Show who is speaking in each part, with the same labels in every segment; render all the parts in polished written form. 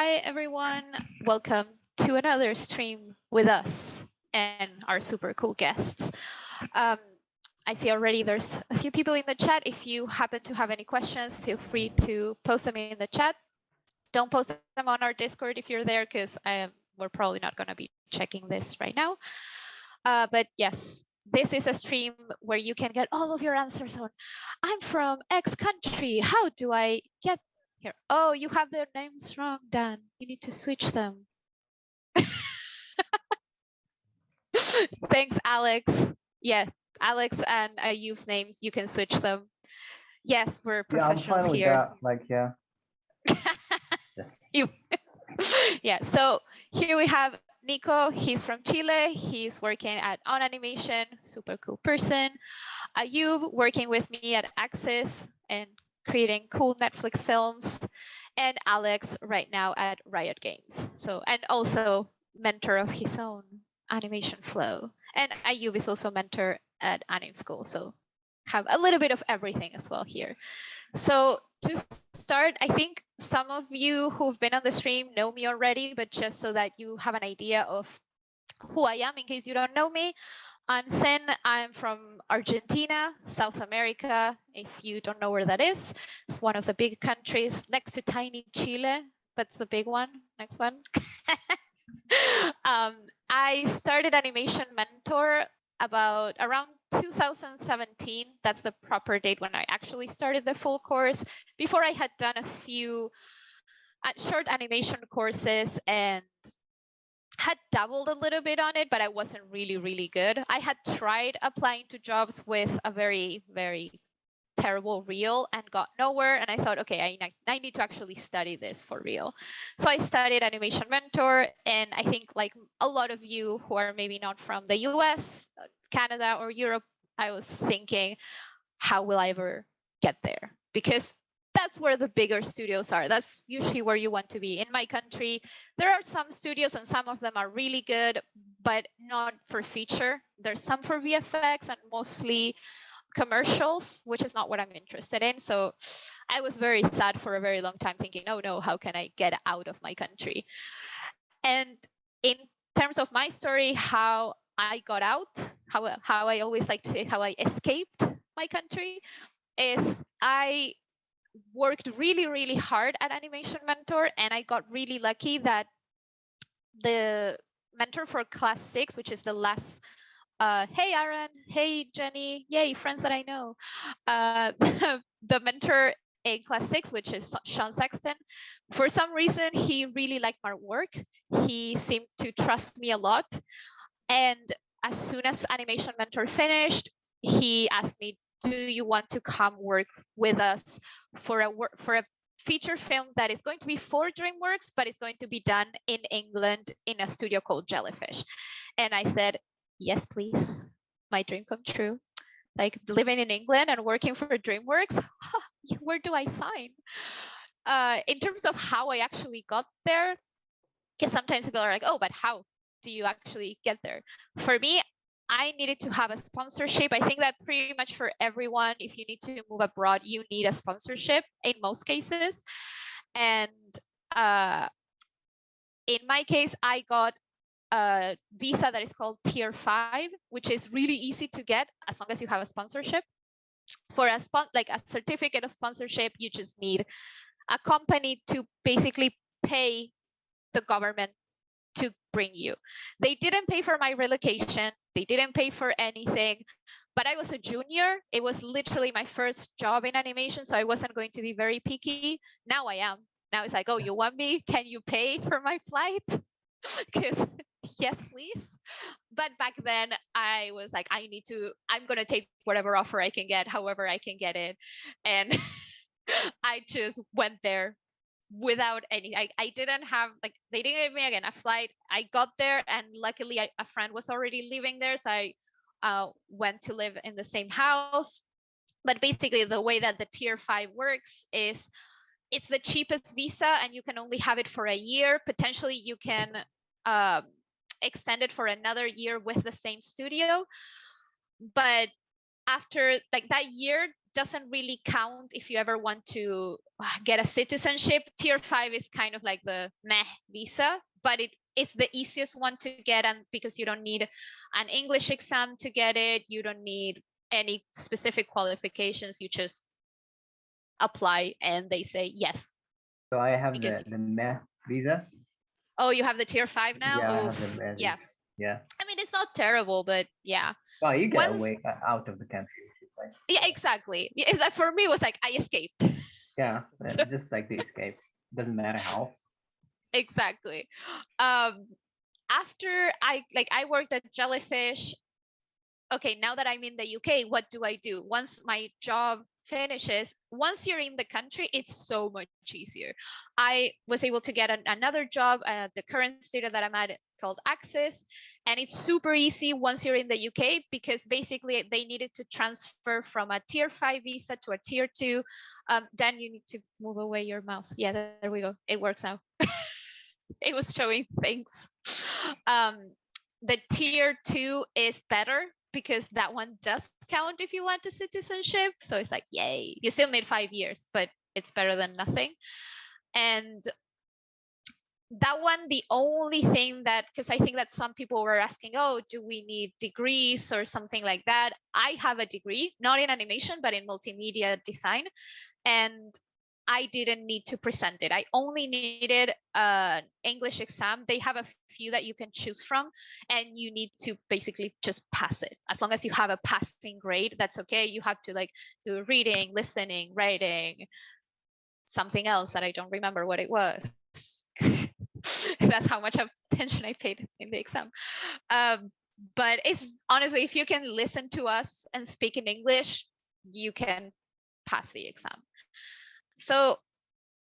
Speaker 1: Hi, everyone. Welcome to another stream with us and our super cool guests. Um, I see already there's a few people in the chat. If you happen to have any questions, feel free to post them in the chat. Don't post them on our Discord if you're there, because we're probably not going to be checking this right now. But yes, this is a stream where you can get all of your answers on, I'm from X country. How do I get here? Oh, you have their names wrong, Dan. You need to switch them. Thanks, Alex. Yes, Alex and Ayoub's names, you can switch them. Yes, we're professionals
Speaker 2: I'm fine with
Speaker 1: here.
Speaker 2: that. Like, yeah.
Speaker 1: Yeah, so here we have Nico. He's from Chile. He's working at On Animation, super cool person. Ayoub working with me at Axis and creating cool Netflix films. And Alex right now at Riot Games. So, and also mentor of his own animation flow. And Ayoub is also mentor at Anim School. So have a little bit of everything as well here. So to start, I think some of you who've been on the stream know me already, but just so that you have an idea of who I am in case you don't know me, I'm Sen. I'm from Argentina, South America. If you don't know where that is, it's one of the big countries next to tiny Chile. That's the big one. Next one. I started Animation Mentor around 2017. That's the proper date when I actually started the full course. Before I had done a few short animation courses and had dabbled a little bit on it, but I wasn't really good. I had tried applying to jobs with a very terrible reel and got nowhere. And I thought, okay, I need to actually study this for real. So I studied Animation Mentor. And I think like a lot of you who are maybe not from the US, Canada, or Europe, I was thinking, how will I ever get there? Because that's where the bigger studios are. That's usually where you want to be. In my country, there are some studios and some of them are really good, but not for feature. There's some for VFX and mostly commercials, which is not what I'm interested in. So I was very sad for a very long time thinking, oh no, how can I get out of my country? And in terms of my story, how I got out, how I always like to say how I escaped my country is I worked really hard at Animation Mentor, and I got really lucky that the mentor for class 6, which is the last hey Aaron, hey Jenny, yay, friends that I know. The mentor in class 6, which is Sean Sexton, for some reason, he really liked my work. He seemed to trust me a lot. And as soon as Animation Mentor finished, he asked me, do you want to come work with us for a feature film that is going to be for DreamWorks, but it's going to be done in England in a studio called Jellyfish? And I said, yes, please. My dream come true. Like living in England and working for DreamWorks, where do I sign? In terms of how I actually got there, because sometimes people are like, oh, but how do you actually get there? For me, I needed to have a sponsorship. I think that pretty much for everyone, if you need to move abroad, you need a sponsorship in most cases. And in my case, I got a visa that is called Tier 5, which is really easy to get as long as you have a sponsorship. For a certificate of sponsorship, you just need a company to basically pay the government to bring you. They didn't pay for my relocation. They didn't pay for anything, but I was a junior. It was literally my first job in animation, so I wasn't going to be very picky. Now I am. Now it's like, oh, you want me? Can you pay for my flight? Because yes, please. But back then I was like, I'm going to take whatever offer I can get, however I can get it. And I just went there without any, I didn't have, like, they didn't give me again a flight. I got there and luckily a friend was already living there. So I went to live in the same house. But basically the way that the Tier 5 works is it's the cheapest visa and you can only have it for a year. Potentially you can extend it for another year with the same studio. But after like that year, doesn't really count if you ever want to get a citizenship. Tier 5 is kind of like the meh visa, but it's the easiest one to get, and because you don't need an English exam to get it, you don't need any specific qualifications, you just apply and they say yes.
Speaker 2: So I have the meh visa.
Speaker 1: Oh, you have the tier 5 now?
Speaker 2: Yeah, I
Speaker 1: Oof.
Speaker 2: have the meh
Speaker 1: Yeah.
Speaker 2: visa. Yeah.
Speaker 1: I mean, it's not terrible, but yeah.
Speaker 2: Well, you get away out of the country. Like,
Speaker 1: yeah, exactly. It's like, for me, it was like I escaped.
Speaker 2: Yeah, just like the escape. Doesn't matter how.
Speaker 1: Exactly. After I worked at Jellyfish. Okay, now that I'm in the UK, what do I do? Once my job finishes, once you're in the country, it's so much easier. I was able to get another job at the current studio that I'm at called Access, and it's super easy once you're in the UK, because basically they needed to transfer from a tier 5 visa to a tier 2. Dan, you need to move away your mouse. Yeah, there we go. It works now. It was showing things. The tier 2 is better because that one does count if you want a citizenship. So it's like, yay, you still need 5 years, but it's better than nothing. And that one, the only thing that, because I think that some people were asking, oh, do we need degrees or something like that? I have a degree, not in animation, but in multimedia design. And I didn't need to present it. I only needed an English exam. They have a few that you can choose from, and you need to basically just pass it. As long as you have a passing grade, that's okay. You have to like do reading, listening, writing, something else that I don't remember what it was. That's how much attention I paid in the exam. But it's honestly, if you can listen to us and speak in English, you can pass the exam. So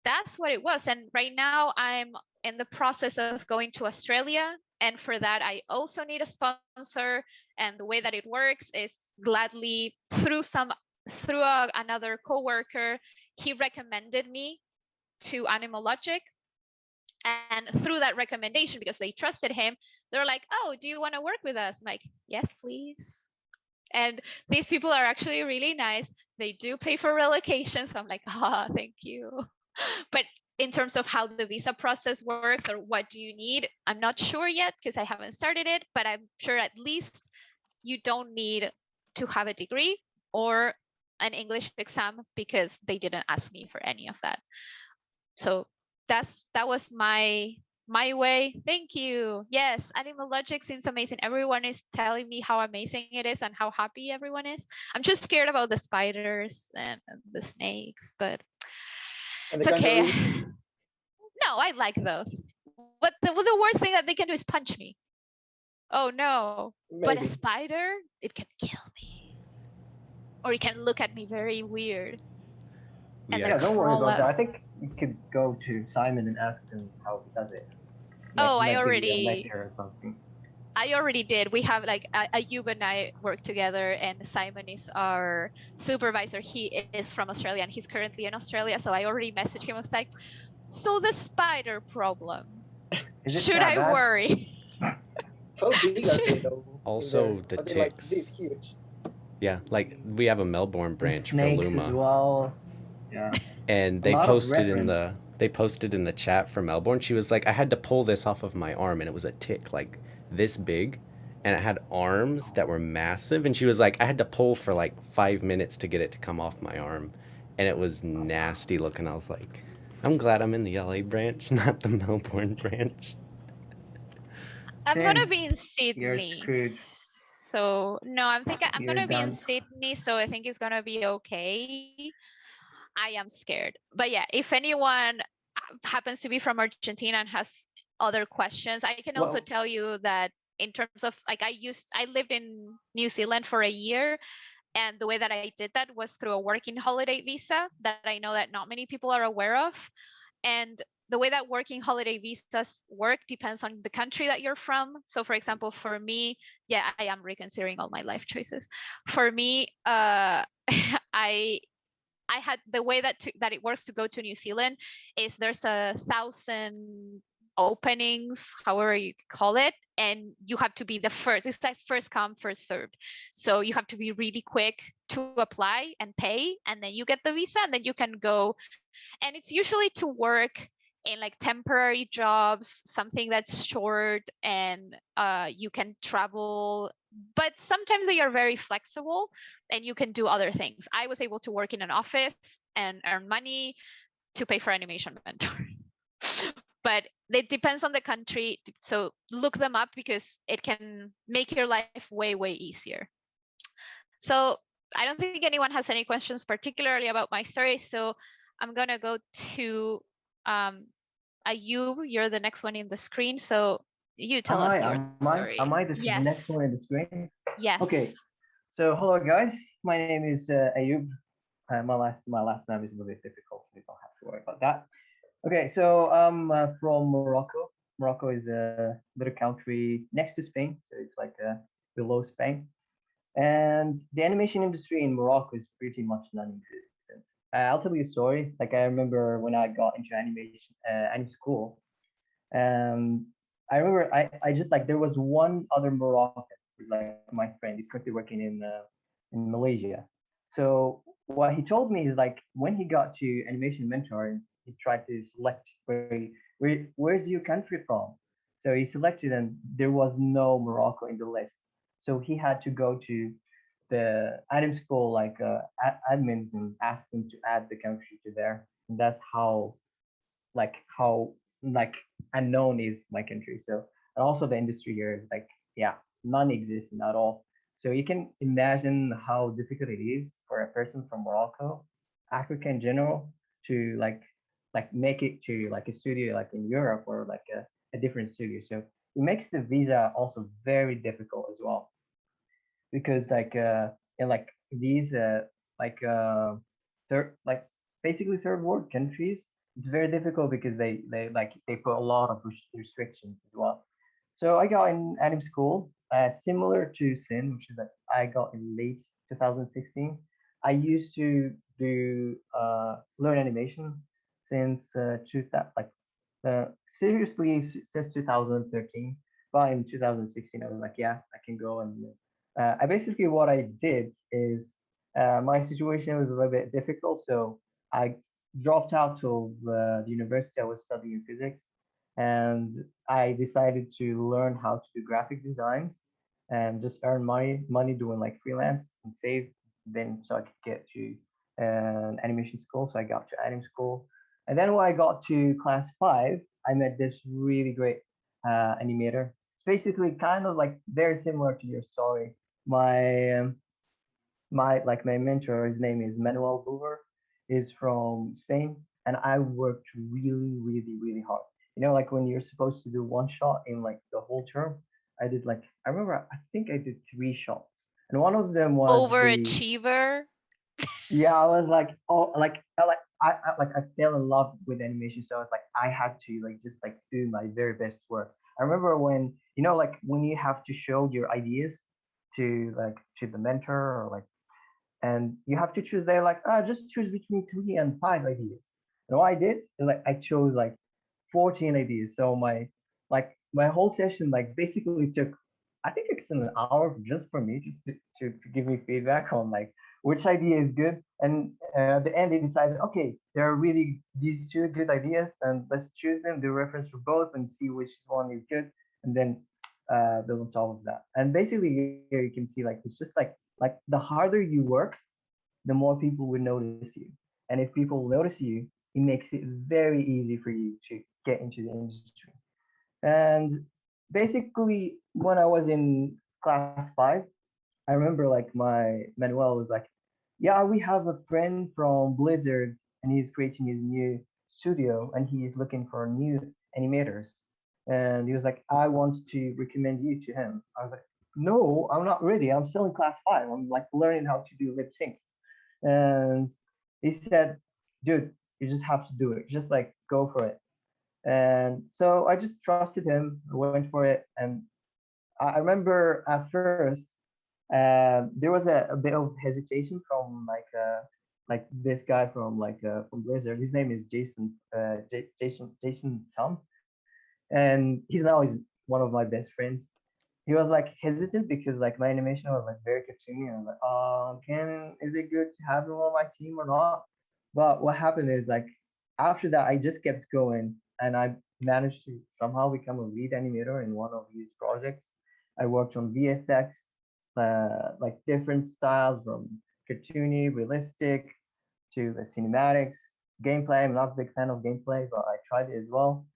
Speaker 1: that's what it was. And right now I'm in the process of going to Australia. And for that, I also need a sponsor. And the way that it works is gladly through another coworker. He recommended me to Animal Logic. And through that recommendation, because they trusted him, they're like, oh, do you want to work with us? I'm like, yes, please. And these people are actually really nice. They do pay for relocation. So I'm like, thank you. But in terms of how the visa process works or what do you need, I'm not sure yet because I haven't started it, but I'm sure at least you don't need to have a degree or an English exam, because they didn't ask me for any of that. So that was my way. Thank you. Yes, Animal Logic seems amazing. Everyone is telling me how amazing it is and how happy everyone is. I'm just scared about the spiders and the snakes, but
Speaker 3: And
Speaker 1: it's okay.
Speaker 3: kangaroos?
Speaker 1: No, I like those. But the worst thing that they can do is punch me. Oh no.
Speaker 3: Maybe.
Speaker 1: But a spider, it can kill me. Or it can look at me very weird. And
Speaker 2: Yeah, don't worry
Speaker 1: crawl
Speaker 2: about that. I
Speaker 1: up.
Speaker 2: think you could go to Simon and ask him how he does it.
Speaker 1: Oh,
Speaker 2: Might
Speaker 1: I
Speaker 2: give you a
Speaker 1: already
Speaker 2: lecture or something.
Speaker 1: I already did. We have like Ayoub and I work together, and Simon is our supervisor. He is from Australia and he's currently in Australia. So I already messaged him. I was like, so the spider problem,
Speaker 2: Is it
Speaker 1: should
Speaker 2: that
Speaker 1: I
Speaker 2: bad?
Speaker 1: worry?
Speaker 3: How big are they though?
Speaker 4: Also,
Speaker 3: in
Speaker 4: the
Speaker 3: there? Are they like
Speaker 4: ticks.
Speaker 3: this huge?
Speaker 4: Yeah, like we have a Melbourne
Speaker 2: And
Speaker 4: branch for
Speaker 2: snakes
Speaker 4: Luma,
Speaker 2: as well. Yeah.
Speaker 4: and
Speaker 2: A
Speaker 4: they
Speaker 2: lot of
Speaker 4: posted in
Speaker 2: reference.
Speaker 4: the chat for Melbourne. She was like, I had to pull this off of my arm, and it was a tick like this big, and it had arms that were massive. And she was like, I had to pull for like 5 minutes to get it to come off my arm, and it was nasty looking. I was like, I'm glad I'm in the LA branch, not the Melbourne branch.
Speaker 1: I'm gonna
Speaker 2: Same.
Speaker 1: be in
Speaker 2: You're
Speaker 1: Sydney.
Speaker 2: screwed.
Speaker 1: So no, I'm thinking I'm
Speaker 2: You're
Speaker 1: gonna be in
Speaker 2: done.
Speaker 1: Sydney, so I think it's gonna be okay. I am scared. But yeah, if anyone happens to be from Argentina and has other questions, I can also
Speaker 2: Well-
Speaker 1: tell you that in terms of like I lived in New Zealand for a year, and the way that I did that was through a working holiday visa that I know that not many people are aware of. And the way that working holiday visas work depends on the country that you're from. So for example, for me, yeah, I am reconsidering all my life choices. For me, I had the way that it works to go to New Zealand is there's 1,000 openings, however you call it, and you have to be the first. It's like first come, first served. So you have to be really quick to apply and pay, and then you get the visa, and then you can go. And it's usually to work in like temporary jobs, something that's short, and you can travel. But sometimes they are very flexible, and you can do other things. I was able to work in an office and earn money to pay for animation mentor. But it depends on the country. So look them up because it can make your life way, way easier. So I don't think anyone has any questions particularly about my story. So I'm going to go to Ayoub. You're the next one in the screen. So you tell us your story.
Speaker 2: Am I the
Speaker 1: Yes.
Speaker 2: next one in the screen?
Speaker 1: Yes.
Speaker 2: Okay. So hello guys. My name is Ayoub. My last name is a little bit difficult, so you don't have to worry about that. Okay, so I'm from Morocco. Morocco is a little country next to Spain, so it's like below Spain. And the animation industry in Morocco is pretty much non-existent. I'll tell you a story. Like I remember when I got into animation, anim school. I remember I just like there was one other Moroccan, who's like my friend. He's currently working in Malaysia. So what he told me is like when he got to animation mentoring, he tried to select where's your country from. So he selected, and there was no Morocco in the list. So he had to go to the anim school like admins and ask them to add the country to there. And that's how like unknown is my country. So and also the industry here is like non-existent at all. So you can imagine how difficult it is for a person from Morocco, Africa in general, to like make it to like a studio like in Europe or like a different studio. So it makes the visa also very difficult as well, because like in like these third like basically third world countries, it's very difficult because they put a lot of restrictions as well. So I got in anim school, similar to Sin, which is that I got in late 2016. I used to do learn animation since 2000, like seriously since 2013. But in 2016, I was like, yeah, I can go. And I basically what I did is my situation was a little bit difficult, so I dropped out of the university. I was studying physics, and I decided to learn how to do graphic designs and just earn money doing like freelance and save. Then so I could get to an animation school. So I got to anim school, and then when I got to class 5, I met this really great animator. It's basically kind of like very similar to your story. My mentor, his name is Manuel Buber, is from Spain, and I worked really, really, really hard. You know, like when you're supposed to do one shot in like the whole term, I did like I remember I think I did 3 shots, and one of them was
Speaker 1: Overachiever.
Speaker 2: yeah, I was like, oh, I fell in love with animation, so I was like, I had to like just like do my very best work. I remember when like when you have to show your ideas to the mentor or like, and you have to choose. They're like, just choose between 3 and 5 ideas. And what I did, like, I chose like 14 ideas. So my whole session like basically took, I think it's an hour just for me, just to give me feedback on like which idea is good. And at the end, they decided, okay, there are really these 2 good ideas, and let's choose them, do reference for both, and see which one is good, and then build on top of that. And basically, here you can see like it's just like the harder you work, the more people will notice you. And if people notice you, it makes it very easy for you to get into the industry. And basically, when I was in class 5, I remember like my Manuel was like, yeah, we have a friend from Blizzard, and he's creating his new studio, and he is looking for new animators. And he was like, I want to recommend you to him. I was like, no, I'm not ready. I'm still in class 5. I'm like learning how to do lip sync. And he said, dude, you just have to do it. Just like go for it. And so I just trusted him, went for it. And I remember at first, there was a bit of hesitation from like this guy from from Blizzard. His name is Jason Tom. and he's one of my best friends. He was like hesitant because like my animation was like very cartoony. And I was like, is it good to have him on my team or not? But what happened is like after that, I just kept going and I managed to somehow become a lead animator in one of his projects. I worked on VFX, like different styles from cartoony, realistic to the cinematics, gameplay. I'm not a big fan of gameplay, but I tried it as well.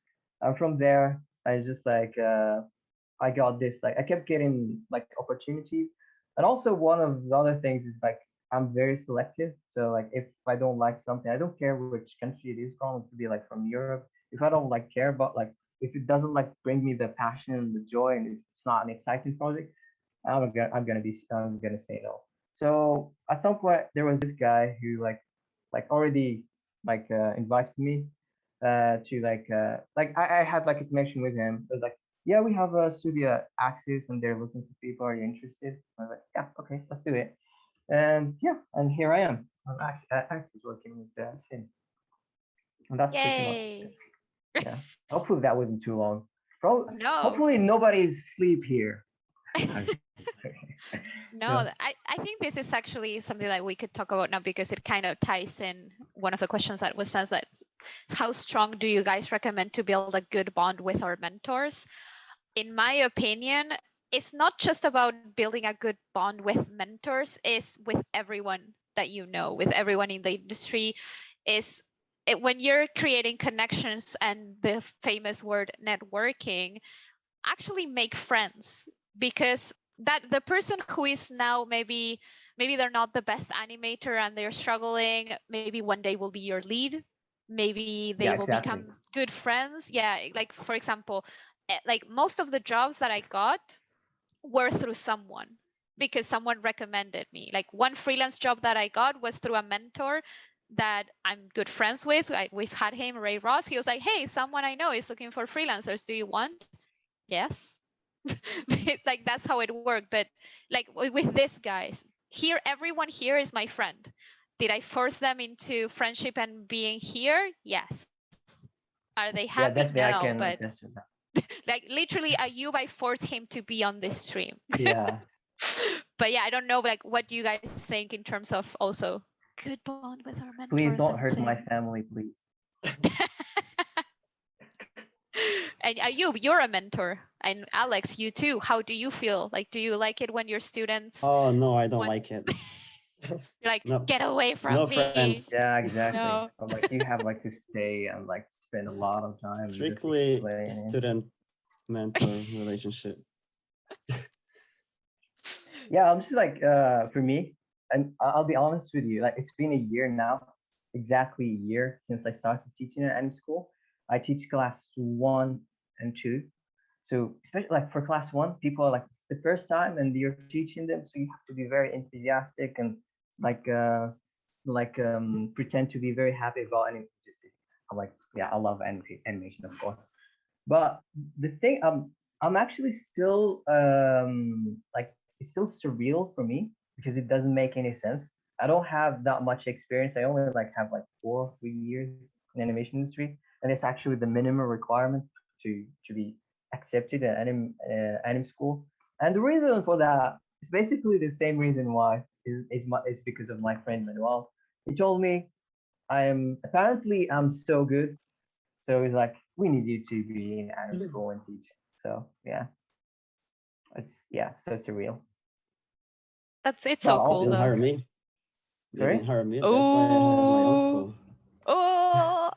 Speaker 2: And from there, I just like I got this like I kept getting like opportunities. And also one of the other things is like I'm very selective. So like if I don't like something, I don't care which country it is from. It could be like from Europe. If I don't like care about like if it doesn't like bring me the passion and the joy, and if it's not an exciting project, I'm gonna say no. So at some point there was this guy who like already like invited me to like I had like a connection with him. It was like, yeah, we have a studio at Axis and they're looking for people. Are you interested? I was like, yeah, okay, let's do it. And yeah, and here I am. I'm at Axis working with Sin. And that's pretty much
Speaker 1: Yay.
Speaker 2: it. Yeah. Hopefully that wasn't too long. Probably,
Speaker 1: No.
Speaker 2: hopefully nobody's asleep here.
Speaker 1: No, I think this is actually something that we could talk about now because it kind of ties in one of the questions that was asked, that how strong do you guys recommend to build a good bond with our mentors? In my opinion, it's not just about building a good bond with mentors, it's with everyone that you know, with everyone in the industry. When you're creating connections and the famous word networking, actually make friends, because that the person who is now maybe they're not the best animator and they're struggling, maybe one day will be your lead, maybe they
Speaker 2: Yeah,
Speaker 1: will
Speaker 2: exactly.
Speaker 1: become good friends. Yeah, like for example, like most of the jobs that I got were through someone, because someone recommended me. Like one freelance job that I got was through a mentor that I'm good friends with. We've had him, Ray Ross. He was like, hey, someone I know is looking for freelancers, do you want? Yes. Like that's how it worked. But like with this guys here, everyone here is my friend. Did I force them into friendship and being here? Yes. Are they
Speaker 2: Yeah,
Speaker 1: happy?
Speaker 2: definitely I
Speaker 1: No,
Speaker 2: can
Speaker 1: but
Speaker 2: attest to that.
Speaker 1: like literally Ayoub, I forced him to be on this stream.
Speaker 2: Yeah.
Speaker 1: But yeah, I don't know, like what do you guys think in terms of also good bond with our mentors?
Speaker 2: Please don't
Speaker 1: and
Speaker 2: hurt my
Speaker 1: things?
Speaker 2: family, please.
Speaker 1: And Ayoub, you're a mentor, and Alex, you too. How do you feel? Like, do you like it when your students?
Speaker 5: Oh no, I don't
Speaker 1: want-
Speaker 5: like it.
Speaker 1: You're like,
Speaker 5: No,
Speaker 1: get away from
Speaker 5: no
Speaker 1: me.
Speaker 5: friends.
Speaker 2: Yeah, exactly.
Speaker 1: No.
Speaker 2: Or like you have like to stay and like spend a lot of time just
Speaker 5: Strictly
Speaker 2: explaining.
Speaker 5: student-mentor relationship.
Speaker 2: Yeah, I'm just like for me, and I'll be honest with you, like it's been a year now, exactly a year since I started teaching at any school. I teach class 1 and 2. So especially like for class 1, people are like it's the first time and you're teaching them, so you have to be very enthusiastic and like pretend to be very happy about animation. I'm like, yeah, I love animation, of course. But the thing, I'm actually still like it's still surreal for me because it doesn't make any sense. I don't have that much experience. I only like have like 4 or 3 years in animation industry, and it's actually the minimum requirement to be accepted at anim school. And the reason for that is basically the same reason why is because of my friend Manuel. He told me I'm so good, so he's like, we need you to be in anim school and teach. So yeah, it's so surreal.
Speaker 1: It's
Speaker 2: Well,
Speaker 1: so cool
Speaker 5: Didn't
Speaker 1: though.
Speaker 5: hire me.
Speaker 2: Sorry?
Speaker 5: Didn't hire me. That's why I have my own school.
Speaker 1: Oh.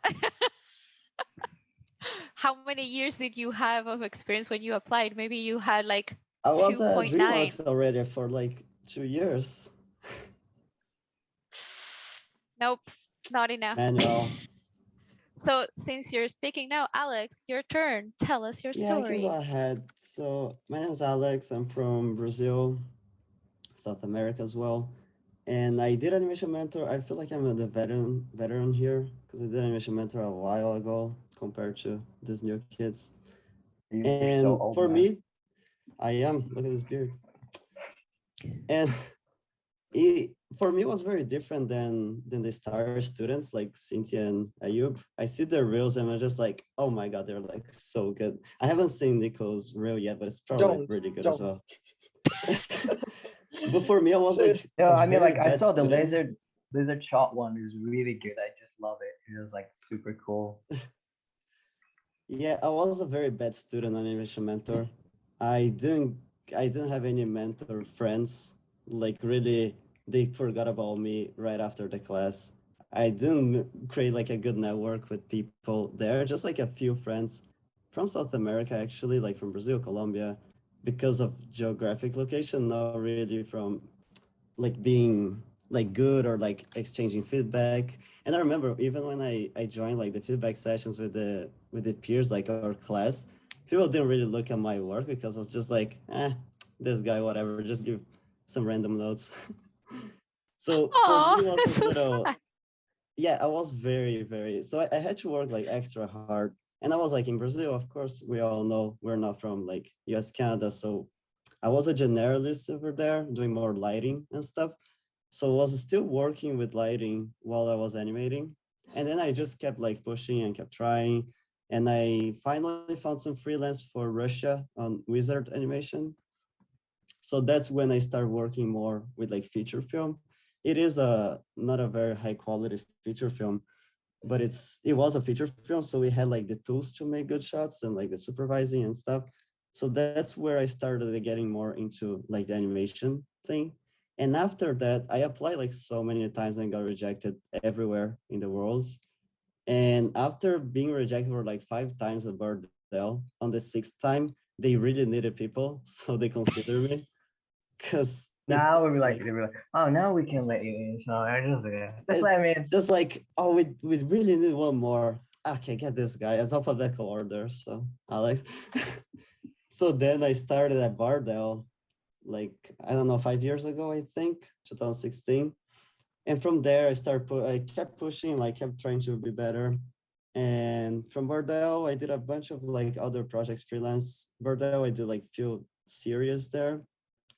Speaker 1: How many years did you have of experience when you applied? Maybe you had like
Speaker 5: I was at
Speaker 1: 2.9.
Speaker 5: DreamWorks already for like 2 years.
Speaker 1: Nope, not enough.
Speaker 5: Manuel.
Speaker 1: So since you're speaking now, Alex, your turn. Tell us your
Speaker 5: Yeah, I can
Speaker 1: story.
Speaker 5: go ahead. So my name is Alex. I'm from Brazil, South America as well. And I did Animation Mentor. I feel like I'm the veteran here because I did Animation Mentor a while ago compared to these new kids.
Speaker 2: You're
Speaker 5: And
Speaker 2: so old,
Speaker 5: for
Speaker 2: man.
Speaker 5: me, I am. Look at this beard. And For me, it was very different than the star students like Cynthia and Ayoub. I see their reels and I'm just like, oh my god, they're like so good. I haven't seen Nico's reel yet, but it's probably like, really good as well. But for me, I was like,
Speaker 2: No,
Speaker 5: a
Speaker 2: I mean,
Speaker 5: very
Speaker 2: like I
Speaker 5: bad
Speaker 2: saw the
Speaker 5: student.
Speaker 2: lizard shot one is really good. I just love it. It was like super cool.
Speaker 5: Yeah, I was a very bad student on animation mentor. I didn't have any mentor friends. Like really, they forgot about me right after the class. I didn't create like a good network with people there, just like a few friends from South America, actually, like from Brazil, Colombia, because of geographic location, not really from like being like good or like exchanging feedback. And I remember even when I joined like the feedback sessions with the peers, like our class, people didn't really look at my work because I was just like, this guy, whatever, just give some random notes. So for me,
Speaker 1: Oh,
Speaker 5: it was
Speaker 1: that's
Speaker 5: a
Speaker 1: so
Speaker 5: little,
Speaker 1: sad.
Speaker 5: yeah, I was very, so I had to work like extra hard. And I was like in Brazil, of course, we all know we're not from like US, Canada. So I was a generalist over there doing more lighting and stuff. So I was still working with lighting while I was animating. And then I just kept like pushing and kept trying. And I finally found some freelance for Russia on Wizard animation. So that's when I started working more with like feature film. It is a not a very high quality feature film, but it was a feature film. So we had like the tools to make good shots and like the supervising and stuff. So that's where I started getting more into like the animation thing. And after that, I applied like so many times and got rejected everywhere in the world. And after being rejected for like 5 times at Bardell, on the 6th time, they really needed people. So they considered me because
Speaker 2: Now they were like, oh, now we can let you in. So I just let me in.
Speaker 5: it's just like, oh, we really need one more. Okay, get this guy. It's alphabetical order. So Alex. So then I started at Bardell, like, I don't know, 5 years ago, I think, 2016. And from there, I kept pushing, like, kept trying to be better. And from Bardell, I did a bunch of like other projects freelance. Bardell, I did like few series there.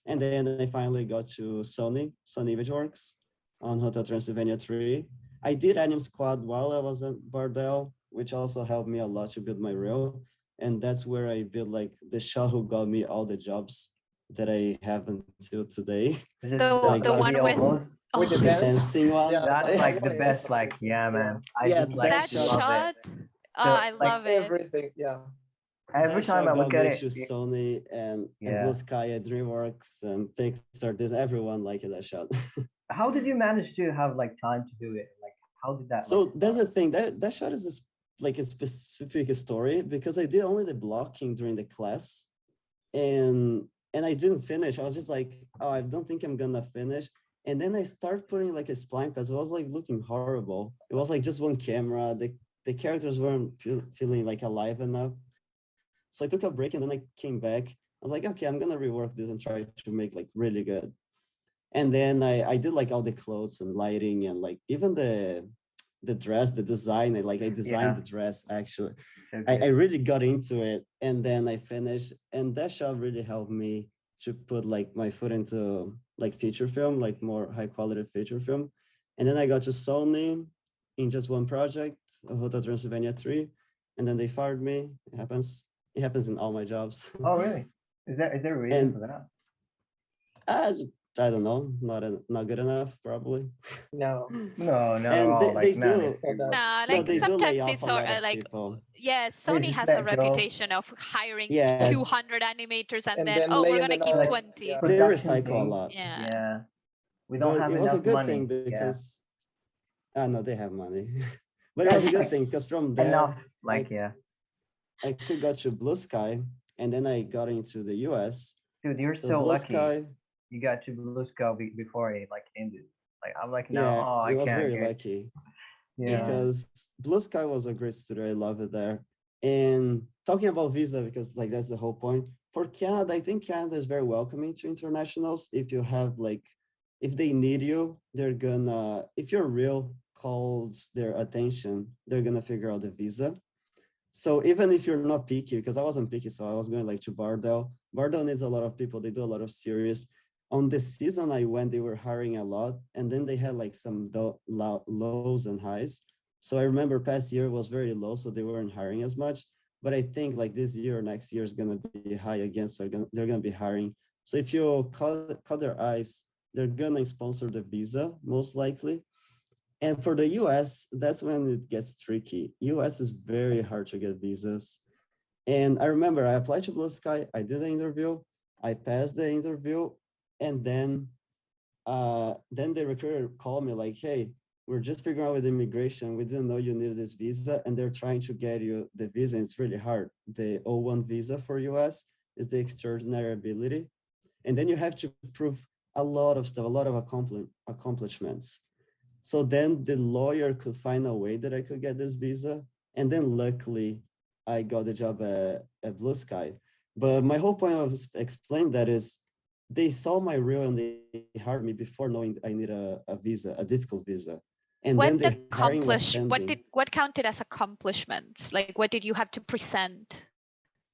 Speaker 5: And then I finally got to Sony Imageworks on Hotel Transylvania 3. I did Anim Squad while I was at Bardell, which also helped me a lot to build my reel. And that's where I built like the shot who got me all the jobs that I have until today.
Speaker 2: Is it
Speaker 1: The
Speaker 2: the
Speaker 1: one with
Speaker 2: almost?
Speaker 3: With the
Speaker 1: oh,
Speaker 5: The
Speaker 3: dance.
Speaker 5: dancing one.
Speaker 3: Yeah,
Speaker 2: That's
Speaker 3: that
Speaker 2: like the
Speaker 3: one
Speaker 2: best.
Speaker 3: was
Speaker 2: Like,
Speaker 3: amazing.
Speaker 2: yeah,
Speaker 3: Yeah.
Speaker 2: man. I
Speaker 5: Yeah,
Speaker 2: just like
Speaker 1: that
Speaker 5: that
Speaker 2: love
Speaker 5: shot.
Speaker 2: it.
Speaker 1: shot. Oh,
Speaker 2: So
Speaker 1: I
Speaker 3: Like
Speaker 1: love it.
Speaker 3: everything. Yeah.
Speaker 2: every
Speaker 5: That
Speaker 2: time
Speaker 5: shot
Speaker 2: I
Speaker 5: got
Speaker 2: look at
Speaker 5: me
Speaker 2: it,
Speaker 5: to Sony and
Speaker 2: yeah.
Speaker 5: Blue Sky at DreamWorks and Pixar. There's everyone liking that shot.
Speaker 2: How did you manage to have like time to do it? Like, how did that like
Speaker 5: So that's
Speaker 2: start?
Speaker 5: the thing. That shot is like a specific story because I did only the blocking during the class, and I didn't finish. I was just like, oh, I don't think I'm gonna finish. And then I start putting like a spline pass. It was like looking horrible. It was like just one camera. The characters weren't feeling like alive enough. So I took a break and then I came back. I was like, okay, I'm gonna rework this and try to make like really good. And then I did like all the clothes and lighting and like even the dress, the design. I designed
Speaker 2: Yeah,
Speaker 5: the dress actually.
Speaker 2: so
Speaker 5: I
Speaker 2: good.
Speaker 5: really got into it, and then I finished, and that shot really helped me to put like my foot into like feature film, like more high quality feature film. And then I got to Sony in just one project, Hotel Transylvania 3, and then they fired me. It happens in all my jobs.
Speaker 2: Oh, really? Is there a reason for
Speaker 5: And
Speaker 2: that?
Speaker 5: I don't know, not good enough, probably.
Speaker 3: No.
Speaker 2: No, not at
Speaker 5: And
Speaker 2: all.
Speaker 5: they
Speaker 2: Like, man,
Speaker 5: do.
Speaker 3: So that.
Speaker 1: Nah,
Speaker 5: No,
Speaker 1: like
Speaker 5: they do lay
Speaker 1: sometimes
Speaker 5: off
Speaker 1: it's
Speaker 5: a
Speaker 1: all
Speaker 5: lot of
Speaker 1: like
Speaker 5: people.
Speaker 1: yeah,
Speaker 2: they
Speaker 1: Sony
Speaker 2: just
Speaker 1: has a
Speaker 2: let go.
Speaker 1: reputation of hiring
Speaker 5: Yeah,
Speaker 1: 200 animators and
Speaker 3: And
Speaker 1: then
Speaker 3: then
Speaker 1: oh, we're
Speaker 3: laying
Speaker 1: gonna
Speaker 3: them
Speaker 1: keep
Speaker 3: off.
Speaker 2: Like
Speaker 1: 20.
Speaker 3: Yeah.
Speaker 5: they
Speaker 2: production
Speaker 5: recycle a
Speaker 2: thing.
Speaker 5: lot.
Speaker 1: Yeah.
Speaker 2: Yeah, we don't
Speaker 5: But
Speaker 2: have
Speaker 5: it was a
Speaker 2: enough
Speaker 5: good
Speaker 2: money.
Speaker 5: thing
Speaker 2: Yeah,
Speaker 5: because no, they have money. But it
Speaker 2: yeah,
Speaker 5: was a
Speaker 2: just
Speaker 5: good
Speaker 2: like
Speaker 5: thing because from
Speaker 2: enough.
Speaker 5: there
Speaker 2: Like, yeah,
Speaker 5: I could go to Blue Sky, and then I got into the US.
Speaker 2: dude, you're
Speaker 5: So
Speaker 2: so
Speaker 5: Blue
Speaker 2: lucky.
Speaker 5: Sky,
Speaker 2: You got to Blue Sky before it like ended. Like, I'm like now,
Speaker 5: yeah,
Speaker 2: oh,
Speaker 5: it
Speaker 2: I
Speaker 5: was
Speaker 2: can't
Speaker 5: very
Speaker 2: get.
Speaker 5: lucky
Speaker 2: Yeah,
Speaker 1: Yeah.
Speaker 5: because Blue Sky was a great studio. I love it there. And talking about visa, because like that's the whole point. For Canada, I think Canada is very welcoming to internationals. If you have like, if they need you, they're gonna, if your reel calls their attention, they're gonna figure out the visa. So even if you're not picky, because I wasn't picky, so I was going like to Bardell. Bardell needs a lot of people. They do a lot of series. On the season I went, they were hiring a lot, and then they had like some lows and highs. So I remember past year was very low, so they weren't hiring as much. But I think like this year or next year is gonna be high again, so they're gonna be hiring. So if you cut their eyes, they're gonna sponsor the visa most likely. And for the US, that's when it gets tricky. US is very hard to get visas. And I remember I applied to Blue Sky, I did the interview, I passed the interview, and then the recruiter called me like, hey, we're just figuring out with immigration. We didn't know you needed this visa, and they're trying to get you the visa. And it's really hard. The O1 visa for US is the extraordinary ability. And then you have to prove a lot of stuff, a lot of accomplishments. So then the lawyer could find a way that I could get this visa. And then luckily I got the job at Blue Sky. But my whole point of explaining that is they saw my reel and they hired me before knowing I need a visa, a difficult visa. And then the hiring was pending.
Speaker 1: What counted as accomplishments? Like what did you have to present?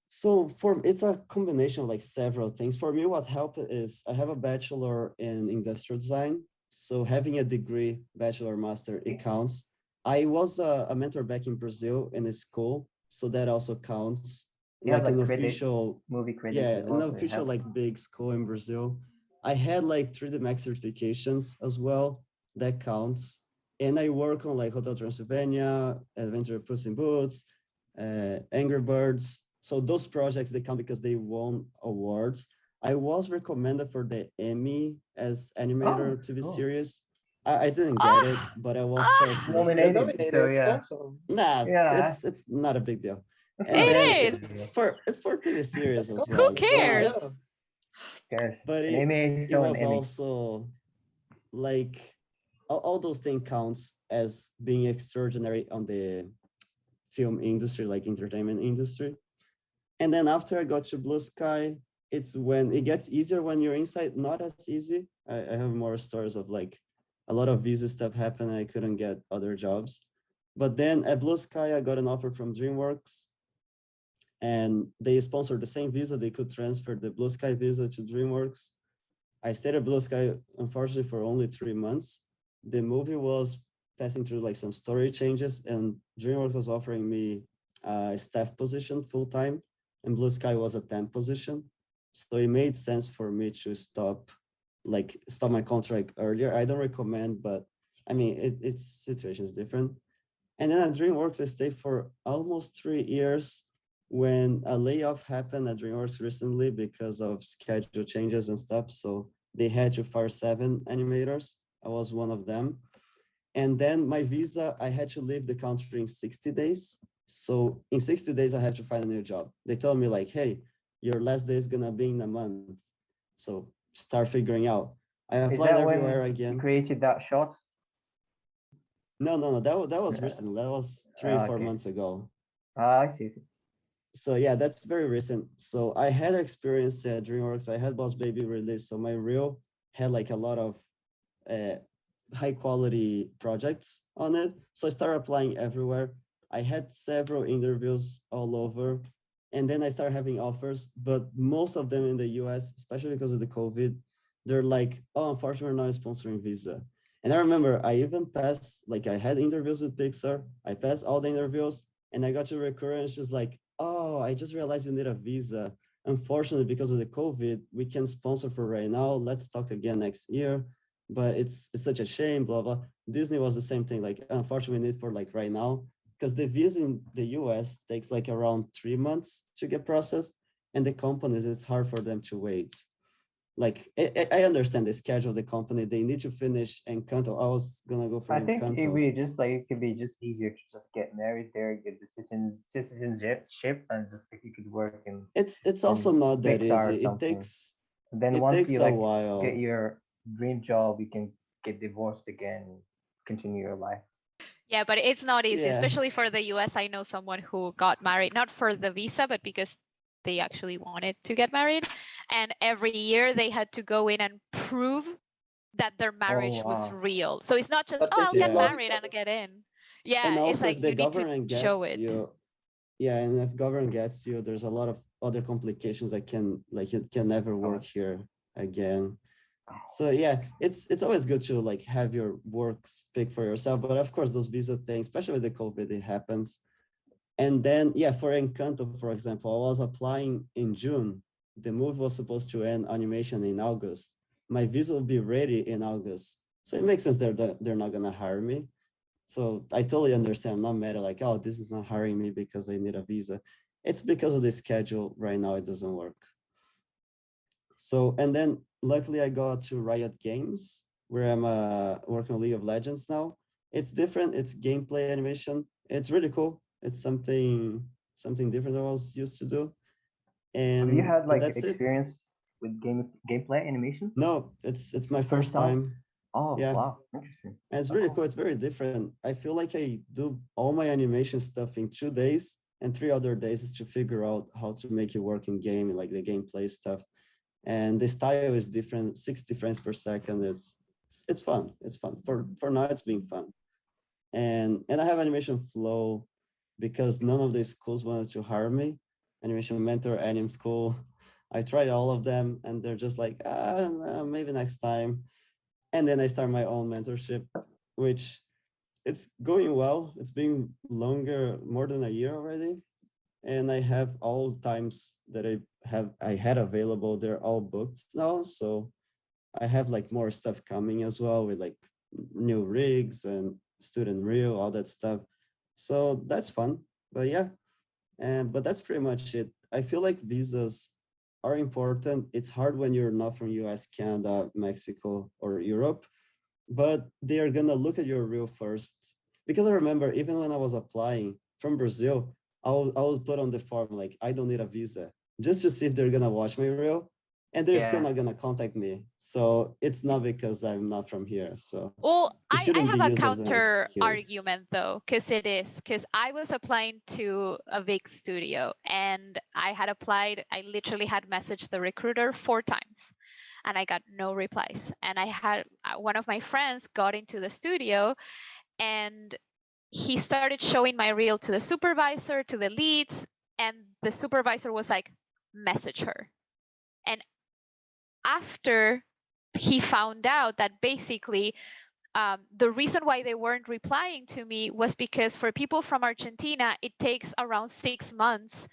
Speaker 5: So it's a combination of like several things. For me, what helped is I have a bachelor in industrial design. So having a degree, bachelor, master, it counts. I was a mentor back in Brazil in a school, so that also counts.
Speaker 2: Yeah,
Speaker 5: like an
Speaker 2: credit,
Speaker 5: official
Speaker 2: movie credit.
Speaker 5: Yeah, an official like big school in Brazil. I had like 3D Max certifications as well. That counts. And I work on like Hotel Transylvania, Adventure of Puss in Boots, Angry Birds. So those projects, they count because they won awards. I was recommended for the Emmy as animator TV series. I didn't get it, but I was
Speaker 2: nominated. So yeah,
Speaker 5: nah, it's not a big deal.
Speaker 1: And
Speaker 5: it's for TV series as well.
Speaker 1: Who cares?
Speaker 5: But it was also like all those things counts as being extraordinary on the film industry, like entertainment industry. And then after I got to Blue Sky, it's when it gets easier when you're inside, not as easy. I have more stories of like a lot of visa stuff happened. I couldn't get other jobs. But then at Blue Sky, I got an offer from DreamWorks and they sponsored the same visa. They could transfer the Blue Sky visa to DreamWorks. I stayed at Blue Sky, unfortunately, for only 3 months. The movie was passing through like some story changes and DreamWorks was offering me a staff position full-time and Blue Sky was a temp position. So it made sense for me to stop my contract earlier. I don't recommend, but I mean, its situation is different. And then at DreamWorks, I stayed for almost 3 years when a layoff happened at DreamWorks recently because of schedule changes and stuff. So they had to fire 7 animators. I was one of them. And then my visa, I had to leave the country in 60 days. So in 60 days, I had to find a new job. They told me like, hey, your last day is gonna be in a month. So start figuring out. I applied everywhere again.
Speaker 2: You created that shot?
Speaker 5: No, that was recent. That was 3 or 4 months ago.
Speaker 2: I see.
Speaker 5: So yeah, that's very recent. So I had experience at DreamWorks. I had Boss Baby release. So my reel had like a lot of high quality projects on it. So I started applying everywhere. I had several interviews all over. And then I started having offers, but most of them in the US, especially because of the COVID, they're like, oh, unfortunately, we're not sponsoring visa. And I remember I even passed, like I had interviews with Pixar. I passed all the interviews and I got to recruiter and she's like, oh, I just realized you need a visa. Unfortunately, because of the COVID, we can't sponsor for right now. Let's talk again next year. But it's such a shame, blah, blah. Disney was the same thing. Like, unfortunately, we need for like right now, because the visa in the US takes like around 3 months to get processed. And the companies, it's hard for them to wait. Like, I understand the schedule of the company. They need to finish Encanto. I was gonna go for Encanto.
Speaker 2: I think it could be just easier to just get married there, get the citizenship, and just like you could work in.
Speaker 5: It's also not that easy. It takes.
Speaker 2: Then once you like
Speaker 5: while.
Speaker 2: Get your dream job, you can get divorced again, and continue your life.
Speaker 1: Yeah, but it's not easy, especially for the US. I know someone who got married, not for the visa, but because they actually wanted to get married. And every year they had to go in and prove that their marriage was real. So it's not just, I'll get married and get in. Yeah,
Speaker 5: and also
Speaker 1: it's like
Speaker 5: if the
Speaker 1: you need
Speaker 5: government
Speaker 1: to show it.
Speaker 5: Yeah, and if government gets you, there's a lot of other complications that can, like, it can never work here again. So yeah, it's always good to like have your work speak for yourself. But of course, those visa things, especially with the COVID, it happens. And then yeah, for Encanto, for example, I was applying in June. The movie was supposed to end animation in August. My visa will be ready in August. So it makes sense they're not gonna hire me. So I totally understand. I'm not mad at like, oh, this is not hiring me because I need a visa. It's because of the schedule right now, it doesn't work. So, and then luckily I got to Riot Games, where I'm working on League of Legends now. It's different, it's gameplay animation. It's really cool. It's something different than I was used to do.
Speaker 2: Have you
Speaker 5: And
Speaker 2: had like
Speaker 5: that's it.
Speaker 2: experience with gameplay animation?
Speaker 5: No, it's my
Speaker 2: First
Speaker 5: first
Speaker 2: time?
Speaker 5: time.
Speaker 2: Oh
Speaker 5: Yeah.
Speaker 2: wow, interesting.
Speaker 5: And it's
Speaker 2: Oh,
Speaker 5: really
Speaker 2: cool.
Speaker 5: cool. It's very different. I feel like I do all my animation stuff in 2 days, and 3 other days is to figure out how to make it work in game, like the gameplay stuff. And the style is different, 60 frames per second. It's fun. It's fun. For now, it's been fun. And I have animation flow because none of the schools wanted to hire me. Animation Mentor, Anim School. I tried all of them, and they're just like, no, maybe next time. And then I start my own mentorship, which it's going well. It's been longer, more than a year already. And I have all times that I had available, they're all booked now. So I have like more stuff coming as well with like new rigs and student reel, all that stuff. So that's fun. But yeah, but that's pretty much it. I feel like visas are important. It's hard when you're not from US, Canada, Mexico, or Europe, but they are gonna look at your reel first. Because I remember even when I was applying from Brazil, I would put on the form like, I don't need a visa, just to see if they're gonna watch my reel, and they're still
Speaker 2: Yeah.
Speaker 5: not gonna contact me. So it's not because I'm not from here. So
Speaker 1: Well,
Speaker 5: it
Speaker 1: I
Speaker 5: shouldn't be
Speaker 1: have a
Speaker 5: used as an
Speaker 1: counter
Speaker 5: excuse.
Speaker 1: argument though, because it is, because I was applying to a big studio and I had applied, I literally had messaged the recruiter 4 times and I got no replies. And I had one of my friends got into the studio and he started showing my reel to the supervisor, to the leads, and the supervisor was like, message her. And after he found out that basically the reason why they weren't replying to me was because for people from Argentina, it takes around 6 months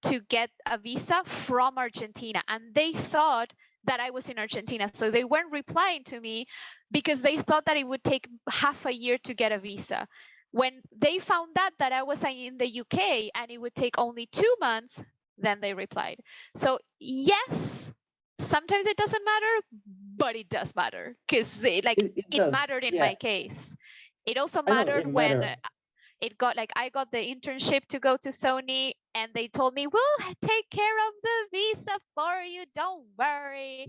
Speaker 1: to get a visa from Argentina. And they thought that I was in Argentina. So they weren't replying to me because they thought that it would take half a year to get a visa. When they found out that I was in the UK and it would take only 2 months, then they replied. So yes, sometimes it doesn't matter, but it does matter because
Speaker 5: It
Speaker 1: it
Speaker 5: does.
Speaker 1: mattered in
Speaker 5: Yeah,
Speaker 1: my case. It also
Speaker 5: I know it
Speaker 1: mattered when
Speaker 5: matter.
Speaker 1: it got like I got the internship to go to Sony and they told me we'll take care of the visa for you, don't worry.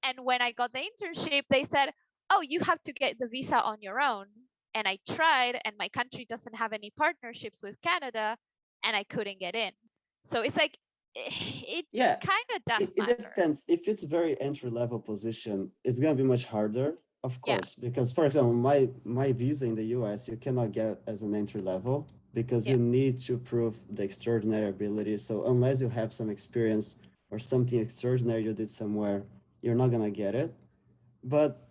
Speaker 1: And when I got the internship they said, oh, you have to get the visa on your own. And I tried and my country doesn't have any partnerships with Canada and I couldn't get in. So it's like it
Speaker 5: Yeah,
Speaker 1: kind of does
Speaker 5: it
Speaker 1: matter.
Speaker 5: depends. If it's very entry level position, it's gonna be much harder, of
Speaker 1: Yeah.
Speaker 5: course, because for example, my visa in the US, you cannot get as an entry level because
Speaker 1: Yeah.
Speaker 5: you need to prove the extraordinary ability. So unless you have some experience or something extraordinary you did somewhere, you're not gonna get it. But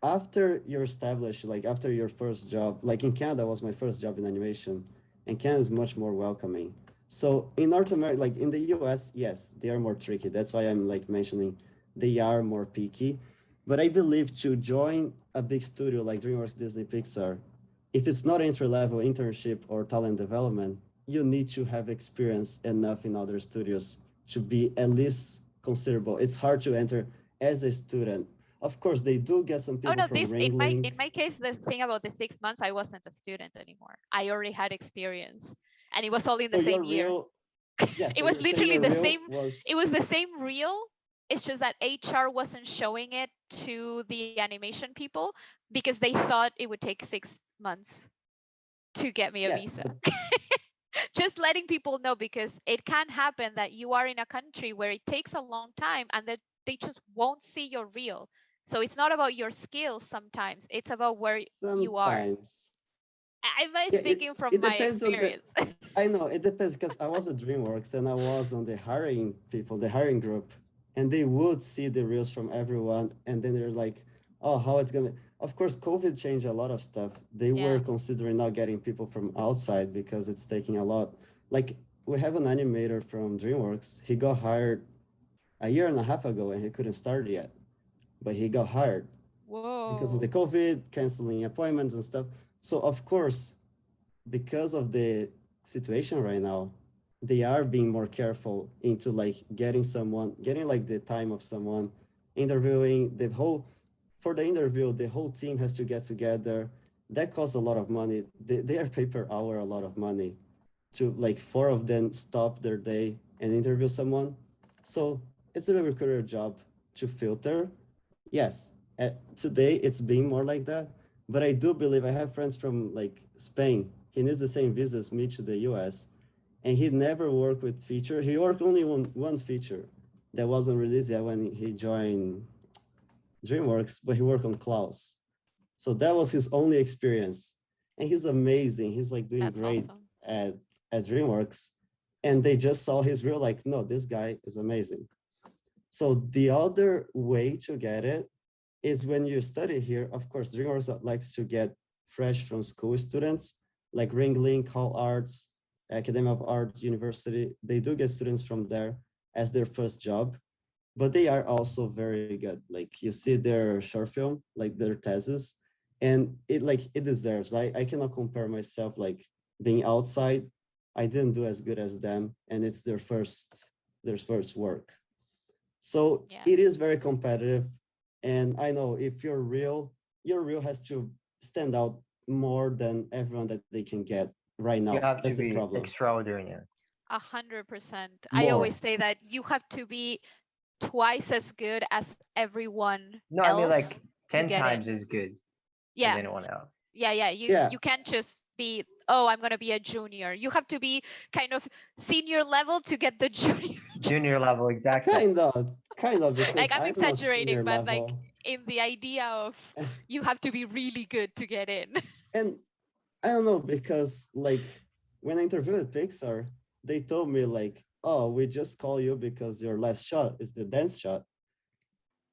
Speaker 5: after you're established, like after your first job, like in Canada was my first job in animation, and Canada is much more welcoming. So in North America, like in the US, yes, they are more tricky. That's why I'm like mentioning they are more picky. But I believe to join a big studio like DreamWorks, Disney, Pixar, if it's not entry level internship or talent development, you need to have experience enough in other studios to be at least considerable. It's hard to enter as a student. Of course, they do get some
Speaker 1: Oh
Speaker 5: people
Speaker 1: no,
Speaker 5: from
Speaker 1: this
Speaker 5: Ringling.
Speaker 1: in my case, the thing about the 6 months, I wasn't a student anymore. I already had experience, and it was all in
Speaker 5: So
Speaker 1: the
Speaker 5: your
Speaker 1: same year.
Speaker 5: real, yeah.
Speaker 1: It
Speaker 5: So
Speaker 1: was
Speaker 5: you're saying
Speaker 1: literally
Speaker 5: your
Speaker 1: the
Speaker 5: real
Speaker 1: same. It
Speaker 5: was
Speaker 1: was the same reel. It's just that HR wasn't showing it to the animation people because they thought it would take 6 months to get me a
Speaker 5: yeah,
Speaker 1: visa.
Speaker 5: but
Speaker 1: Just letting people know because it can happen that you are in a country where it takes a long time and that they just won't see your reel. So it's not about your skills sometimes, it's about where you are.
Speaker 5: sometimes
Speaker 1: I'm
Speaker 5: yeah,
Speaker 1: speaking from
Speaker 5: it
Speaker 1: my
Speaker 5: depends on the.
Speaker 1: experience.
Speaker 5: I know it depends because I was at DreamWorks and I was on the hiring people, the hiring group, and they would see the reels from everyone, and then they're like, oh, how it's gonna. Of course, COVID changed a lot of stuff. They
Speaker 1: Yeah.
Speaker 5: were considering not getting people from outside because it's taking a lot. Like, we have an animator from DreamWorks. He got hired a year and a half ago, and he couldn't start yet, but he got hired because of the
Speaker 1: Whoa.
Speaker 5: COVID, canceling appointments and stuff. So of course, because of the situation right now, they are being more careful into like getting like the time of someone, interviewing the whole, for the interview, the whole team has to get together. That costs a lot of money. They are pay per hour a lot of money to like four of them stop their day and interview someone. So it's a recruiter job to filter. Yes, today it's being more like that. But I do believe I have friends from like Spain. He needs the same visa as me to the US. And he never worked with feature. He worked only on one feature that wasn't released yet when he joined DreamWorks, but he worked on Klaus. So that was his only experience. And he's amazing. He's like doing
Speaker 1: That's
Speaker 5: great
Speaker 1: awesome.
Speaker 5: at DreamWorks. And they just saw his reel like, no, this guy is amazing. So the other way to get it is when you study here. Of course, DreamWorks likes to get fresh from school students, like Ringling, Hall Arts, Academy of Art, University. They do get students from there as their first job, but they are also very good. Like you see their short film, like their thesis, and it deserves. I cannot compare myself like being outside. I didn't do as good as them, and it's their first work. So
Speaker 1: Yeah.
Speaker 5: it is very competitive. And I know if your reel has to stand out more than everyone that they can get right
Speaker 2: You
Speaker 5: now.
Speaker 2: have to
Speaker 5: That's the
Speaker 2: be
Speaker 5: problem.
Speaker 2: extraordinary.
Speaker 1: 100%. I
Speaker 2: More.
Speaker 1: always say that you have to be twice as good as everyone
Speaker 2: No, I mean
Speaker 1: else
Speaker 2: like
Speaker 1: to
Speaker 2: 10
Speaker 1: get
Speaker 2: times
Speaker 1: in.
Speaker 2: as good as
Speaker 1: Yeah.
Speaker 2: anyone else.
Speaker 1: Yeah.
Speaker 5: Yeah,
Speaker 1: You can't just be, oh, I'm gonna be a junior. You have to be kind of senior level to get the junior.
Speaker 2: Junior level, exactly.
Speaker 5: kind of,
Speaker 1: Like
Speaker 5: because
Speaker 1: I'm
Speaker 5: I'm on
Speaker 1: exaggerating,
Speaker 5: senior
Speaker 1: but like
Speaker 5: level.
Speaker 1: in the idea of you have to be really good to get in.
Speaker 5: And I don't know, because like when I interviewed at Pixar, they told me like, oh, we just call you because your last shot is the dance shot.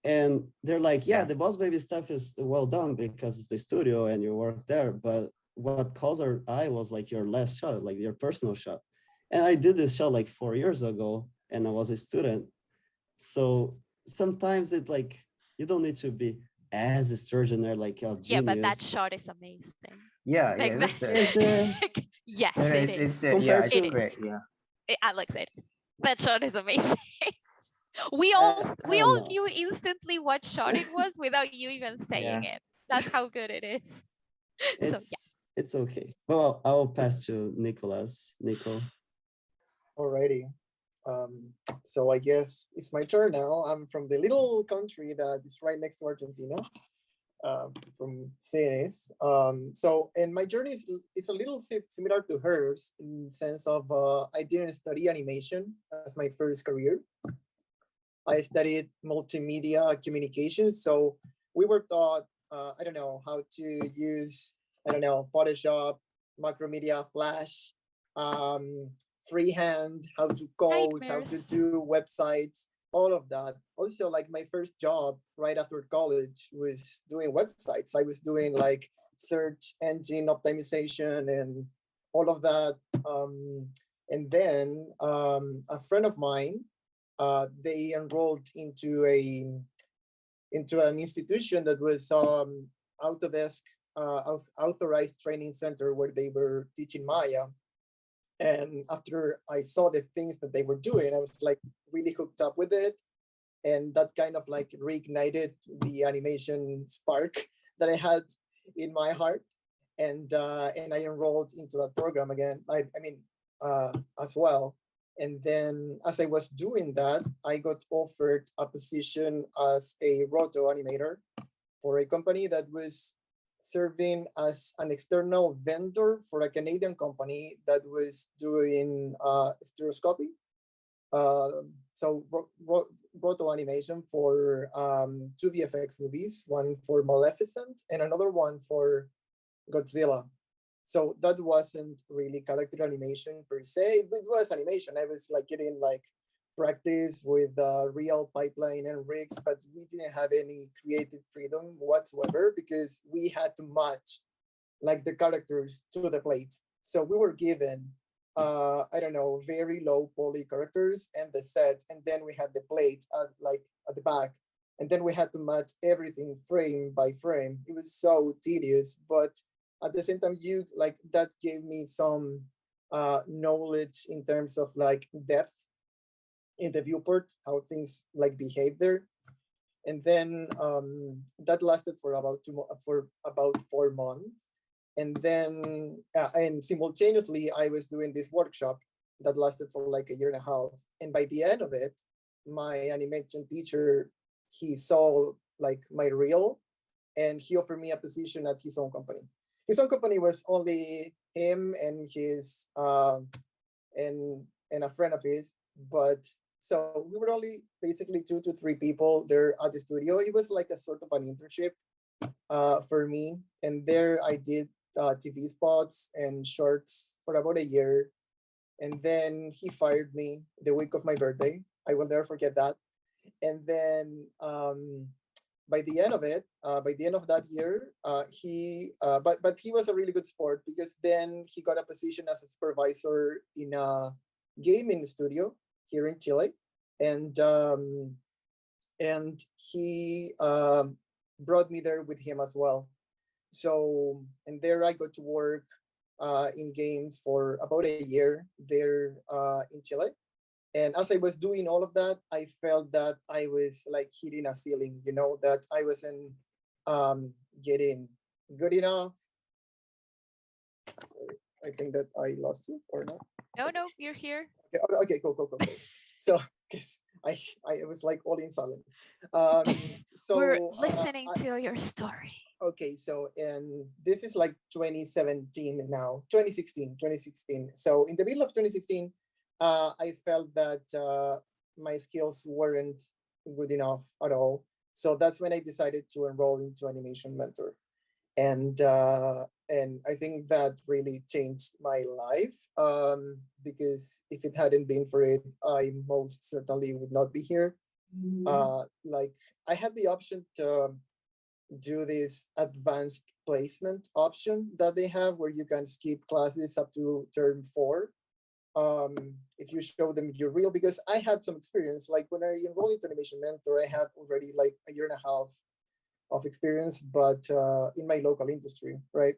Speaker 5: And they're like, yeah,
Speaker 2: Yeah.
Speaker 5: the Boss Baby stuff is well done because it's the studio and you work there. But what caught our eye was like your last shot, like your personal shot. And I did this shot like 4 years ago and I was a student. So sometimes it's like, you don't need to be as extraordinary like a
Speaker 1: Yeah, but that
Speaker 5: genius.
Speaker 1: shot is amazing.
Speaker 2: Yeah,
Speaker 1: Like
Speaker 2: that's
Speaker 1: that.
Speaker 2: the
Speaker 5: Is
Speaker 1: Yes,
Speaker 2: no, no,
Speaker 1: it
Speaker 2: it's
Speaker 1: is.
Speaker 2: yeah,
Speaker 5: compared
Speaker 2: it's
Speaker 1: It
Speaker 5: to,
Speaker 1: is.
Speaker 2: great. Yeah.
Speaker 1: Alex, it is. That shot is amazing. we
Speaker 5: I don't
Speaker 1: all
Speaker 5: know.
Speaker 1: knew instantly what shot it was without you even saying
Speaker 2: Yeah.
Speaker 1: it. That's how good it is. So yeah.
Speaker 5: It's okay. Well, I will pass to Nicholas. Nico.
Speaker 3: Alrighty. So I guess it's my turn now. I'm from the little country that is right next to Argentina, from Ceres. And my journey is a little similar to hers in the sense of I didn't study animation as my first career. I studied multimedia communications. So we were taught, I don't know, how to use, I don't know, Photoshop, Macromedia, Flash, freehand, how to code, how to
Speaker 1: Nightmares.
Speaker 3: do websites, all of that. Also, like my first job right after college was doing websites. I was doing like search engine optimization and all of that. And then a friend of mine, they enrolled into an institution that was Autodesk authorized training center where they were teaching Maya. And after I saw the things that they were doing, I was like really hooked up with it, and that kind of like reignited the animation spark that I had in my heart, and I enrolled into that program again. I mean, as well. And then as I was doing that, I got offered a position as a roto animator for a company that was serving as an external vendor for a Canadian company that was doing stereoscopy. So roto animation for two VFX movies, one for Maleficent and another one for Godzilla. So that wasn't really character animation per se. It was animation. I was like getting like practice with real pipeline and rigs, but we didn't have any creative freedom whatsoever because we had to match like the characters to the plate. So we were given, I don't know, very low poly characters and the sets, and then we had the plate at the back, and then we had to match everything frame by frame. It was so tedious, but at the same time, that gave me some knowledge in terms of like depth in the viewport, how things like behave there. And then that lasted for about 4 months. And then and simultaneously I was doing this workshop that lasted for like a year and a half. And by the end of it, my animation teacher, he saw like my reel, and he offered me a position at his own company. His own company was only him and his and a friend of his, but so we were only basically 2 to 3 people there at the studio. It was like a sort of an internship for me, and there I did TV spots and shorts for about a year, and then he fired me the week of my birthday. I will never forget that. And then by the end of it, by the end of that year, but he was a really good sport because then he got a position as a supervisor in a gaming studio here in Chile, and he brought me there with him as well. So, and there I got to work in games for about a year there in Chile. And as I was doing all of that, I felt that I was like hitting a ceiling, you know, that I wasn't getting good enough. I think that I lost you or not.
Speaker 1: No, you're here.
Speaker 3: Okay, cool. So, because I was like all in silence. So
Speaker 1: We're listening to your story.
Speaker 3: Okay, so and this is like 2017 now, 2016. So in the middle of 2016, I felt that my skills weren't good enough at all. So that's when I decided to enroll into Animation Mentor, and I think that really changed my life because if it hadn't been for it, I most certainly would not be here. Like I had the option to do this advanced placement option that they have where you can skip classes up to term 4 if you show them your reel, because I had some experience. Like when I enrolled into Animation Mentor, I had already like a year and a half of experience, but in my local industry, right?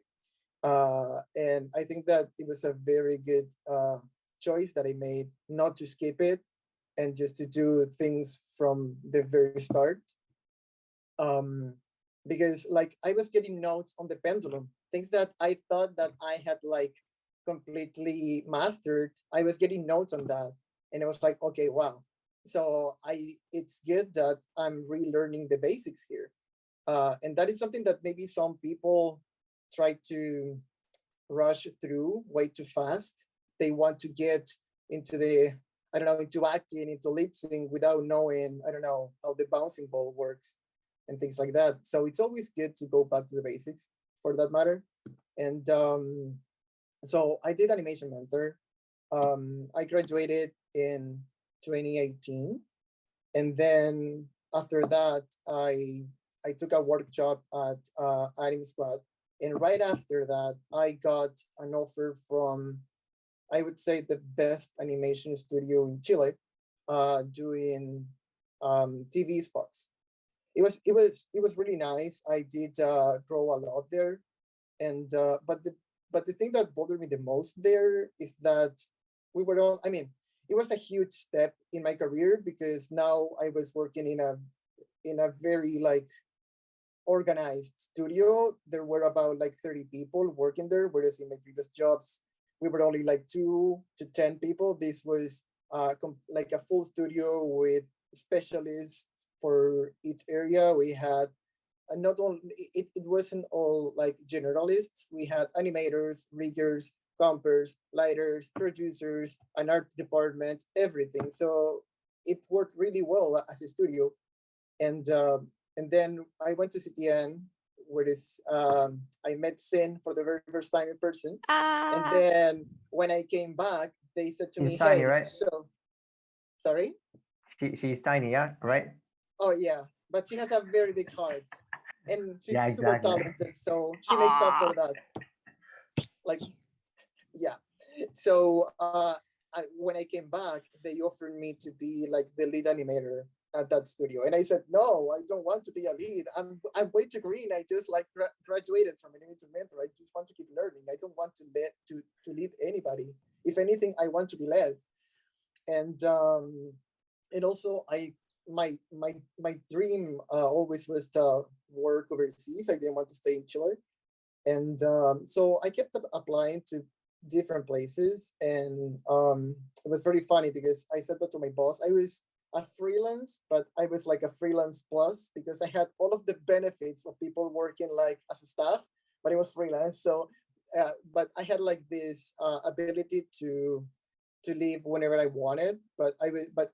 Speaker 3: And I think that it was a very good choice that I made, not to skip it and just to do things from the very start. Because like I was getting notes on the pendulum, things that I thought that I had like completely mastered. I was getting notes on that, and I was like, okay, wow. So it's good that I'm relearning the basics here, and that is something that maybe some people try to rush through way too fast. They want to get into into acting, into lip sync without knowing, I don't know, how the bouncing ball works and things like that. So it's always good to go back to the basics for that matter. And so I did Animation Mentor. I graduated in 2018. And then after that, I took a workshop at Anim Squad. And right after that, I got an offer from, I would say, the best animation studio in Chile, doing TV spots. It was really nice. I did grow a lot there, and but the thing that bothered me the most there is that we were all. I mean, it was a huge step in my career because now I was working in a very like organized studio. There were about like 30 people working there, whereas in my previous jobs we were only like 2 to 10 people. This was like a full studio with specialists for each area. We had not only it wasn't all like generalists. We had animators, riggers, compers, lighters, producers, an art department, everything. So it worked really well as a studio. And then I went to CTN, where I met Sin for the very first time in person. And then when I came back, they said to me,
Speaker 2: Tiny,
Speaker 3: "Hey,
Speaker 2: right?
Speaker 3: so Sorry?
Speaker 2: She's tiny, yeah, right?
Speaker 3: Oh yeah, but she has a very big heart, and she's
Speaker 2: Yeah,
Speaker 3: super
Speaker 2: exactly.
Speaker 3: talented. So she makes up for that. Like, yeah. So when I came back, they offered me to be like the lead animator at that studio, and I said no, I don't want to be a lead. I'm way too green. I just like graduated from animator mentor. I just want to keep learning. I don't want to lead anybody. If anything, I want to be led. And also my dream always was to work overseas. I didn't want to stay in Chile, and so I kept applying to different places. And it was very funny because I said that to my boss. I was a freelance, but I was like a freelance plus because I had all of the benefits of people working like as a staff, but it was freelance. So but I had like this ability to leave whenever I wanted, but I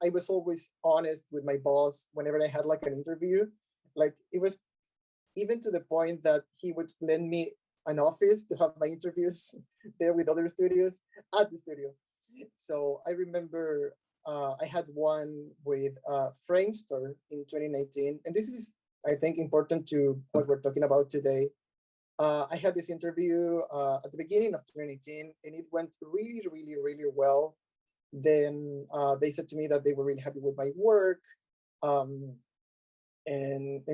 Speaker 3: was always honest with my boss whenever I had like an interview. Like it was even to the point that he would lend me an office to have my interviews there with other studios at the studio. So I remember I had one with Framestore in 2019, and this is I think important to what we're talking about today. I had this interview at the beginning of 2018, and it went really, really, really well. Then they said to me that they were really happy with my work. And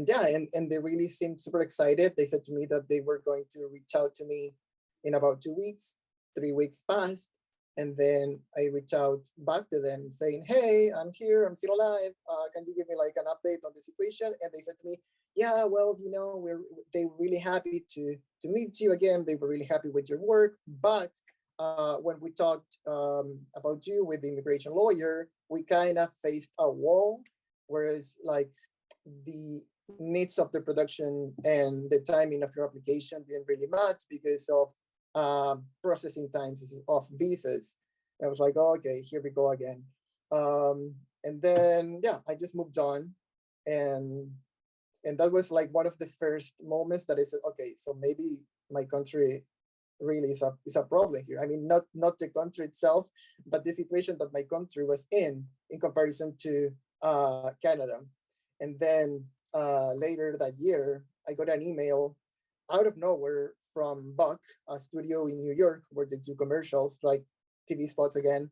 Speaker 3: yeah, and they really seemed super excited. They said to me that they were going to reach out to me in about 2 weeks. 3 weeks passed, and then I reached out back to them saying, "Hey, I'm here. I'm still alive. Can you give me like an update on the situation?" And they said to me, "Yeah, well, they were really happy to meet you again. They were really happy with your work, but when we talked about you with the immigration lawyer, we kind of faced a wall, whereas like the needs of the production and the timing of your application didn't really match because of processing times of visas." And I was like, oh, okay, here we go again. And then yeah, I just moved on, and that was like one of the first moments that I said, okay, so maybe my country really is a problem here. I mean, not the country itself, but the situation that my country was in comparison to Canada. And then later that year, I got an email out of nowhere from Buck, a studio in New York where they do commercials, like TV spots again.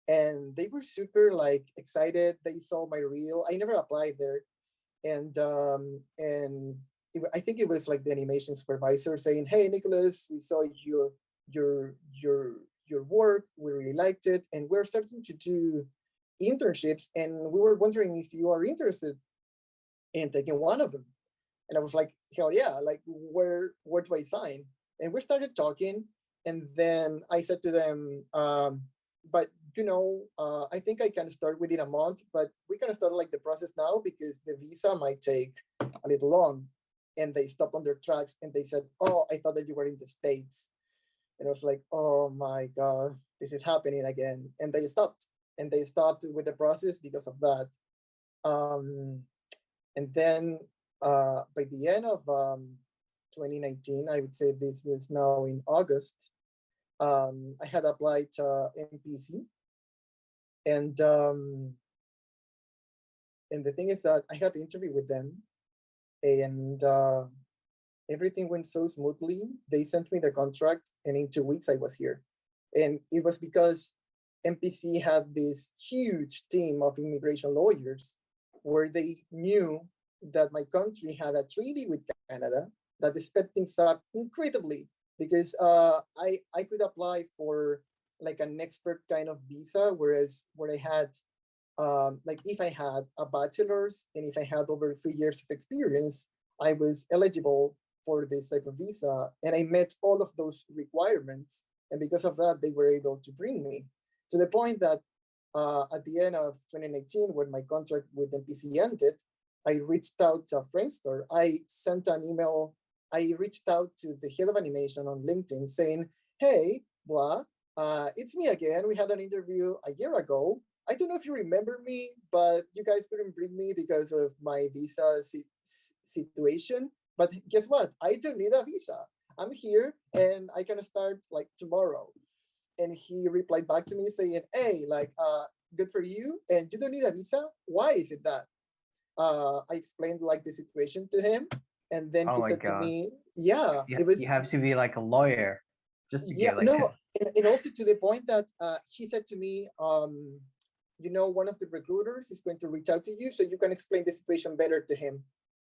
Speaker 3: And they were super like excited. They saw my reel. I never applied there. And I think it was like the animation supervisor saying, "Hey, Nicholas, we saw your work. We really liked it, and we're starting to do internships, and we were wondering if you are interested in taking one of them." And I was like, "Hell yeah! Like, where do I sign?" And we started talking, and then I said to them, "But I think I can start within a month, but we can start like the process now because the visa might take a little long." And they stopped on their tracks and they said, "Oh, I thought that you were in the States." And I was like, "Oh my God, this is happening again." And they stopped with the process because of that. And then by the end of 2019, I would say this was now in August, I had applied to MPC. And the thing is that I had the interview with them, and everything went so smoothly. They sent me the contract, and in 2 weeks I was here. And it was because MPC had this huge team of immigration lawyers where they knew that my country had a treaty with Canada that sped things up incredibly, because I could apply for like an expert kind of visa, whereas where I had like if I had a bachelor's and if I had over 3 years of experience, I was eligible for this type of visa, and I met all of those requirements. And because of that, they were able to bring me to the point that at the end of 2019, when my contract with MPC ended, I reached out to Framestore. I sent an email. I reached out to the head of animation on LinkedIn saying, "Hey, blah, it's me again. We had an interview a year ago. I don't know if you remember me, but you guys couldn't bring me because of my visa situation. But guess what? I don't need a visa. I'm here and I can start like tomorrow." And he replied back to me saying, "Hey, like good for you, and you don't need a visa. Why is it that? I explained like the situation to him, and then
Speaker 2: Oh
Speaker 3: he
Speaker 2: my
Speaker 3: said to
Speaker 2: God.
Speaker 3: me, yeah, it was,
Speaker 2: You have to be like a lawyer just to
Speaker 3: yeah,
Speaker 2: get like.
Speaker 3: no, and also to the point that he said to me, you know, one of the recruiters is going to reach out to you so you can explain the situation better to him.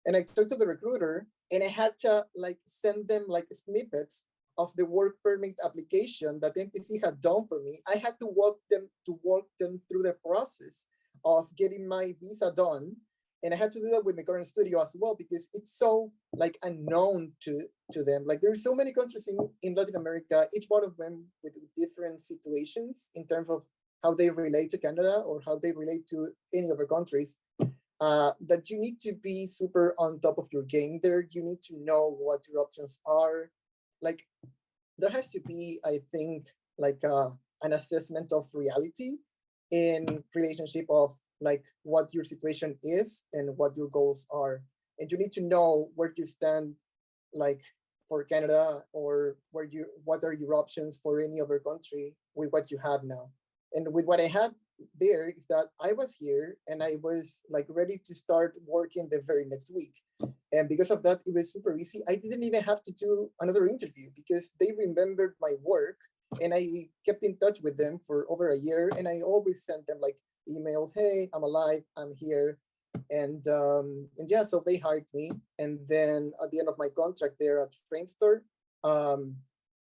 Speaker 3: And I talked to the recruiter, and I had to like send them like snippets of the work permit application that NPC had done for me. I had to walk them through the process of getting my visa done. And I had to do that with my current studio as well, because it's so like unknown to them. Like there's so many countries in Latin America, each one of them with different situations in terms of how they relate to Canada or how they relate to any other countries. That you need to be super on top of your game there. You need to know what your options are. Like there has to be, I think, like an assessment of reality in relationship of like what your situation is and what your goals are. And you need to know where you stand, like for Canada, or what are your options for any other country with what you have now. And with what I had there is that I was here and I was like ready to start working the very next week. And because of that, it was super easy. I didn't even have to do another interview because they remembered my work, and I kept in touch with them for over a year. And I always sent them like emails, hey, I'm alive, I'm here. And yeah, so they hired me. And then at the end of my contract there at Framestore,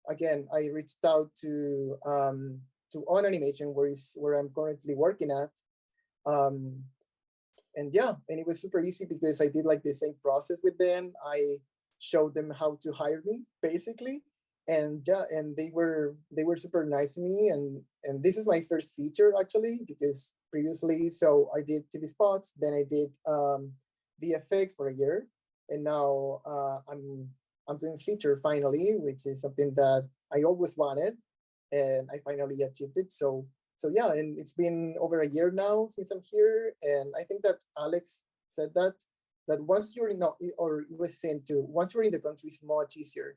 Speaker 3: again, I reached out to On Animation, where I'm currently working at. And yeah, and it was super easy because I did like the same process with them. I showed them how to hire me basically. And yeah, and they were super nice to me. And this is my first feature actually, because previously, so I did TV spots, then I did VFX for a year, and now I'm doing feature finally, which is something that I always wanted, and I finally achieved it. So yeah, and it's been over a year now since I'm here, and I think that Alex said that once you're in, or it was saying too, once you're in the country, it's much easier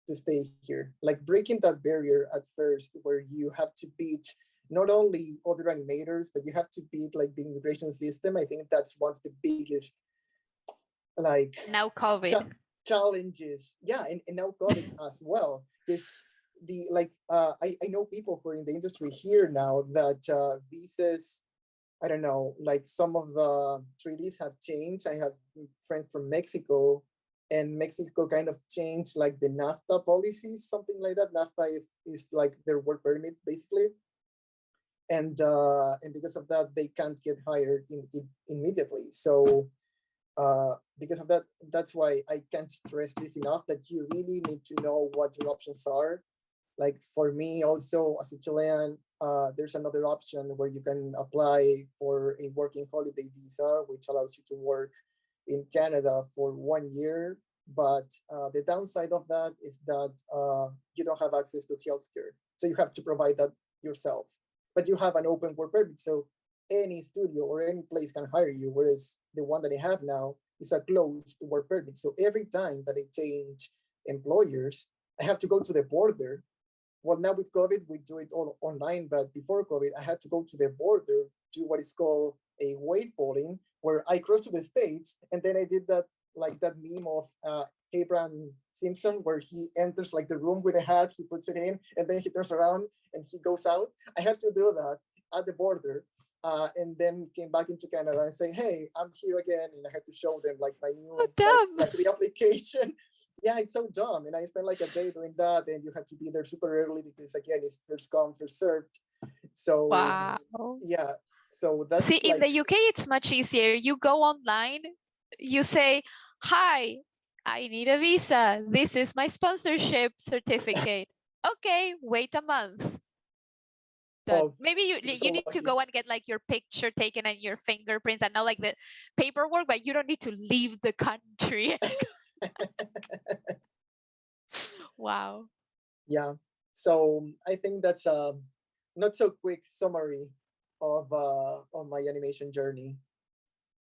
Speaker 3: to stay here. Like breaking that barrier at first, where you have to beat not only other animators, but you have to beat like the immigration system. I think that's one of the biggest like
Speaker 1: Now COVID.
Speaker 3: challenges. Yeah, and now COVID as well. Because the like I know people who are in the industry here now that visas, I don't know, like some of the treaties have changed. I have friends from Mexico, and Mexico kind of changed like the NAFTA policies, something like that. NAFTA is like their work permit basically, and because of that they can't get hired immediately. So because of that, that's why I can't stress this enough, that you really need to know what your options are. Like for me also as a Chilean, there's another option where you can apply for a working holiday visa, which allows you to work in Canada for 1 year. But the downside of that is that you don't have access to healthcare. So you have to provide that yourself. But you have an open work permit, so any studio or any place can hire you, whereas the one that I have now is a closed work permit. So every time that I change employers, I have to go to the border. Well, now with COVID, we do it all online, but before COVID, I had to go to the border, do what is called a wave bowling, where I crossed to the States, and then I did that, like that meme of Abraham Simpson, where he enters like the room with a hat, he puts it in, and then he turns around and he goes out. I had to do that at the border, and then came back into Canada and say, hey, I'm here again, and I had to show them like my new, like the application. Yeah, it's so dumb. And I spent like a day doing that, and you have to be there super early because again, it's first come, first served. So
Speaker 1: Wow.
Speaker 3: yeah, so that's
Speaker 1: See, in
Speaker 3: like,
Speaker 1: the UK, it's much easier. You go online, you say, hi, I need a visa. This is my sponsorship certificate. Okay, wait a month.
Speaker 3: oh,
Speaker 1: Maybe you
Speaker 3: so
Speaker 1: need to
Speaker 3: lucky.
Speaker 1: go and get like your picture taken and your fingerprints and not like the paperwork, but you don't need to leave the country. Wow.
Speaker 3: Yeah, so I think that's a not so quick summary of my animation journey.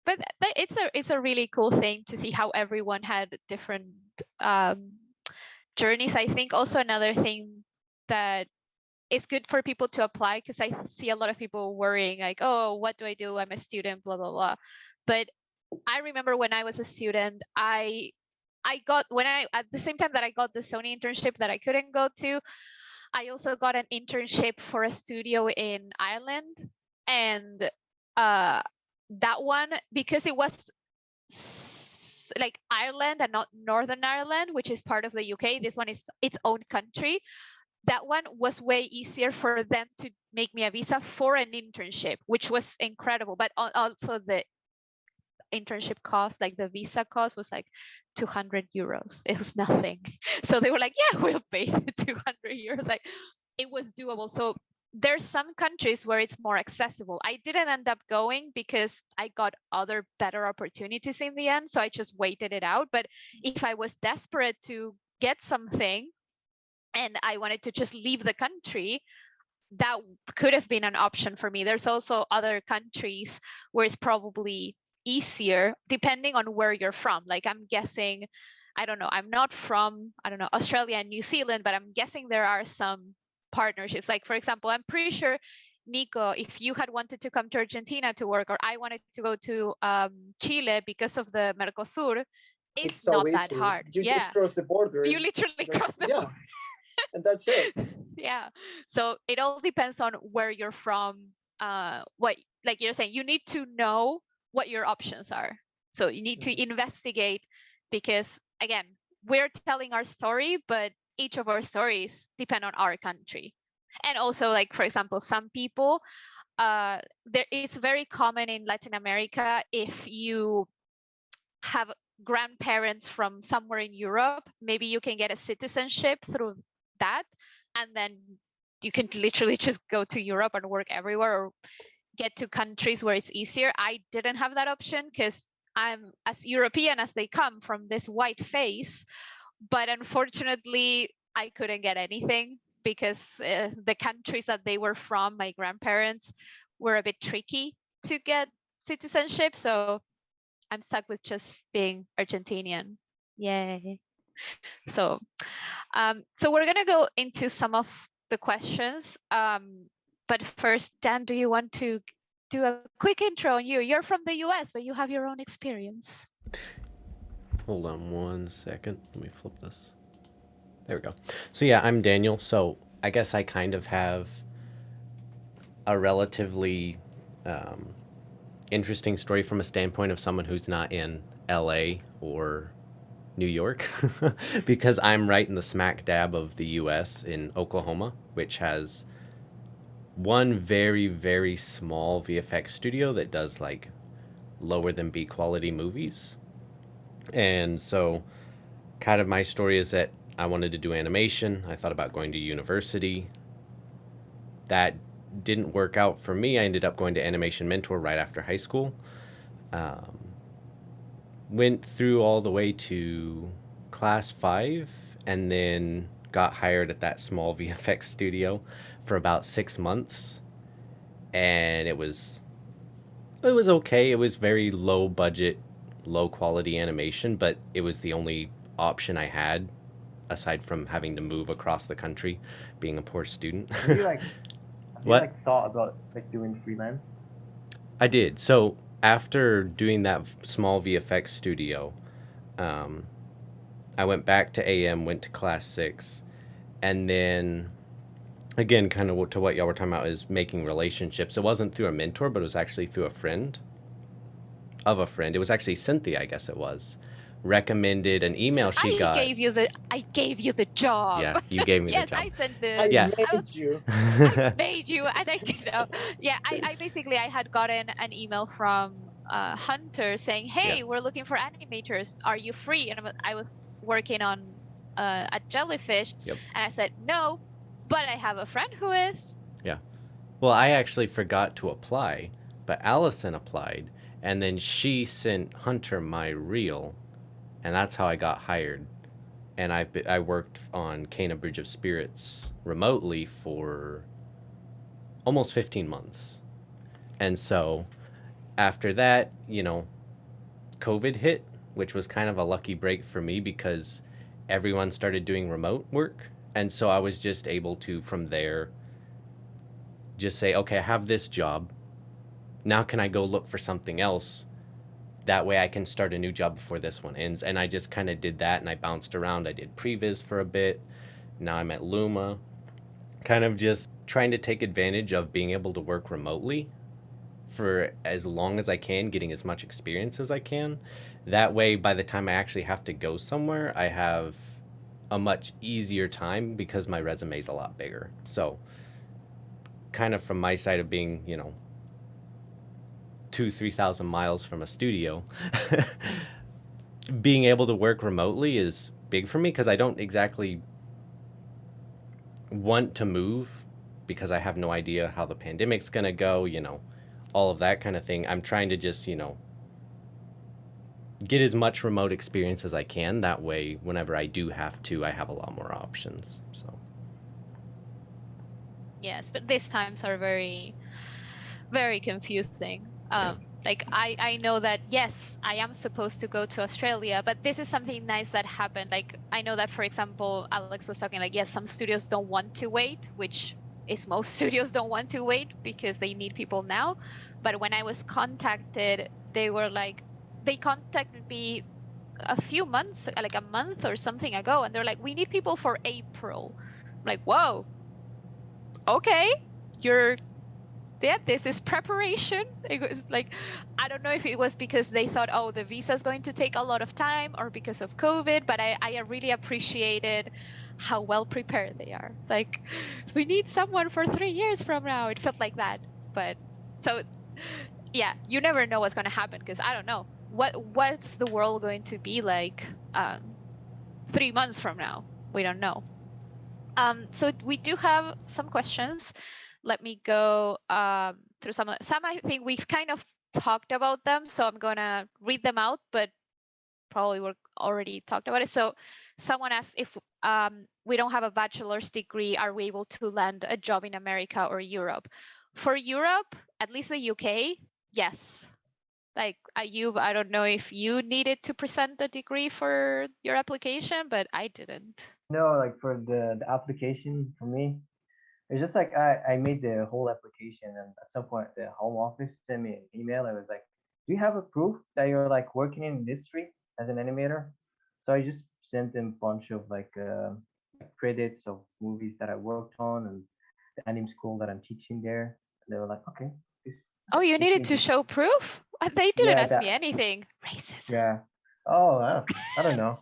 Speaker 1: But it's a really cool thing to see how everyone had different journeys. I think also another thing that it's good for people to apply, because I see a lot of people worrying like, oh, what do I do? I'm a student, blah, blah, blah. But I remember when I was a student, I got, when I, at the same time that I got the Sony internship that I couldn't go to, I also got an internship for a studio in Ireland. And that one, because it was like Ireland and not Northern Ireland, which is part of the UK, this one is its own country. That one was way easier for them to make me a visa for an internship, which was incredible. But also the internship cost, like the visa cost, was like 200 euros. It was nothing. So they were like, yeah, we'll pay the 200 euros. Like, it was doable. So there's some countries where it's more accessible. I didn't end up going because I got other better opportunities in the end. So I just waited it out. But if I was desperate to get something and I wanted to just leave the country, that could have been an option for me. There's also other countries where it's probably easier depending on where you're from. Like, I'm guessing, I don't know, I'm not from, I don't know, Australia and New Zealand, but I'm guessing there are some partnerships. Like, for example, I'm pretty sure, Nico, if you had wanted to come to Argentina to work, or I wanted to go to Chile because of the Mercosur, it's
Speaker 3: so
Speaker 1: not
Speaker 3: easy.
Speaker 1: that hard.
Speaker 3: You just cross the border.
Speaker 1: You literally cross the border.
Speaker 3: And that's it.
Speaker 1: Yeah. So it all depends on where you're from. What, like you're saying, you need to know what your options are. So you need to investigate, because again, we're telling our story, but each of our stories depend on our country. And also, like, for example, some people, it's very common in Latin America, if you have grandparents from somewhere in Europe, maybe you can get a citizenship through that, and then you can literally just go to Europe and work everywhere, or get to countries where it's easier. I didn't have that option because I'm as European as they come, from this white face, but unfortunately I couldn't get anything because the countries that they were from, my grandparents, were a bit tricky to get citizenship. So I'm stuck with just being Argentinian. Yay. So we're gonna go into some of the questions. But first, Dan, do you want to do a quick intro on you? You're from the US, but you have your own experience.
Speaker 4: Hold on one second. Let me flip this. There we go. So yeah, I'm Daniel. So I guess I kind of have a relatively interesting story from a standpoint of someone who's not in LA or New York, because I'm right in the smack dab of the US in Oklahoma, which has one very, very small VFX studio that does like lower than B quality movies. And so kind of my story is that I wanted to do animation. I thought about going to university. That didn't work out for me. I ended up going to Animation Mentor right after high school. Went through all the way to class 5 and then got hired at that small VFX studio for about 6 months. And it was okay. It was very low budget, low quality animation, but it was the only option I had aside from having to move across the country, being a poor student.
Speaker 2: Have you like thought about like doing freelance?
Speaker 4: I did. So after doing that small VFX studio, I went back to AM, went to class 6, and then again, kind of to what y'all were talking about, is making relationships. It wasn't through a mentor, but it was actually through a friend of a friend. It was actually Cynthia, I guess it was, recommended an email she got.
Speaker 1: I gave you the job.
Speaker 4: Yeah, you gave me
Speaker 1: yes,
Speaker 4: the job.
Speaker 1: I sent the.
Speaker 3: I made you.
Speaker 1: I made you, and I basically I had gotten an email from Hunter saying, "Hey, we're looking for animators. Are you free?" And I was working on at Jellyfish, and I said no, but I have a friend who is.
Speaker 4: Yeah, well, I actually forgot to apply, but Allison applied, and then she sent Hunter my reel, and that's how I got hired. And I worked on Cana Bridge of Spirits remotely for almost 15 months. And so after that, you know, COVID hit, which was kind of a lucky break for me because everyone started doing remote work. And so I was just able to, from there, just say, okay, I have this job. Now can I go look for something else? That way I can start a new job before this one ends. And I just kind of did that, and I bounced around. I did Previs for a bit. Now I'm at Luma. Kind of just trying to take advantage of being able to work remotely for as long as I can, getting as much experience as I can. That way, by the time I actually have to go somewhere, I have a much easier time because my resume is a lot bigger. So, kind of from my side of being, 3,000 miles from a studio, being able to work remotely is big for me because I don't exactly want to move because I have no idea how the pandemic's gonna go, all of that kind of thing. I'm trying to just, get as much remote experience as I can. That way, whenever I do have to, I have a lot more options. So.
Speaker 1: Yes, but these times are very, very confusing. Like I know that, yes, I am supposed to go to Australia, but this is something nice that happened. Like I know that, for example, Alex was talking like, yes, some studios don't want to wait, which is most studios don't want to wait because they need people now. But when I was contacted, they were like, they contacted me a few months, like a month or something ago, and they're like, we need people for April. I'm like, whoa, okay, this is preparation. It was like, I don't know if it was because they thought, oh, the visa is going to take a lot of time, or because of COVID, but I really appreciated how well prepared they are. It's like, we need someone for 3 years from now. It felt like that. But so yeah, you never know what's going to happen, because I don't know what's the world going to be like 3 months from now. We don't know. So we do have some questions. Let me go through some. I think we've kind of talked about them, so I'm gonna read them out, but probably we already talked about it. So someone asked if we don't have a bachelor's degree, are we able to land a job in America or Europe? For Europe, at least the UK, yes. Like Ayoub, I don't know if you needed to present a degree for your application, but I didn't.
Speaker 2: No, like for the application for me, it's just like I made the whole application, and at some point the home office sent me an email. I was like, do you have a proof that you're like working in industry as an animator? So I just sent them a bunch of like credits of movies that I worked on and the anime school that I'm teaching there. And they were like, okay, this.
Speaker 1: Oh, you
Speaker 2: this
Speaker 1: needed
Speaker 2: seems
Speaker 1: to show proof? They didn't
Speaker 2: Yeah,
Speaker 1: ask me
Speaker 2: that.
Speaker 1: anything. Racism.
Speaker 2: Yeah. Oh, I don't know.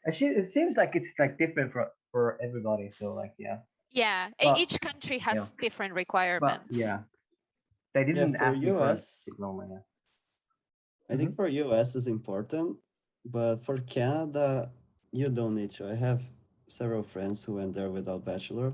Speaker 2: It seems like it's like different for everybody. So like yeah.
Speaker 1: Yeah,
Speaker 2: But
Speaker 1: each country
Speaker 2: yeah.
Speaker 1: has different
Speaker 2: But
Speaker 1: requirements.
Speaker 2: yeah, they
Speaker 5: Yeah,
Speaker 2: didn't
Speaker 5: for
Speaker 2: ask me for a
Speaker 5: US,
Speaker 2: diploma. Yeah.
Speaker 5: I think for US is important, but for Canada, you don't need to. I have several friends who went there without bachelor,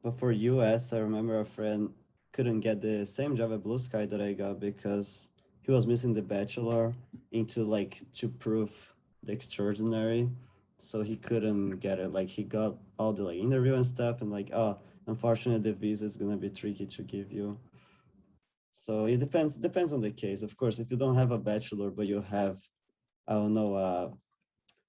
Speaker 5: but for US, I remember a friend couldn't get the same job at Blue Sky that I got because he was missing the bachelor into like to prove the extraordinary, so he couldn't get it. Like he got all the like interview and stuff, and like, oh, unfortunately the visa is gonna be tricky to give you. So it depends on the case. Of course, if you don't have a bachelor, but you have, I don't know,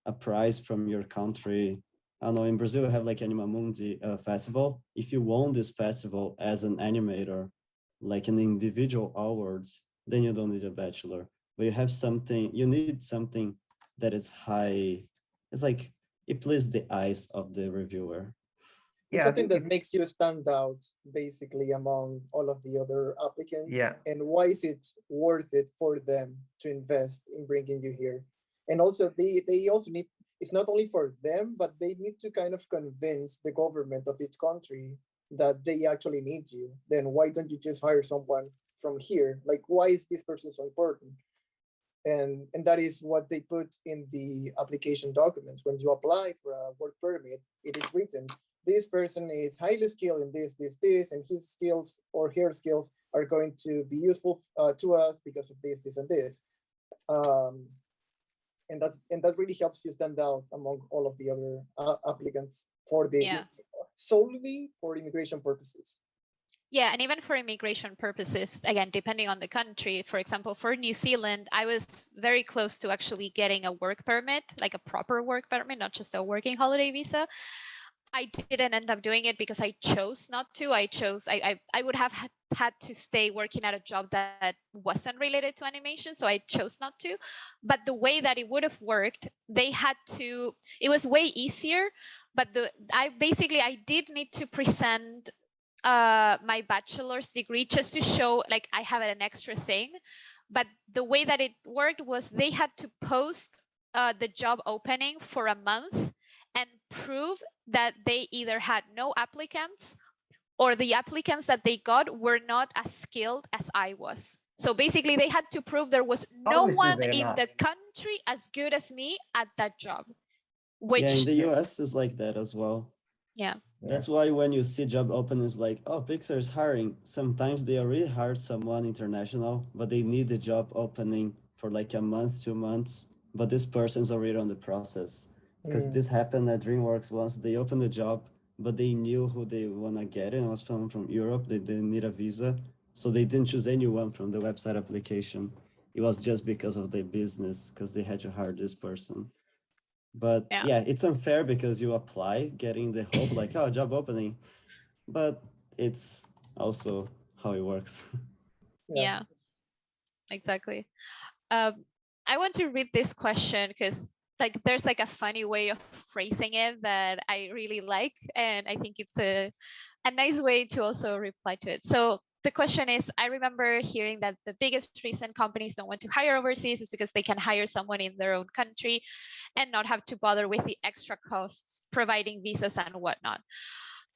Speaker 5: a prize from your country. I don't know, in Brazil, we have like Anima Mundi festival. If you won this festival as an animator, like an individual awards, then you don't need a bachelor. But you have something, you need something that is high. It's like, it pleases the eyes of the reviewer.
Speaker 3: It's
Speaker 2: Yeah, I
Speaker 3: something
Speaker 2: think
Speaker 3: that makes you stand out basically among all of the other applicants.
Speaker 2: Yeah.
Speaker 3: And why is it worth it for them to invest in bringing you here? And also they also need, it's not only for them, but they need to kind of convince the government of each country that they actually need you. Then why don't you just hire someone from here? Like, why is this person so important? And that is what they put in the application documents. When you apply for a work permit, it is written, this person is highly skilled in this, and his skills or her skills are going to be useful to us because of this, and this. And that really helps you stand out among all of the other applicants for the solely for immigration purposes.
Speaker 1: Yeah, and even for immigration purposes, again, depending on the country, for example, for New Zealand, I was very close to actually getting a work permit, like a proper work permit, not just a working holiday visa. I didn't end up doing it because I chose not to. I would have had to stay working at a job that wasn't related to animation, so I chose not to. But the way that it would have worked, it was way easier, but I did need to present my bachelor's degree just to show like I have an extra thing. But the way that it worked was they had to post the job opening for a month and prove that they either had no applicants or the applicants that they got were not as skilled as I was. So basically they had to prove there was no
Speaker 2: Obviously,
Speaker 1: one
Speaker 2: they're
Speaker 1: in
Speaker 2: not.
Speaker 1: the country as good as me at that job,
Speaker 5: Yeah, in
Speaker 1: which,
Speaker 5: the US is like that as well.
Speaker 1: yeah.
Speaker 5: That's why when you see job openings like, oh, Pixar is hiring, sometimes they already hired someone international, but they need the job opening for like a month, 2 months, but this person's already on the process. Because this happened at DreamWorks once. They opened the job, but they knew who they want to get, and it was someone from Europe. They didn't need a visa, so they didn't choose anyone from the website application. It was just because of their business, because they had to hire this person. But yeah, it's unfair because you apply getting the hope like, oh, job opening, but it's also how it works.
Speaker 1: Yeah, exactly. I want to read this question because like there's like a funny way of phrasing it that I really like, and I think it's a nice way to also reply to it. So the question is, I remember hearing that the biggest reason companies don't want to hire overseas is because they can hire someone in their own country and not have to bother with the extra costs providing visas and whatnot.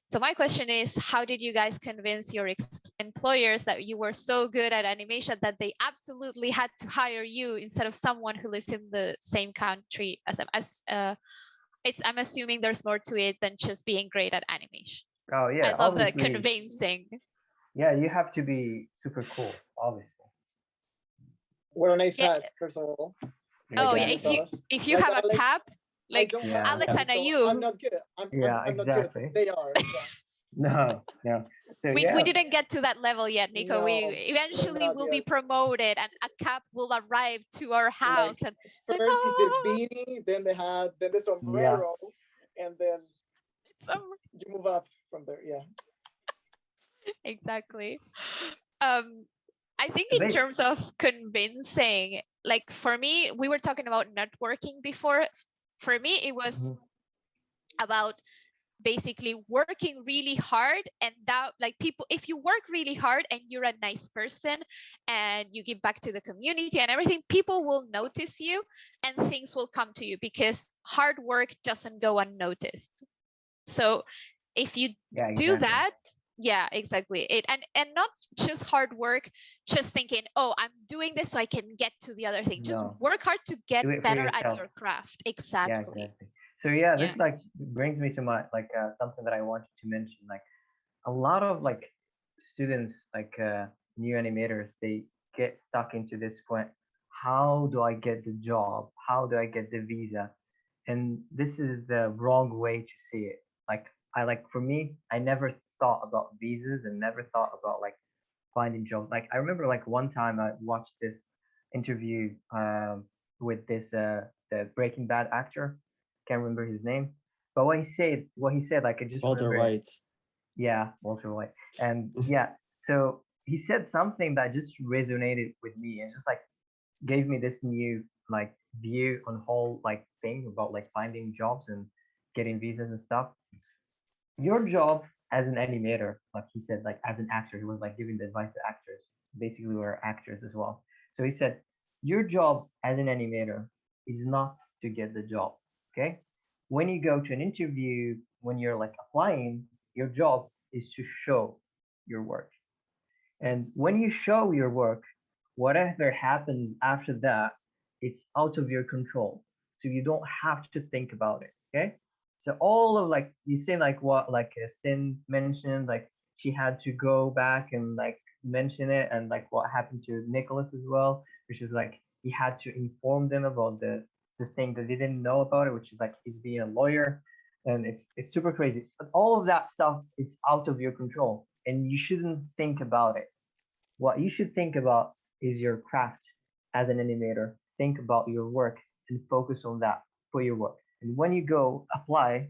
Speaker 1: So my question is, how did you guys convince your employers that you were so good at animation that they absolutely had to hire you instead of someone who lives in the same country as them? I'm assuming there's more to it than just being great at animation.
Speaker 2: Oh yeah,
Speaker 1: I love the
Speaker 2: obviously.
Speaker 1: convincing.
Speaker 2: Yeah, you have to be super cool, obviously.
Speaker 3: What a nice
Speaker 1: Yeah.
Speaker 3: hat, first of all.
Speaker 1: Oh
Speaker 3: Like
Speaker 1: yeah,
Speaker 3: Alex.
Speaker 1: if you
Speaker 3: Like
Speaker 1: have a
Speaker 3: Alex,
Speaker 1: cap,
Speaker 3: I
Speaker 1: like
Speaker 3: don't
Speaker 2: Yeah.
Speaker 3: have
Speaker 1: Alex
Speaker 3: one,
Speaker 1: and
Speaker 3: so
Speaker 1: Ayoub,
Speaker 3: I'm not good. I'm
Speaker 2: Yeah,
Speaker 3: not
Speaker 2: exactly.
Speaker 3: good. They are. Yeah.
Speaker 2: No. So
Speaker 1: we
Speaker 2: yeah,
Speaker 1: didn't get to that level yet, Nico.
Speaker 3: No,
Speaker 1: We
Speaker 3: we're
Speaker 1: eventually
Speaker 3: not
Speaker 1: will be
Speaker 3: yet.
Speaker 1: promoted and a cap will arrive to our house
Speaker 3: Like
Speaker 1: and like,
Speaker 3: first is the
Speaker 1: "Ah!"
Speaker 3: beanie, then the hat, then the sombrero, and then you move up from there. Yeah.
Speaker 1: Exactly. I think in terms of convincing, like for me, we were talking about networking before. For me, it was about basically working really hard, and that like people, if you work really hard and you're a nice person and you give back to the community and everything, people will notice you and things will come to you because hard work doesn't go unnoticed. So if you do that, yeah, exactly. And not just hard work, just thinking, oh, I'm doing this so I can get to the other thing. Just work hard to get better at your craft. Exactly.
Speaker 2: Yeah, exactly. So yeah, this like brings me to my like something that I wanted to mention. Like a lot of like students, like new animators, they get stuck into this point. How do I get the job? How do I get the visa? And this is the wrong way to see it. For me, I never thought about visas and never thought about like finding jobs. Like I remember like one time I watched this interview with this the Breaking Bad actor. Can't remember his name, but what he said, like I just
Speaker 5: Walter
Speaker 2: remember.
Speaker 5: White.
Speaker 2: Yeah, Walter White, and yeah, so he said something that just resonated with me and just like gave me this new like view on whole like thing about like finding jobs and getting visas and stuff. Your job as an animator, like he said, like as an actor, he was like giving the advice to actors. Basically, we're actors as well. So he said, your job as an animator is not to get the job. Okay. When you go to an interview, when you're like applying, your job is to show your work. And when you show your work, whatever happens after that, it's out of your control. So you don't have to think about it. Okay. So all of like you say like what like Sin mentioned, like she had to go back and like mention it, and like what happened to Nicholas as well, which is like he had to inform them about the thing that they didn't know about it, which is like he's being a lawyer, and it's super crazy. But all of that stuff, it's out of your control, and you shouldn't think about it. What you should think about is your craft as an animator. Think about your work and focus on that for your work. And when you go apply,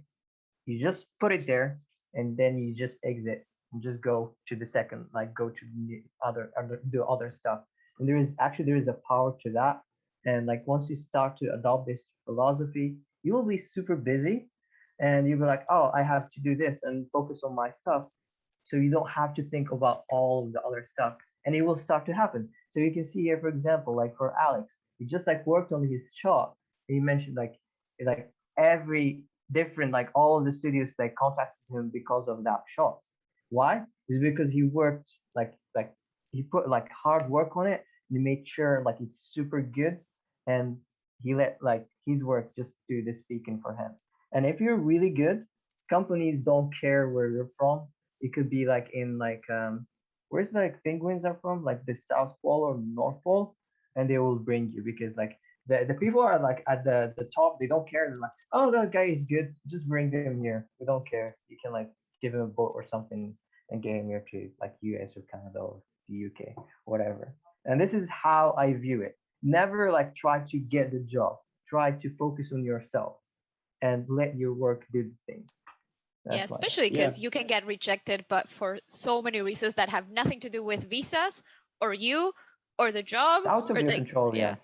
Speaker 2: you just put it there and then you just exit. and just go to the second, like go to the other do other stuff. And there is a power to that. And like once you start to adopt this philosophy, you will be super busy, and you'll be like, oh, I have to do this and focus on my stuff. So you don't have to think about all of the other stuff, and it will start to happen. So you can see here, for example, like for Alex, he just like worked on his shot. He mentioned like every different, like all of the studios like contacted him because of that shot. Why? Is because he worked like he put like hard work on it, and he made sure like it's super good, and he let like his work just do the speaking for him. And if you're really good, companies don't care where you're from. It could be like in like where's like penguins are from, like the South Pole or North Pole, and they will bring you because like the people are like at the top, they don't care. They're like, oh, that guy is good, just bring him here. We don't care. You can like give him a boat or something and get him here to like US or Canada or the UK, whatever. And this is how I view it. Never like try to get the job. Try to focus on yourself and let your work do the thing.
Speaker 1: Yeah,
Speaker 2: That's why.
Speaker 1: especially
Speaker 5: Yeah.
Speaker 1: because you can get rejected, but for so many reasons that have nothing to do with visas or you or the job.
Speaker 2: It's out of
Speaker 1: or
Speaker 2: your
Speaker 1: like,
Speaker 2: control, yeah.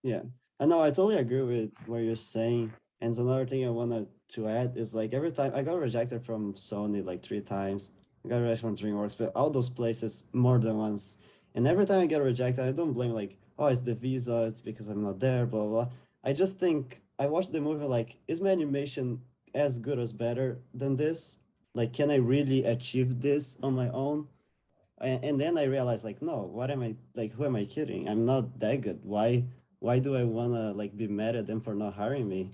Speaker 5: Yeah, I know. I totally agree with what you're saying. And another thing I wanted to add is like every time I got rejected from Sony like 3 times, I got rejected from DreamWorks, but all those places more than once. And every time I get rejected, I don't blame like, oh, it's the visa, it's because I'm not there, blah blah. I just think I watched the movie like, is my animation as good as better than this? Like, can I really achieve this on my own? And then I realized like, no, what am I like, who am I kidding? I'm not that good. Why do I wanna like be mad at them for not hiring me?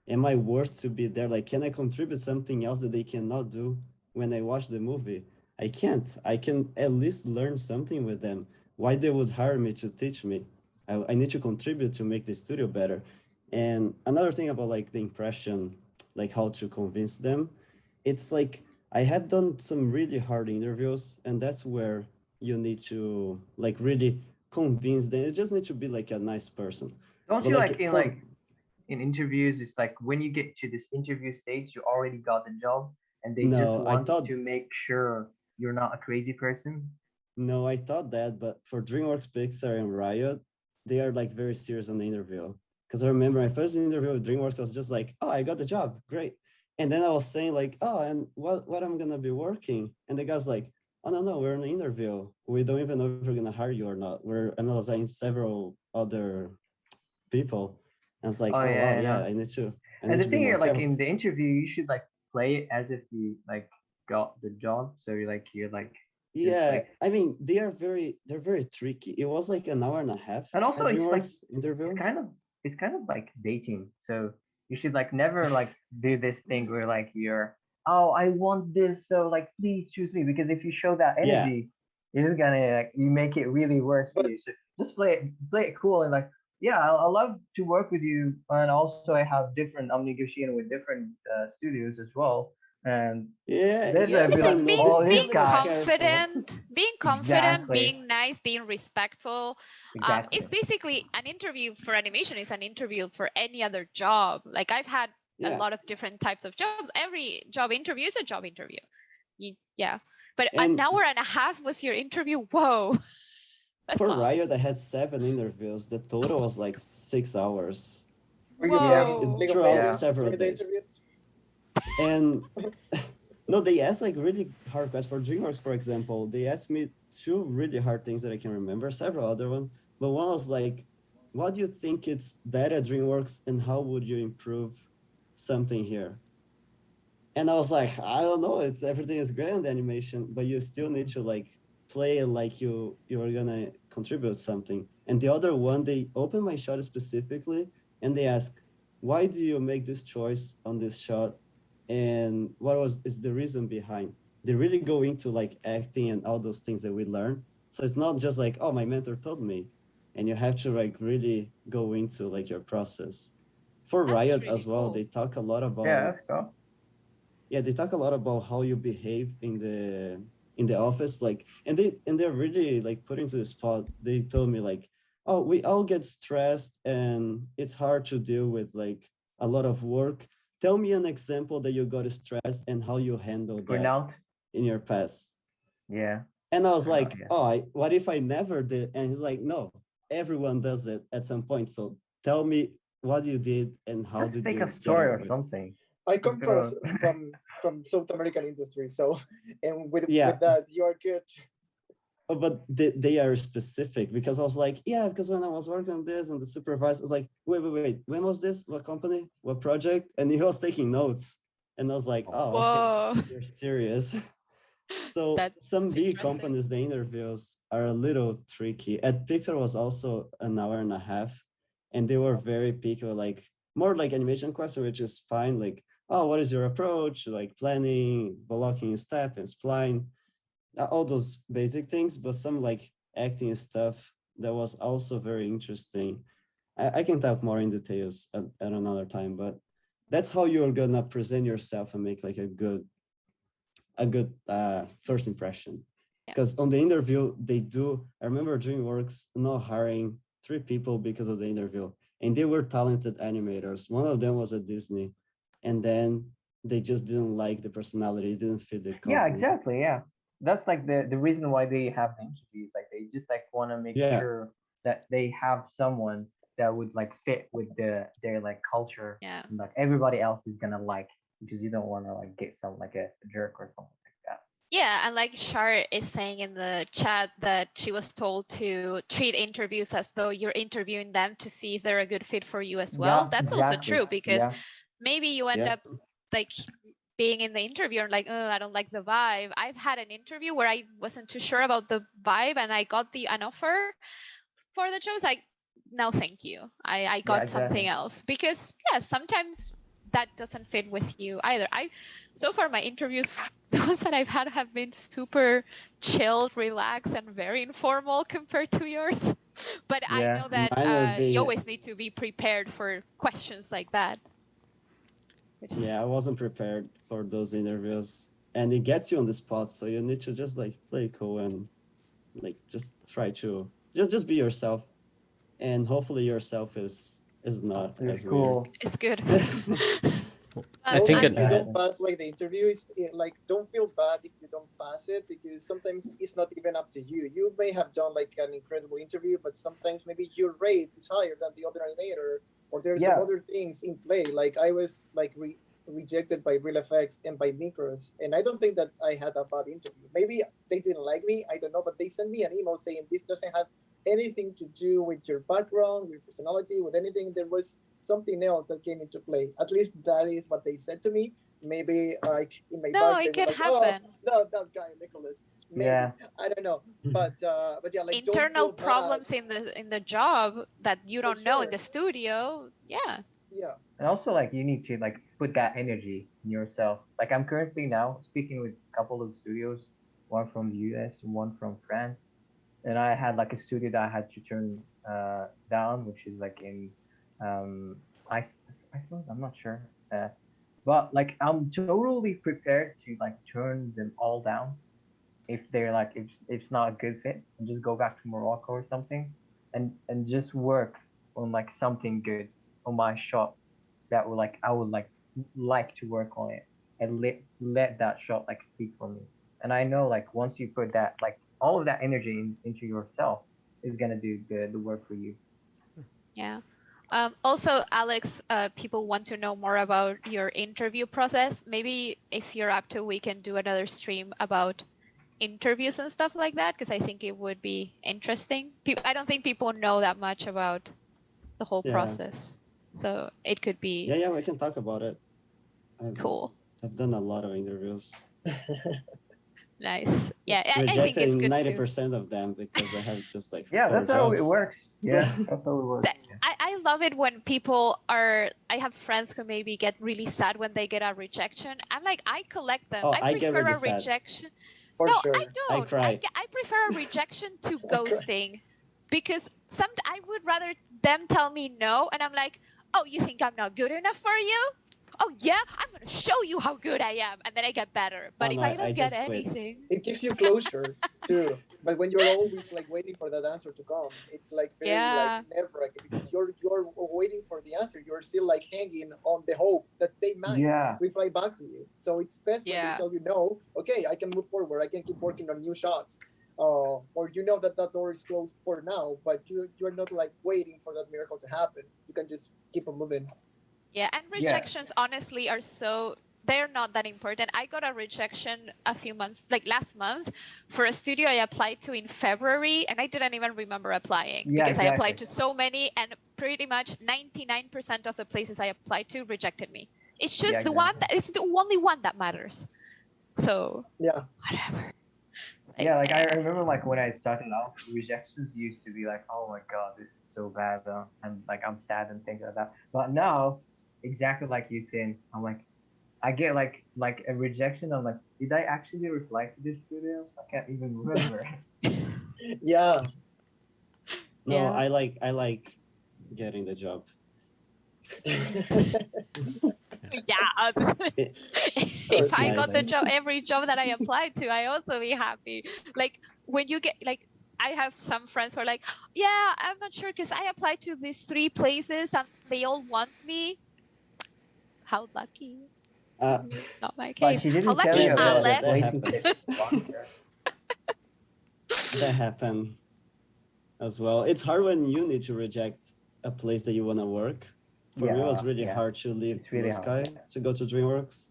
Speaker 5: Am I worth to be there? Like, can I contribute something else that they cannot do when I watch the movie? I can't. I can at least learn something with them. Why they would hire me to teach me? I need to contribute to make the studio better. And another thing about like the impression, like how to convince them, it's like I had done some really hard interviews, and that's where you need to like really convince them. You just need to be like a nice person.
Speaker 2: Don't
Speaker 5: But
Speaker 2: you
Speaker 5: like
Speaker 2: like
Speaker 5: for
Speaker 2: in interviews, it's like when you get to this interview stage, you already got the job, and they just
Speaker 5: no, I
Speaker 2: want
Speaker 5: thought
Speaker 2: to make sure you're not a crazy person.
Speaker 5: no, I thought that, but for DreamWorks, Pixar, and Riot, they are like very serious on the interview. Because I remember my first interview with DreamWorks, I was just like, oh, I got the job, great. And then I was saying like, oh, and what I'm gonna be working, and the guy's like, oh no, we're in an interview. We don't even know if we're gonna hire you or not. We're analyzing several other people. And it's like,
Speaker 2: Oh
Speaker 5: oh wow,
Speaker 2: yeah, I
Speaker 5: yeah,
Speaker 2: know.
Speaker 5: I
Speaker 2: And
Speaker 5: need
Speaker 2: the
Speaker 5: to be
Speaker 2: thing
Speaker 5: more
Speaker 2: here, like
Speaker 5: careful.
Speaker 2: in the interview, you should like play it as if you like got the job. So you're like just
Speaker 5: Yeah,
Speaker 2: like,
Speaker 5: I mean, they're very tricky. It was like an hour and a half
Speaker 2: and also
Speaker 5: at
Speaker 2: it's like
Speaker 5: DreamWorks interview.
Speaker 2: it's kind of like dating. So you should like never like do this thing where like you're, oh, I want this, so like please choose me, because if you show that
Speaker 5: Yeah,
Speaker 2: energy, you're just gonna like you make it really worse for
Speaker 3: But
Speaker 2: you. So just play it cool and like, yeah, I love to work with you, and also I have different. I'm negotiating with different studios as well, and
Speaker 5: yeah,
Speaker 2: there's a
Speaker 5: yes
Speaker 2: be
Speaker 1: I
Speaker 2: like,
Speaker 5: and
Speaker 1: think
Speaker 5: no.
Speaker 2: oh,
Speaker 5: You
Speaker 2: this
Speaker 5: have
Speaker 1: being
Speaker 5: to be
Speaker 2: guy,
Speaker 5: careful.
Speaker 1: confident,
Speaker 2: exactly,
Speaker 1: being nice, being respectful, is
Speaker 2: exactly.
Speaker 1: basically an interview for animation is an interview for any other job. Like I've had a
Speaker 5: Yeah,
Speaker 1: lot of different types of jobs. Every job interview is a job interview. Yeah, but an
Speaker 5: and
Speaker 1: hour and a half was your interview. Whoa, that's
Speaker 5: for
Speaker 1: long.
Speaker 5: Riot, I had 7 interviews. The total was like 6 hours.
Speaker 3: were you
Speaker 2: Yeah,
Speaker 3: playing
Speaker 1: Whoa.
Speaker 3: League of
Speaker 5: Throughout
Speaker 2: yeah.
Speaker 3: Legends
Speaker 5: several
Speaker 3: during the
Speaker 5: days.
Speaker 3: interviews?
Speaker 5: And no, they asked like really hard questions. For DreamWorks, for example, they asked me 2 really hard things that I can remember, several other ones. But one was like, what do you think it's bad at DreamWorks and how would you improve something here? And I was like, I don't know, it's everything is great in the animation, but you still need to like play it like you're gonna contribute something. And the other one, they opened my shot specifically and they ask, why do you make this choice on this shot? And what is the reason behind? They really go into like acting and all those things that we learn. So it's not just like, oh, my mentor told me. And you have to like really go into like your process. For
Speaker 1: That's
Speaker 5: Riot
Speaker 1: really
Speaker 5: as well,
Speaker 1: cool.
Speaker 5: they talk a lot
Speaker 2: Yeah,
Speaker 5: about
Speaker 2: that's cool.
Speaker 5: yeah, they talk a lot about how you behave in the office, like, and they're really like put into the spot. They told me like, oh, we all get stressed and it's hard to deal with like a lot of work. Tell me an example that you got stressed and how you handle that.
Speaker 2: Burnout.
Speaker 5: in your past?
Speaker 2: Yeah.
Speaker 5: And I was
Speaker 2: Oh,
Speaker 5: like,
Speaker 2: yeah.
Speaker 5: oh, what if I never did? And he's like, no, everyone does it at some point. So tell me what you did and how
Speaker 2: Just
Speaker 5: did
Speaker 2: make
Speaker 5: you
Speaker 2: a
Speaker 5: get
Speaker 2: story or
Speaker 5: over it?
Speaker 2: something.
Speaker 3: I come
Speaker 2: Go.
Speaker 3: from South American industry, so and with
Speaker 5: Yeah.
Speaker 3: that you're good.
Speaker 5: Oh, but they are specific, because I was like, yeah, because when I was working on this and the supervisor was like, wait, when was this? What company? What project? And he was taking notes. And I was like, oh, okay,
Speaker 1: Whoa.
Speaker 5: you're serious. So
Speaker 1: That's
Speaker 5: some big
Speaker 1: interesting.
Speaker 5: companies, the interviews are a little tricky. At Pixar was also an hour and a half, and they were very picky, like more like animation question, which is fine. Like, oh, what is your approach? Like planning, blocking step and spline, all those basic things, but some like acting stuff that was also very interesting. I can talk more in details at another time, but that's how you're gonna present yourself and make like a good first impression.
Speaker 1: Yeah.
Speaker 5: Because on the interview, I remember DreamWorks not hiring 3 people because of the interview, and they were talented animators. One of them was at Disney, and then they just didn't like the personality, didn't fit the company.
Speaker 2: Yeah, exactly. Yeah, that's like the reason why they have the interviews. Like they just like want to make sure that they have someone that would like fit with their like culture.
Speaker 1: Yeah.
Speaker 2: And, like everybody else is gonna like, because you don't want to like get some like a jerk or something like that.
Speaker 1: Yeah, and like Shar is saying in the chat that she was told to treat interviews as though you're interviewing them to see if they're a good fit for you as well.
Speaker 2: Yeah,
Speaker 1: That's also
Speaker 2: exactly.
Speaker 1: true, because
Speaker 2: Yeah.
Speaker 1: maybe you end
Speaker 5: Yeah.
Speaker 1: up like being in the interview and like, oh, I don't like the vibe. I've had an interview where I wasn't too sure about the vibe and I got an offer for the show. It's like, no, thank you. I got something
Speaker 2: exactly.
Speaker 1: else, because yeah, sometimes that doesn't fit with you either. So far my interviews, the ones that I've had have been super chilled, relaxed, and very informal compared to yours. But I
Speaker 2: Yeah.
Speaker 1: know that
Speaker 5: Mine would be-
Speaker 1: you always need to be prepared for questions like that.
Speaker 5: Yeah, I wasn't prepared for those interviews, and it gets you on the spot, so you need to just like play cool and like just try to just be yourself, and hopefully yourself is not
Speaker 2: It's
Speaker 5: as
Speaker 2: cool.
Speaker 1: It's good.
Speaker 4: I
Speaker 3: Also,
Speaker 4: think
Speaker 3: if
Speaker 4: it-
Speaker 3: you don't pass like the interview, like don't feel bad if you don't pass it, because sometimes it's not even up to you. You may have done like an incredible interview, but sometimes maybe your rate is higher than the other animator, or there's some other things in play. Like I was like rejected by Real Effects and by Micros, and I don't think that I had a bad interview. Maybe they didn't like me, I don't know, but they sent me an email saying this doesn't have anything to do with your background, with personality, with anything. There was something else that came into play. At least that is what they said to me. Maybe like in my
Speaker 1: No,
Speaker 3: back,
Speaker 1: it
Speaker 3: they were
Speaker 1: can
Speaker 3: like,
Speaker 1: happen.
Speaker 3: "Oh, no, that guy Nicholas." Maybe.
Speaker 2: Yeah.
Speaker 3: I don't know, but yeah, like
Speaker 1: Internal
Speaker 3: don't feel
Speaker 1: problems in the job that you don't know in
Speaker 3: sure.
Speaker 1: the studio. Yeah.
Speaker 3: Yeah.
Speaker 2: And also like you need to like put that energy in yourself. Like I'm currently now speaking with a couple of studios, one from the US and one from France. And I had like a studio that I had to turn down, which is like in Iceland. I'm not sure, but like I'm totally prepared to like turn them all down if they're like if it's not a good fit, and just go back to Morocco or something, and just work on like something good on my shot that would like I would like to work on it, and let that shot like speak for me. And I know like once you put that like all of that energy into yourself is gonna do the work for you.
Speaker 1: Yeah. Also, Alex, people want to know more about your interview process. Maybe if you're up to, we can do another stream about interviews and stuff like that, because I think it would be interesting. I don't think people know that much about the whole process, so it could be
Speaker 5: Yeah, we can talk about it.
Speaker 1: cool.
Speaker 5: I've done a lot of interviews.
Speaker 1: Nice. Yeah, I think it's
Speaker 5: Rejecting
Speaker 1: good
Speaker 5: 90% of them because I have just like
Speaker 2: Yeah,
Speaker 5: 4
Speaker 2: that's how it
Speaker 5: jobs.
Speaker 2: works. Yeah, that's how it works.
Speaker 1: I love it when people are. I have friends who maybe get really sad when they get a rejection. I'm like, I collect them.
Speaker 5: Oh,
Speaker 1: I
Speaker 5: I get
Speaker 1: prefer
Speaker 5: really
Speaker 1: a
Speaker 5: sad.
Speaker 1: rejection.
Speaker 3: For
Speaker 1: No,
Speaker 3: sure.
Speaker 1: I don't.
Speaker 5: cry.
Speaker 1: I prefer a rejection to ghosting, because I would rather them tell me no, and I'm like, oh, you think I'm not good enough for you? Oh yeah, I'm gonna show you how good I am, and then I get better. But
Speaker 5: Oh,
Speaker 1: if
Speaker 5: no,
Speaker 1: I don't
Speaker 5: I
Speaker 1: get
Speaker 5: just quit.
Speaker 1: anything,
Speaker 3: It gives you closure too. But when you're always like waiting for that answer to come, it's like very like
Speaker 1: Yeah.
Speaker 3: nerve-wracking because you're waiting for the answer. You're still like hanging on the hope that they might
Speaker 2: Yeah.
Speaker 3: reply back to you. So it's best when they
Speaker 1: Yeah.
Speaker 3: tell you no. Okay, I can move forward. I can keep working on new shots. Or you know that that door is closed for now, but you're not like waiting for that miracle to happen. You can just keep on moving.
Speaker 1: Yeah, and
Speaker 2: Yeah.
Speaker 1: rejections honestly are they're not that important. I got a rejection a few months, like last month, for a studio I applied to in February, and I didn't even remember applying
Speaker 2: Yeah,
Speaker 1: because I applied
Speaker 2: exactly.
Speaker 1: to so many, and pretty much 99% of the places I applied to rejected me. It's just
Speaker 2: Yeah,
Speaker 1: the one
Speaker 2: exactly.
Speaker 1: that it's the only one that matters. So
Speaker 3: Yeah.
Speaker 1: whatever.
Speaker 2: Yeah, like I
Speaker 1: eh.
Speaker 2: remember like when I started out, rejections used to be like, oh my god, this is so bad, and like I'm sad and things like that. But now, exactly like you saying, I'm like, I get like a rejection. I'm like, did I actually reply to this studio? I can't even remember.
Speaker 3: Yeah.
Speaker 5: No,
Speaker 1: Yeah.
Speaker 5: I like getting the job.
Speaker 1: Yeah. If
Speaker 5: It's
Speaker 1: I got the
Speaker 5: nice.
Speaker 1: job, every job that I applied to, I also be happy. Like when you get like, I have some friends who are like, yeah, I'm not sure because I applied to these 3 places and they all want me. How lucky.
Speaker 5: Uh,
Speaker 1: Not my
Speaker 2: But
Speaker 1: case.
Speaker 2: she
Speaker 1: How
Speaker 2: didn't tell
Speaker 1: lucky,
Speaker 2: you about the
Speaker 5: that
Speaker 1: Alex.
Speaker 2: places
Speaker 5: happened.
Speaker 2: that you want her.
Speaker 5: That happened as well. It's hard when you need to reject a place that you want to work. For me, it was really
Speaker 2: Yeah.
Speaker 5: hard to leave
Speaker 2: It's really
Speaker 5: Blue Sky
Speaker 2: hard.
Speaker 5: to go to DreamWorks,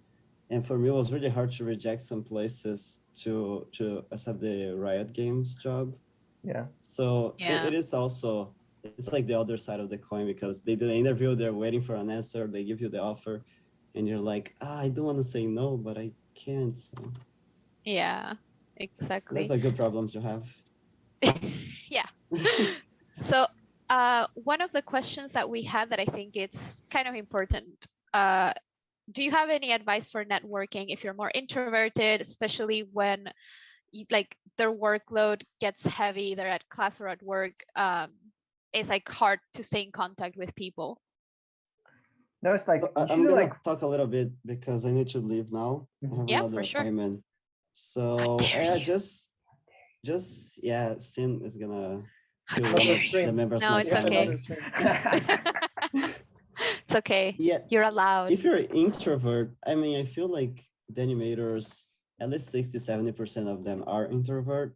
Speaker 5: and for me, it was really hard to reject some places to accept the Riot Games job.
Speaker 2: Yeah.
Speaker 5: So
Speaker 1: Yeah.
Speaker 5: it is also, it's like the other side of the coin because they do the interview, they're waiting for an answer, they give you the offer, and you're like, I don't want to say no, but I can't. So
Speaker 1: Yeah, exactly.
Speaker 5: that's a good problem to have.
Speaker 1: Yeah. So one of the questions that we had that I think it's kind of important, do you have any advice for networking if you're more introverted, especially when like their workload gets heavy, they're at class or at work, it's like hard to stay in contact with people?
Speaker 2: No, it's like you
Speaker 5: I'm
Speaker 2: should
Speaker 5: gonna
Speaker 2: like
Speaker 5: talk a little bit because I need to leave now. I have
Speaker 1: Yeah,
Speaker 5: another
Speaker 1: for sure.
Speaker 5: appointment. So
Speaker 1: How dare
Speaker 5: yeah,
Speaker 1: you.
Speaker 5: just yeah, Sin is gonna kill
Speaker 1: How
Speaker 5: one
Speaker 3: Another
Speaker 5: of the
Speaker 3: stream.
Speaker 5: members
Speaker 1: No,
Speaker 5: of
Speaker 1: it's
Speaker 5: my
Speaker 3: Yes,
Speaker 1: okay.
Speaker 3: another
Speaker 5: family.
Speaker 3: stream.
Speaker 1: It's okay.
Speaker 5: Yeah,
Speaker 1: You're allowed.
Speaker 5: if you're an introvert, I mean, I feel like the animators, at least 60-70% of them are introvert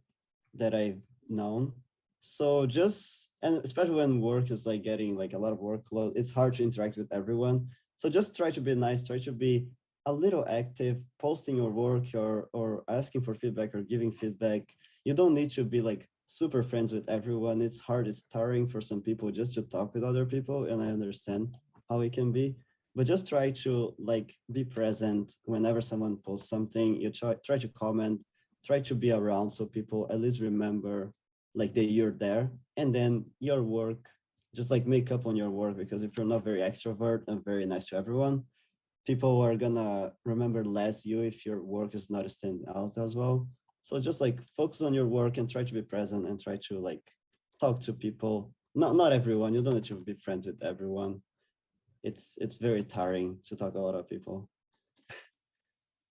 Speaker 5: that I've known. So just, and especially when work is like getting like a lot of workload, it's hard to interact with everyone. So just try to be nice, try to be a little active, posting your work or asking for feedback or giving feedback. You don't need to be like super friends with everyone. It's hard, it's tiring for some people just to talk with other people, and I understand how it can be, but just try to like be present whenever someone posts something. You try to comment, try to be around so people at least remember like that you're there, and then your work, just like make up on your work, because if you're not very extrovert and very nice to everyone, people are gonna remember less you if your work is not standing out as well. So just like focus on your work and try to be present and try to like talk to people. Not everyone, you don't need to be friends with everyone. It's very tiring to talk to a lot of people.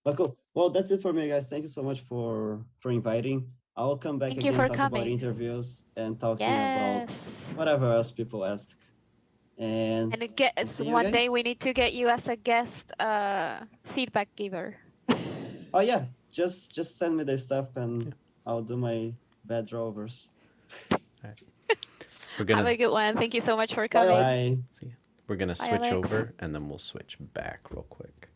Speaker 5: But cool. Well, that's it for me, guys. Thank you so much for inviting. I'll come back
Speaker 1: Thank you
Speaker 5: again,
Speaker 1: for
Speaker 5: talk about
Speaker 1: coming.
Speaker 5: interviews and talking about
Speaker 1: Yes.
Speaker 5: whatever else people ask. And
Speaker 1: And
Speaker 5: I'll see you
Speaker 1: one day we
Speaker 5: guys.
Speaker 1: need to get you as a guest feedback giver.
Speaker 5: Oh yeah, just send me the stuff and I'll do my bad drovers.
Speaker 4: We're
Speaker 1: Have
Speaker 4: gonna
Speaker 1: a good one. Thank you so much for
Speaker 3: Bye,
Speaker 1: coming.
Speaker 3: Alex.
Speaker 5: Bye.
Speaker 4: see. We're gonna
Speaker 1: Bye,
Speaker 4: switch
Speaker 1: Alex.
Speaker 4: over and then we'll switch back real quick.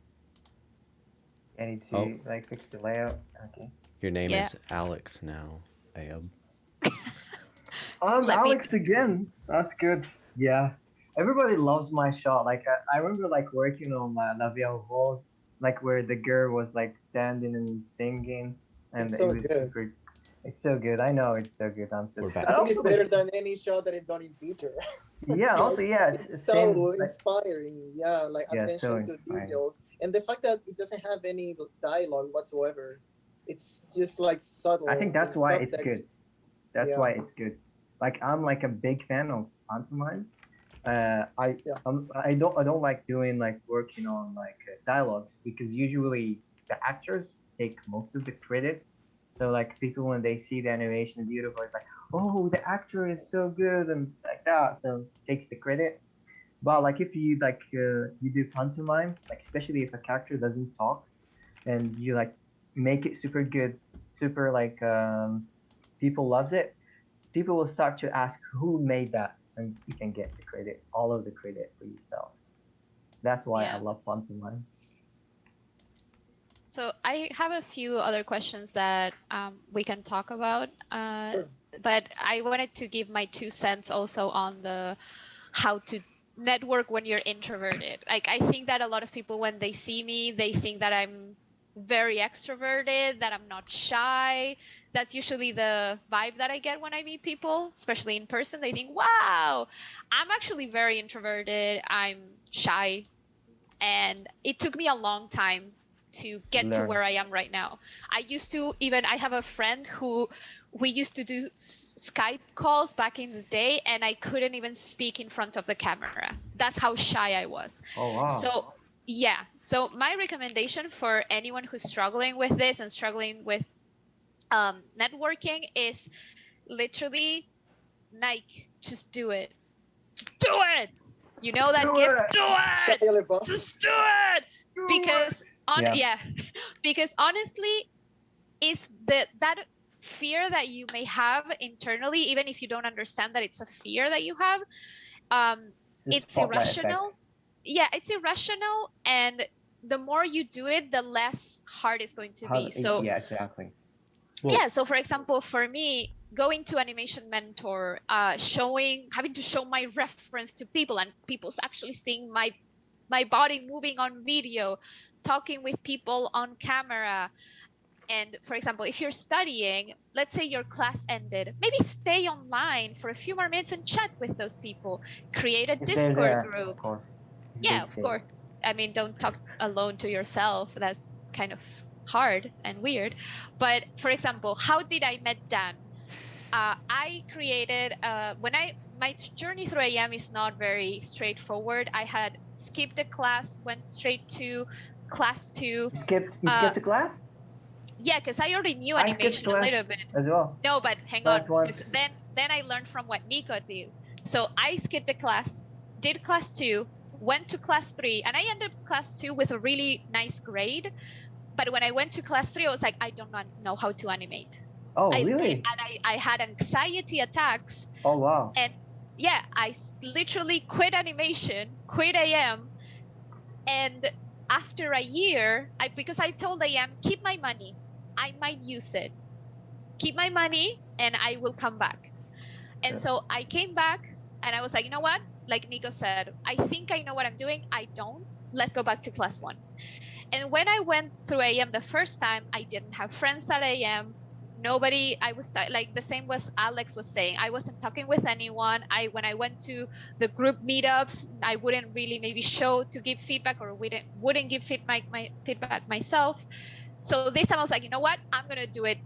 Speaker 2: I need to
Speaker 4: Oh.
Speaker 2: like fix the layout. Okay.
Speaker 4: Your name
Speaker 1: Yeah.
Speaker 4: is Alex now, Ayoub.
Speaker 2: I'm
Speaker 1: Let me-
Speaker 2: Alex again. That's good. Yeah. Everybody loves my shot. Like I remember like working on La Vie en Rose, like where the girl was like standing and singing, and
Speaker 3: It's
Speaker 2: it
Speaker 3: so
Speaker 2: was
Speaker 3: good.
Speaker 2: super. It's so good. I know it's so good. I'm so.
Speaker 4: We're back.
Speaker 3: I
Speaker 2: And
Speaker 3: think it's
Speaker 2: also,
Speaker 3: better
Speaker 2: like,
Speaker 3: than any shot that I've done in theater.
Speaker 2: Yeah.
Speaker 3: It's
Speaker 2: Also,
Speaker 3: like-
Speaker 2: yeah.
Speaker 3: It's
Speaker 2: Same.
Speaker 3: so
Speaker 2: Like,
Speaker 3: inspiring. Yeah, like
Speaker 2: Yeah,
Speaker 3: attention
Speaker 2: so
Speaker 3: to
Speaker 2: inspiring.
Speaker 3: details, and the fact that it doesn't have any dialogue whatsoever. It's just like subtle.
Speaker 2: I think that's
Speaker 3: and
Speaker 2: why it's
Speaker 3: subtext.
Speaker 2: good. That's
Speaker 3: Yeah.
Speaker 2: why it's good. Like I'm like a big fan of pantomime. I don't like doing like working on like dialogues because usually the actors take most of the credits, So like people when they see the animation beautiful, it's like, oh, the actor is so good and like that. So takes the credit. But like if you like you do pantomime, like especially if a character doesn't talk and you like make it super good, super like people loves it, people will start to ask who made that, and you can get the credit, all of the credit for yourself. That's why I
Speaker 1: Yeah.
Speaker 2: love pantomime.
Speaker 1: So I have a few other questions that we can talk about,
Speaker 3: Sure.
Speaker 1: but I wanted to give my 2 cents also on the how to network when you're introverted. Like I think that a lot of people when they see me, they think that I'm very extroverted, that I'm not shy. That's usually the vibe that I get when I meet people, especially in person. They think, "Wow, I'm actually very introverted. I'm shy." And it took me a long time to get to
Speaker 2: Learn.
Speaker 1: where I am right now. I have a friend who we used to do Skype calls back in the day, and I couldn't even speak in front of the camera. That's how shy I was.
Speaker 2: Oh wow.
Speaker 1: So yeah, so my recommendation for anyone who's struggling with this and struggling with networking is literally like just do it. Just do it. You know that
Speaker 2: Do
Speaker 1: gift?
Speaker 2: it!
Speaker 1: Do it.
Speaker 3: Shia LaBeouf.
Speaker 1: Just do it.
Speaker 2: Do
Speaker 1: Because
Speaker 2: Yeah.
Speaker 1: yeah, because honestly, is that fear that you may have internally, even if you don't understand that it's a fear that you have,
Speaker 2: the
Speaker 1: it's
Speaker 2: spotlight effect.
Speaker 1: irrational. Yeah, it's irrational, and the more you do it, the less hard it's going to be. So
Speaker 2: yeah, exactly.
Speaker 1: yeah, so for example, for me, going to Animation Mentor, having to show my reference to people, and people's actually seeing my body moving on video, talking with people on camera. And for example, if you're studying, let's say your class ended, maybe stay online for a few more minutes and chat with those people. Create a
Speaker 2: If they're
Speaker 1: Discord
Speaker 2: there,
Speaker 1: group.
Speaker 2: of course.
Speaker 1: Yeah, of course. I mean, don't talk alone to yourself. That's kind of hard and weird. But for example, how did I met Dan? I created my journey through AM is not very straightforward. I had skipped a class, went straight to class 2.
Speaker 2: You skipped the class?
Speaker 1: Yeah, because I already knew
Speaker 2: I skipped
Speaker 1: animation a
Speaker 2: class
Speaker 1: little bit.
Speaker 2: as well.
Speaker 1: No, but hang
Speaker 2: Class
Speaker 1: on,
Speaker 2: one.
Speaker 1: because then I learned from what Nico did. So I skipped a class, did class 2, went to class 3, and I ended class 2 with a really nice grade. But when I went to class 3, I was like, I don't know how to animate.
Speaker 2: Oh, really?
Speaker 1: I had anxiety attacks.
Speaker 2: Oh, wow.
Speaker 1: And yeah, I literally quit animation, quit AM. And after a year, because I told AM, keep my money. I might use it. Keep my money and I will come back. And
Speaker 2: Sure.
Speaker 1: so I came back and I was like, you know what? Like Nico said, I think I know what I'm doing. I don't. Let's go back to class 1. And when I went through AM the first time, I didn't have friends at AM. Nobody, I was like the same was Alex was saying. I wasn't talking with anyone. When I went to the group meetups, I wouldn't really maybe show to give feedback, or wouldn't give my feedback myself. So this time I was like, you know what? I'm gonna do it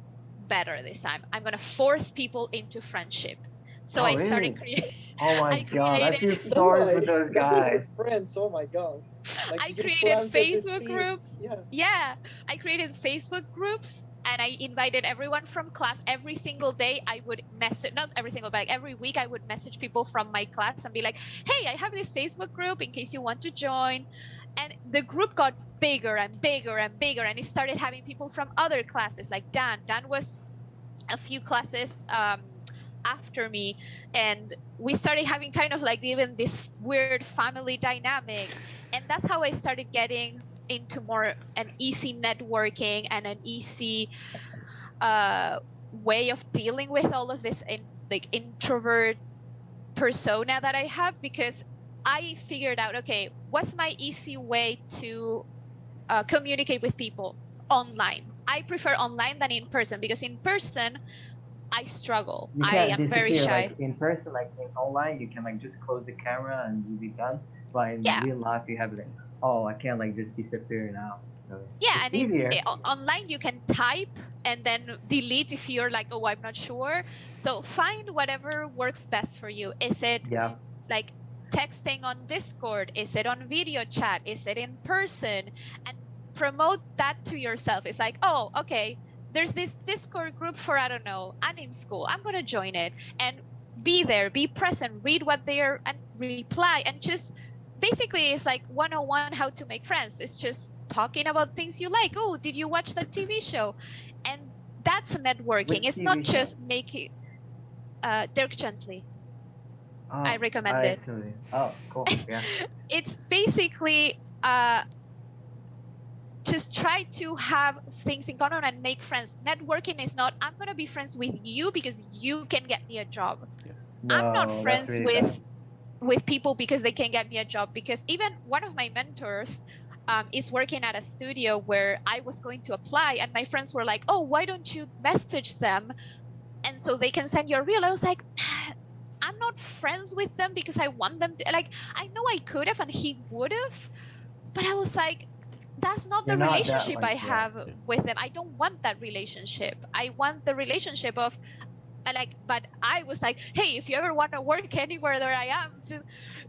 Speaker 1: better this time. I'm gonna force people into friendship. So
Speaker 2: Oh,
Speaker 1: I started
Speaker 2: really?
Speaker 1: creating.
Speaker 2: Oh my
Speaker 1: I
Speaker 2: god, I feel
Speaker 1: created-
Speaker 2: sorry for those
Speaker 3: That's why we're
Speaker 2: guys.
Speaker 3: friends. Oh my god. Like,
Speaker 1: I
Speaker 3: you
Speaker 1: created
Speaker 3: planted the
Speaker 1: Facebook
Speaker 3: seed.
Speaker 1: groups.
Speaker 3: Yeah.
Speaker 1: Yeah, I created Facebook groups and I invited everyone from class. Every single day I would message, not every single, but like every week I would message people from my class and be like, hey, I have this Facebook group in case you want to join. And the group got bigger and bigger and bigger, and it started having people from other classes like Dan. Dan was a few classes after me, and we started having kind of like even this weird family dynamic. And that's how I started getting into more an easy networking and an easy way of dealing with all of this like introvert persona that I have, because I figured out, okay, what's my easy way to communicate with people online? I prefer online than in person, because in person I struggle.
Speaker 2: You
Speaker 1: I
Speaker 2: can't
Speaker 1: am very
Speaker 2: disappear
Speaker 1: shy.
Speaker 2: like in person, like in online. You can like just close the camera and you'll be done. But in
Speaker 1: Yeah.
Speaker 2: real life, you have like, oh, I can't like just disappear now. So
Speaker 1: Yeah,
Speaker 2: it's
Speaker 1: and
Speaker 2: easier.
Speaker 1: online you can type and then delete if you're like, oh, I'm not sure. So find whatever works best for you. Is it
Speaker 2: Yeah.
Speaker 1: like texting on Discord? Is it on video chat? Is it in person? And promote that to yourself. It's like, oh, okay, there's this Discord group for, I don't know, anime school. I'm gonna join it and be there, be present, read what they are and reply, and just basically it's like 101 how to make friends. It's just talking about things you like. Oh, did you watch that TV show? And that's networking.
Speaker 2: Which
Speaker 1: It's not
Speaker 2: TV show?
Speaker 1: just making Dirk Gently.
Speaker 2: Oh,
Speaker 1: I recommend it.
Speaker 2: see. Oh, cool. Yeah.
Speaker 1: It's basically just try to have things in common and make friends. Networking is not, I'm gonna be friends with you because you can get me a job. I'm not
Speaker 2: No,
Speaker 1: friends
Speaker 2: that's really bad.
Speaker 1: with people because they can get me a job. Because even one of my mentors is working at a studio where I was going to apply, and my friends were like, "Oh, why don't you message them, and so they can send you a reel?" I was like, I'm not friends with them because I want them to. Like, I know I could have and he would have, but I was like, that's not the
Speaker 2: You're not that,
Speaker 1: relationship
Speaker 2: like,
Speaker 1: I
Speaker 2: yeah.
Speaker 1: have with them. I don't want that relationship. I want the relationship of but I was like, hey, if you ever want to work anywhere that I am, just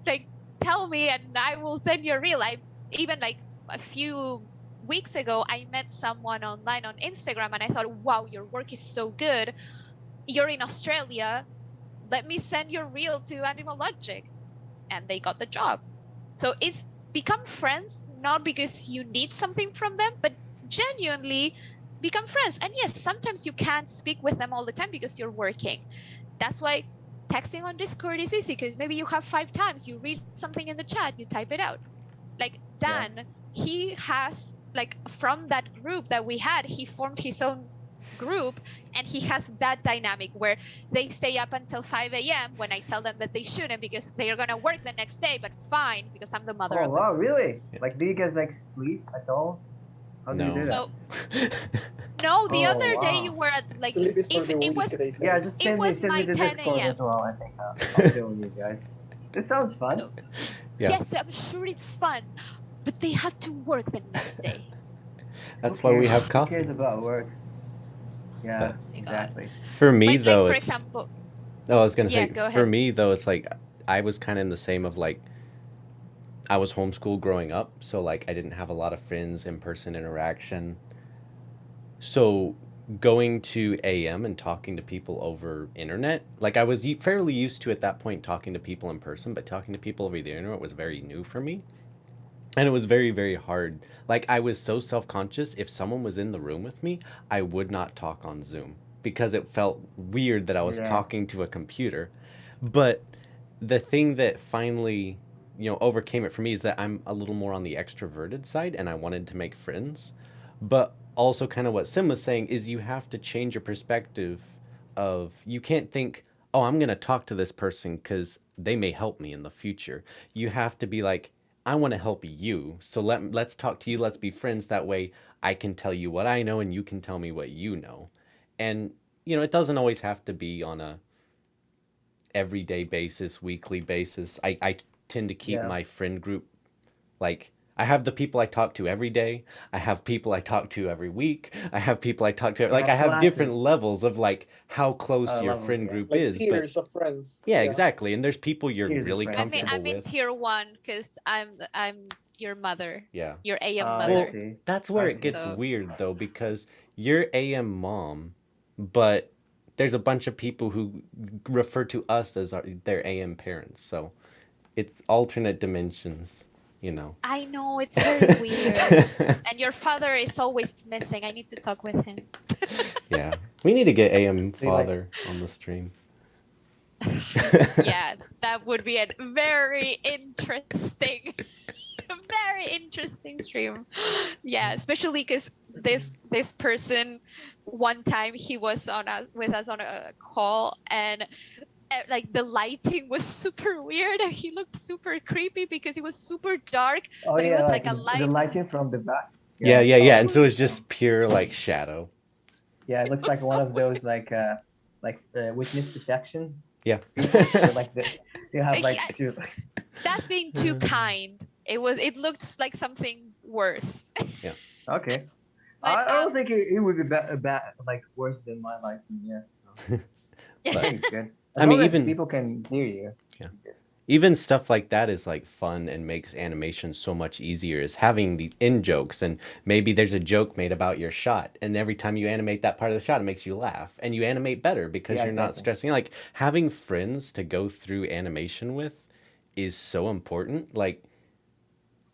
Speaker 1: like tell me and I will send you a reel. I even like a few weeks ago I met someone online on Instagram and I thought, wow, your work is so good. You're in Australia. Let me send your reel to Animal Logic. And they got the job. So it's become friends, not because you need something from them, but genuinely become friends. And yes, sometimes you can't speak with them all the time because you're working. That's why texting on Discord is easy, because maybe you have 5 times, you read something in the chat, you type it out. Like Dan, he has, like, from that group that we had, he formed his own group, and he has that dynamic where they stay up until 5 a.m. when I tell them that they shouldn't because they are going to work the next day, but fine, because I'm the mother
Speaker 2: Oh,
Speaker 1: of the
Speaker 2: wow,
Speaker 1: group.
Speaker 2: really?
Speaker 4: Yeah.
Speaker 2: Like, do you guys, like, sleep at all? How do you do that?
Speaker 1: So no, the
Speaker 2: Oh,
Speaker 1: other day
Speaker 2: wow.
Speaker 1: you were at, like,
Speaker 3: Sleep is for
Speaker 1: if
Speaker 3: the
Speaker 1: it
Speaker 3: weak,
Speaker 1: was
Speaker 3: they say.
Speaker 2: Yeah, just
Speaker 1: it was
Speaker 2: send me
Speaker 1: my
Speaker 2: the
Speaker 1: 10
Speaker 2: Discord
Speaker 1: a.m.
Speaker 2: as well. I think I'll join you guys. This sounds fun.
Speaker 1: So,
Speaker 4: Yeah.
Speaker 1: yes, I'm sure it's fun, but they have to work the next day.
Speaker 4: That's
Speaker 2: Who
Speaker 4: why we
Speaker 2: cares?
Speaker 4: have
Speaker 2: Who
Speaker 4: coffee.
Speaker 2: cares about work? Yeah,
Speaker 4: But-
Speaker 1: Oh my God.
Speaker 2: exactly.
Speaker 4: For me
Speaker 1: But,
Speaker 4: though,
Speaker 1: like, for
Speaker 4: it's
Speaker 1: example,
Speaker 4: oh, I was gonna
Speaker 1: Yeah,
Speaker 4: say
Speaker 1: go
Speaker 4: for
Speaker 1: ahead.
Speaker 4: me though, it's like I was kind of in the same of like I was homeschooled growing up, so like I didn't have a lot of friends, in-person interaction. So going to AM and talking to people over internet, like I was fairly used to at that point talking to people in person, but talking to people over the internet was very new for me. And it was very, very hard. Like I was so self-conscious. If someone was in the room with me, I would not talk on Zoom because it felt weird that I was
Speaker 2: Yeah.
Speaker 4: talking to a computer. But the thing that finally, overcame it for me is that I'm a little more on the extroverted side and I wanted to make friends. But also kind of what Sim was saying is you have to change your perspective of you can't think, "Oh, I'm going to talk to this person cuz they may help me in the future." You have to be like, "I want to help you. So let's talk to you. Let's be friends. That way I can tell you what I know and you can tell me what you know." And it doesn't always have to be on a everyday basis, weekly basis. I tend to keep
Speaker 2: Yeah.
Speaker 4: my friend group like I have the people I talk to every day. I have people I talk to every week. I have people I talk to like I have different
Speaker 2: classes.
Speaker 4: levels of like how close your
Speaker 2: Levels,
Speaker 4: friend
Speaker 2: yeah.
Speaker 4: group
Speaker 3: Like
Speaker 4: is. But
Speaker 3: tiers of friends.
Speaker 4: yeah, exactly. And there's people you're
Speaker 2: Tiers of
Speaker 4: really
Speaker 2: friends, yeah.
Speaker 4: comfortable
Speaker 1: I'm in
Speaker 4: with.
Speaker 1: tier 1 because I'm your mother,
Speaker 4: Yeah.
Speaker 1: your AM
Speaker 2: I
Speaker 1: mother.
Speaker 2: see.
Speaker 4: That's where
Speaker 2: I
Speaker 4: it gets
Speaker 2: see.
Speaker 1: So-
Speaker 4: weird though, because you're AM mom, but there's a bunch of people who refer to us as their AM parents. So it's alternate dimensions,
Speaker 1: I know, it's very weird. And your father is always missing. I need to talk with him.
Speaker 4: Yeah. We need to get AM
Speaker 2: See, like-
Speaker 4: father on the stream.
Speaker 1: Yeah, that would be a very interesting, very interesting stream. Yeah, especially because this person, one time he was with us on a call, and like the lighting was super weird and he looked super creepy because it was super dark,
Speaker 2: Oh,
Speaker 1: but it
Speaker 2: yeah,
Speaker 1: was
Speaker 2: like
Speaker 1: like a
Speaker 2: the
Speaker 1: light.
Speaker 2: lighting from the back.
Speaker 4: Yeah.
Speaker 2: Oh,
Speaker 4: And so it's just pure like shadow.
Speaker 2: yeah, it looks like one of those like witness protection.
Speaker 4: Yeah.
Speaker 2: So, like you have like
Speaker 1: Yeah.
Speaker 2: two.
Speaker 1: That's being too kind. It looked like something worse.
Speaker 2: Okay.
Speaker 1: But,
Speaker 2: I don't think it would be like worse than my lighting. Yeah. So, I think it's good. As
Speaker 4: I mean,
Speaker 2: long as
Speaker 4: even-
Speaker 2: people can hear you.
Speaker 4: Yeah. even stuff like that is like fun and makes animation so much easier, is having the in jokes, and maybe there's a joke made about your shot, and every time you animate that part of the shot it makes you laugh and you animate better because
Speaker 2: Yeah,
Speaker 4: you're not
Speaker 2: exactly.
Speaker 4: stressing. Like having friends to go through animation with is so important. Like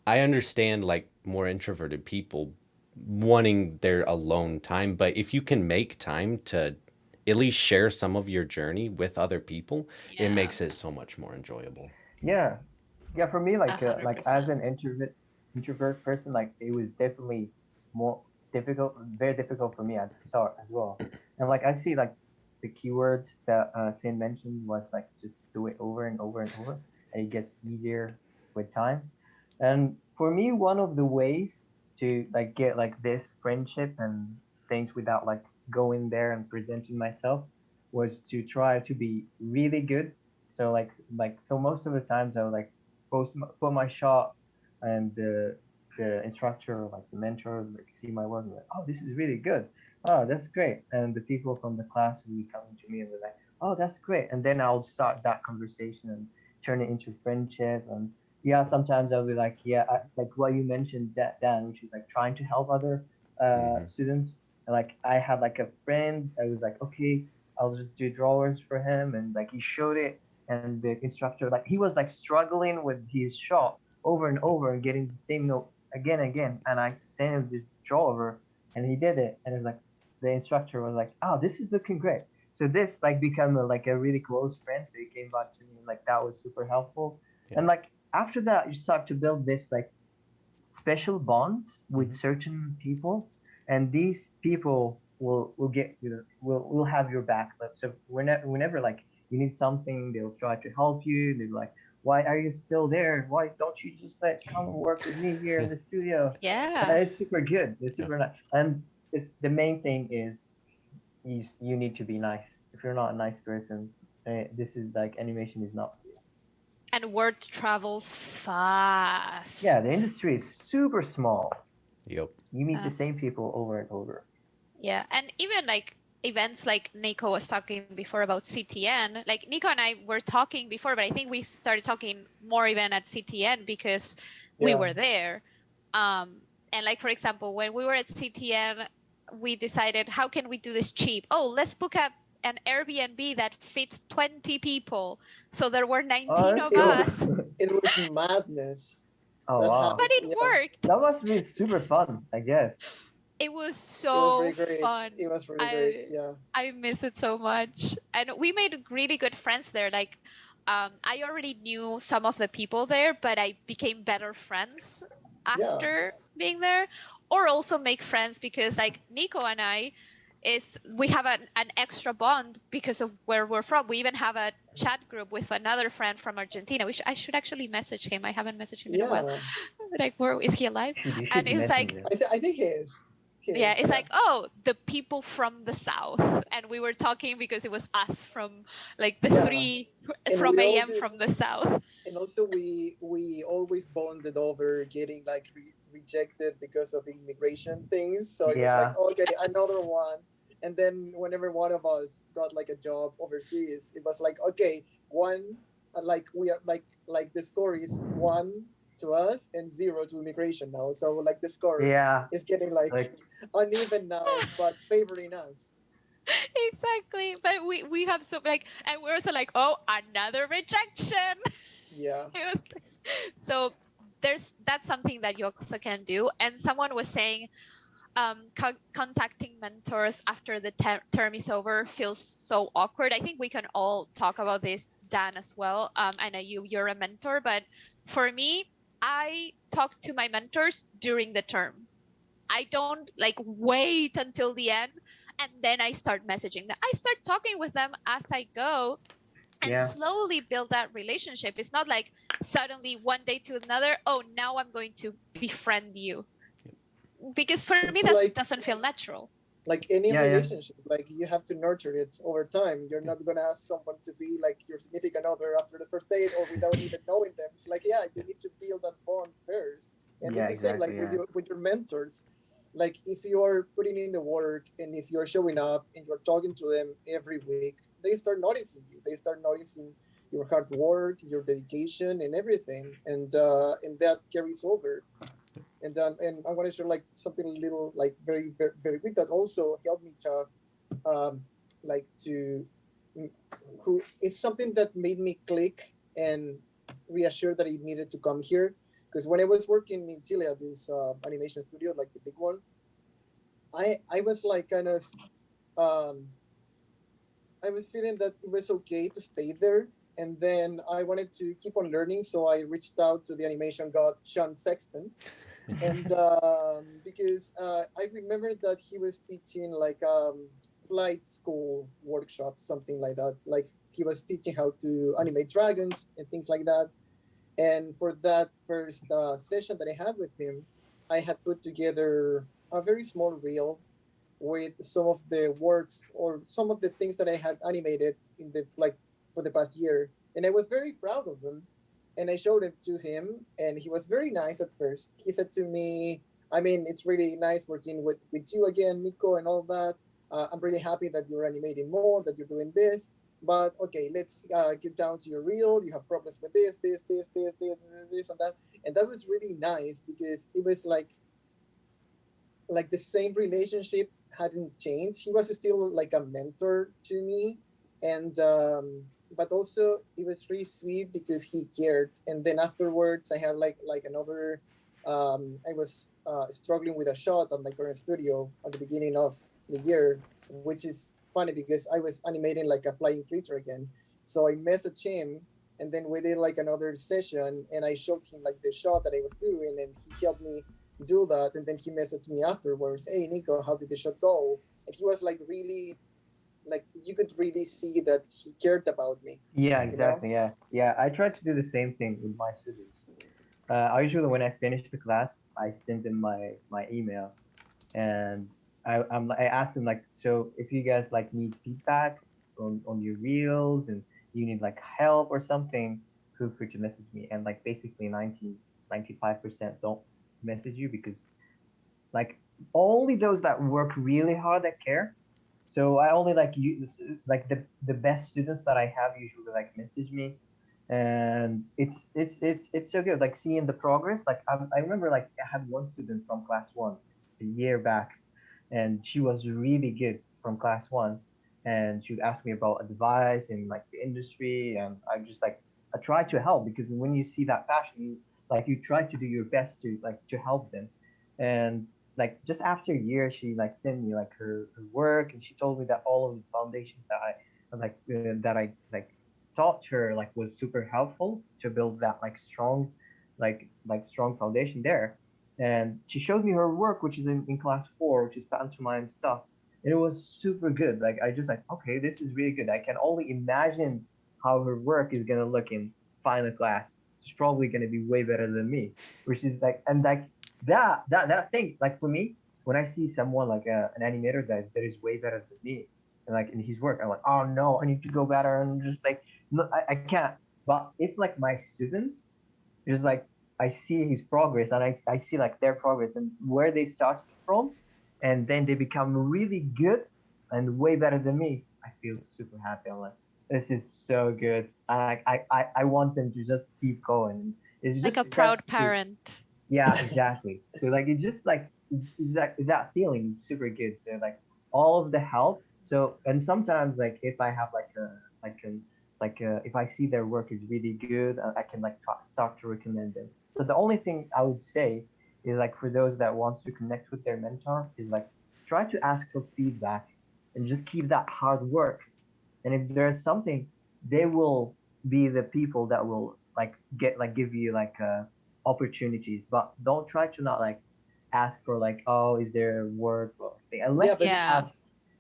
Speaker 4: I understand like more introverted people wanting their alone time, but if you can make time to at least share some of your journey with other people, it
Speaker 1: Yeah,
Speaker 4: makes it so much more enjoyable.
Speaker 2: Yeah, yeah. For me, like as
Speaker 1: 100%.
Speaker 2: an introvert person, like it was definitely more difficult, very difficult for me at the start as well. And like I see like the keyword that Sin mentioned was like just do it over and over and over, and it gets easier with time. And for me, one of the ways to like get like this friendship and things without like going there and presenting myself was to try to be really good. So so most of the times I would like put my shot, and the instructor or like the mentor like see my work and like, oh, this is really good. Oh, that's great. And the people from the class will be coming to me and they're like, oh, that's great. And then I'll start that conversation and turn it into friendship. And yeah, sometimes I'll be like, yeah, like what you mentioned, that Dan, which is like trying to help other
Speaker 4: Hmm.
Speaker 2: students. And like I had like a friend, I was like, okay, I'll just do drawings for him, and like he showed it, and the instructor like he was like struggling with his shot over and over and getting the same note again and again, and I sent him this draw over, and he did it, and it's like the instructor was like, oh, this is looking great. So this like become like a really close friend, so he came back to me and like that was super helpful.
Speaker 4: Yeah.
Speaker 2: And like after that you start to build this like special bonds with
Speaker 4: Hmm.
Speaker 2: certain people, and these people will get will have your back. Like, so whenever like you need something, they'll try to help you. They're like, why are you still there? Why don't you just like come and work with me here in the studio?
Speaker 1: Yeah.
Speaker 2: It's super good. It's
Speaker 4: Yeah.
Speaker 2: super nice. And the main thing is you need to be nice. If you're not a nice person, this is like animation is not for you.
Speaker 1: And word travels
Speaker 2: Yeah,
Speaker 1: fast.
Speaker 2: the industry is super small.
Speaker 4: Yep.
Speaker 2: You meet the
Speaker 1: Uh,
Speaker 2: same people over and over.
Speaker 1: yeah, and even like events like Nico was talking before about CTN, like Nico and I were talking before, but I think we started talking more even at CTN because we
Speaker 3: Yeah.
Speaker 1: were there. And like for example, when we were at CTN, we decided how can we do this cheap? Oh, let's book up an Airbnb that fits 20 people. So there were
Speaker 2: Oh,
Speaker 1: 19
Speaker 2: that's
Speaker 1: of
Speaker 3: It
Speaker 2: cool.
Speaker 1: us,
Speaker 3: was it was madness.
Speaker 2: Oh
Speaker 3: That
Speaker 2: wow,
Speaker 1: but
Speaker 3: has
Speaker 1: it
Speaker 3: yeah.
Speaker 1: worked.
Speaker 2: that must be super fun. I guess.
Speaker 1: It was
Speaker 3: It was
Speaker 1: so
Speaker 3: really great.
Speaker 1: fun.
Speaker 3: It was really great.
Speaker 1: I
Speaker 3: Yeah.
Speaker 1: I miss it so much. And we made really good friends there. Like I already knew some of the people there, but I became better friends
Speaker 3: Yeah.
Speaker 1: after being there. Or also make friends because like Nico and I is we have an extra bond because of where we're from. We even have a chat group with another friend from Argentina, which I should actually message him. I haven't messaged him in a while.
Speaker 3: Yeah.
Speaker 1: Like, where is he alive?
Speaker 2: You should
Speaker 1: And it's
Speaker 2: message
Speaker 1: like,
Speaker 2: them.
Speaker 3: I think he is. He
Speaker 1: yeah,
Speaker 3: is.
Speaker 1: it's
Speaker 3: Yeah.
Speaker 1: like, oh, the people from the south, and we were talking because it was us from like the
Speaker 3: Yeah.
Speaker 1: three
Speaker 3: And
Speaker 1: from
Speaker 3: we all
Speaker 1: AM
Speaker 3: did.
Speaker 1: from the south.
Speaker 3: And also we always bonded over getting like rejected because of immigration things, so it was like
Speaker 2: Yeah.
Speaker 3: okay, another one. And then whenever one of us got like a job overseas, it was like okay, one, like we are like the score is 1 to us and 0 to immigration now, so like the score
Speaker 2: Yeah.
Speaker 3: is getting like
Speaker 2: Like
Speaker 3: uneven now but favoring us.
Speaker 1: Exactly, but we have so like, and we're also like, oh, another rejection.
Speaker 3: Yeah.
Speaker 1: It was so that's something that you also can do. And someone was saying contacting mentors after the term is over feels so awkward. I think we can all talk about this, Dan, as well. I know you're a mentor, but for me, I talk to my mentors during the term. I don't like wait until the end and then I start messaging them. I start talking with them as I go and
Speaker 2: yeah.
Speaker 1: slowly build that relationship. It's not like suddenly one day to another, oh, now I'm going to befriend you. Because for me,
Speaker 3: It's
Speaker 1: that doesn't feel natural.
Speaker 3: like any
Speaker 2: Yeah. Yeah.
Speaker 3: relationship, like you have to nurture it over time. You're not gonna ask someone to be like your significant other after the first date or without even knowing them. It's like, yeah, you need to build that bond first. And
Speaker 2: Yeah.
Speaker 3: it's the same like
Speaker 2: Exactly. Yeah.
Speaker 3: with your mentors. Like if you're putting in the work and if you're showing up and you're talking to them every week, they start noticing you. They start noticing your hard work, your dedication, and everything, and that carries over. And I want to share like something a little like very quick that also helped me to like to who it's something that made me click and reassure that I needed to come here, because when I was working in Chile at this animation studio, like the big one, I was like kind of um, I was feeling that it was okay to stay there, and then I wanted to keep on learning, so I reached out to the animation god Sean Sexton, and because I remember that he was teaching like flight school workshops, something like that. Like he was teaching how to animate dragons and things like that. And for that first session that I had with him, I had put together a very small reel with some of the works or some of the things that I had animated in the like for the past year, and I was very proud of them. And I showed it to him, and he was very nice at first. He said to me, "I mean, it's really nice working with you again, Nico, and all that. I'm really happy that you're animating more, that you're doing this. But okay, let's get down to your reel. You have problems with this, and that." And that was really nice because it was like the same relationship hadn't changed. He was still like a mentor to me, and but also it was really sweet because he cared. And then afterwards, I had like another. I was struggling with a shot at my current studio at the beginning of the year, which is funny because I was animating like a flying creature again. So I messaged him, and then we did like another session, and I showed him like the shot that I was doing, and he helped me do that. And then he messaged me afterwards, "Hey Nico, how did the shot go?" And he was like really, like you could really see that he cared about me.
Speaker 2: Yeah,
Speaker 3: You know?
Speaker 2: exactly. Yeah. I try to do the same thing with my students. I usually, when I finish the class, I send them my email, and I ask them like, so if you guys like need feedback on your reels and you need like help or something, feel free to message me. And like basically 95% don't message you, because like only those that work really hard that care. So I only like use like the best students that I have usually like message me, and it's so good like seeing the progress. Like I remember like I had one student from class one a year back, and she was really good from class one, and she would ask me about advice in like the industry, and I try to help, because when you see that passion, you try to do your best to like to help them. And like just after a year, she like sent me like her work, and she told me that all of the foundations that I like taught her like was super helpful to build that like strong strong foundation there. And she showed me her work, which is in class four, which is pantomime stuff, and it was super good. Like I just like, okay, this is really good. I can only imagine how her work is gonna look in final class. She's probably gonna be way better than me, which is like, and like that thing, like for me, when I see someone like an animator that is way better than me, and like in his work, I'm like, oh no, I need to go better, and just like no, I can't. But if like my students, just like I see his progress, and I see like their progress and where they started from, and then they become really good and way better than me, I feel super happy. I'm like, this is so good. I want them to just keep going. It's
Speaker 1: Like
Speaker 2: just
Speaker 1: a proud
Speaker 2: that's
Speaker 1: parent.
Speaker 2: yeah, exactly. So like it just like it's that feeling is super good. So like all of the help. So and sometimes like if I have like a if I see their work is really good, I can like start to recommend them. So the only thing I would say is like for those that wants to connect with their mentor is like try to ask for feedback and just keep that hard work. And if there's something, they will be the people that will like give you like opportunities. But don't try to not like ask for like, oh, is there work or thing,
Speaker 3: Yeah,
Speaker 2: unless
Speaker 3: but
Speaker 2: you
Speaker 1: Yeah.
Speaker 2: have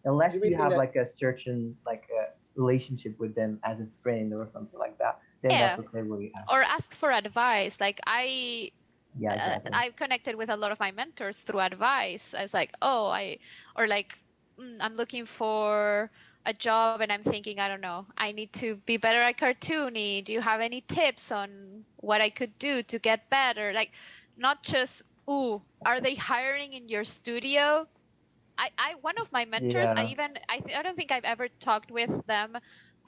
Speaker 3: do we think that
Speaker 2: like a certain like a relationship with them as a friend or something like that, then
Speaker 1: Yeah.
Speaker 2: that's okay where you ask.
Speaker 1: Or ask for advice. Like I
Speaker 2: Yeah, exactly.
Speaker 1: I've connected with a lot of my mentors through advice. I was like, oh, or like, I'm looking for a job and I'm thinking, I don't know, I need to be better at cartooning. Do you have any tips on what I could do to get better? Like, not just, ooh, are they hiring in your studio? One of my mentors,
Speaker 2: Yeah.
Speaker 1: I don't think I've ever talked with them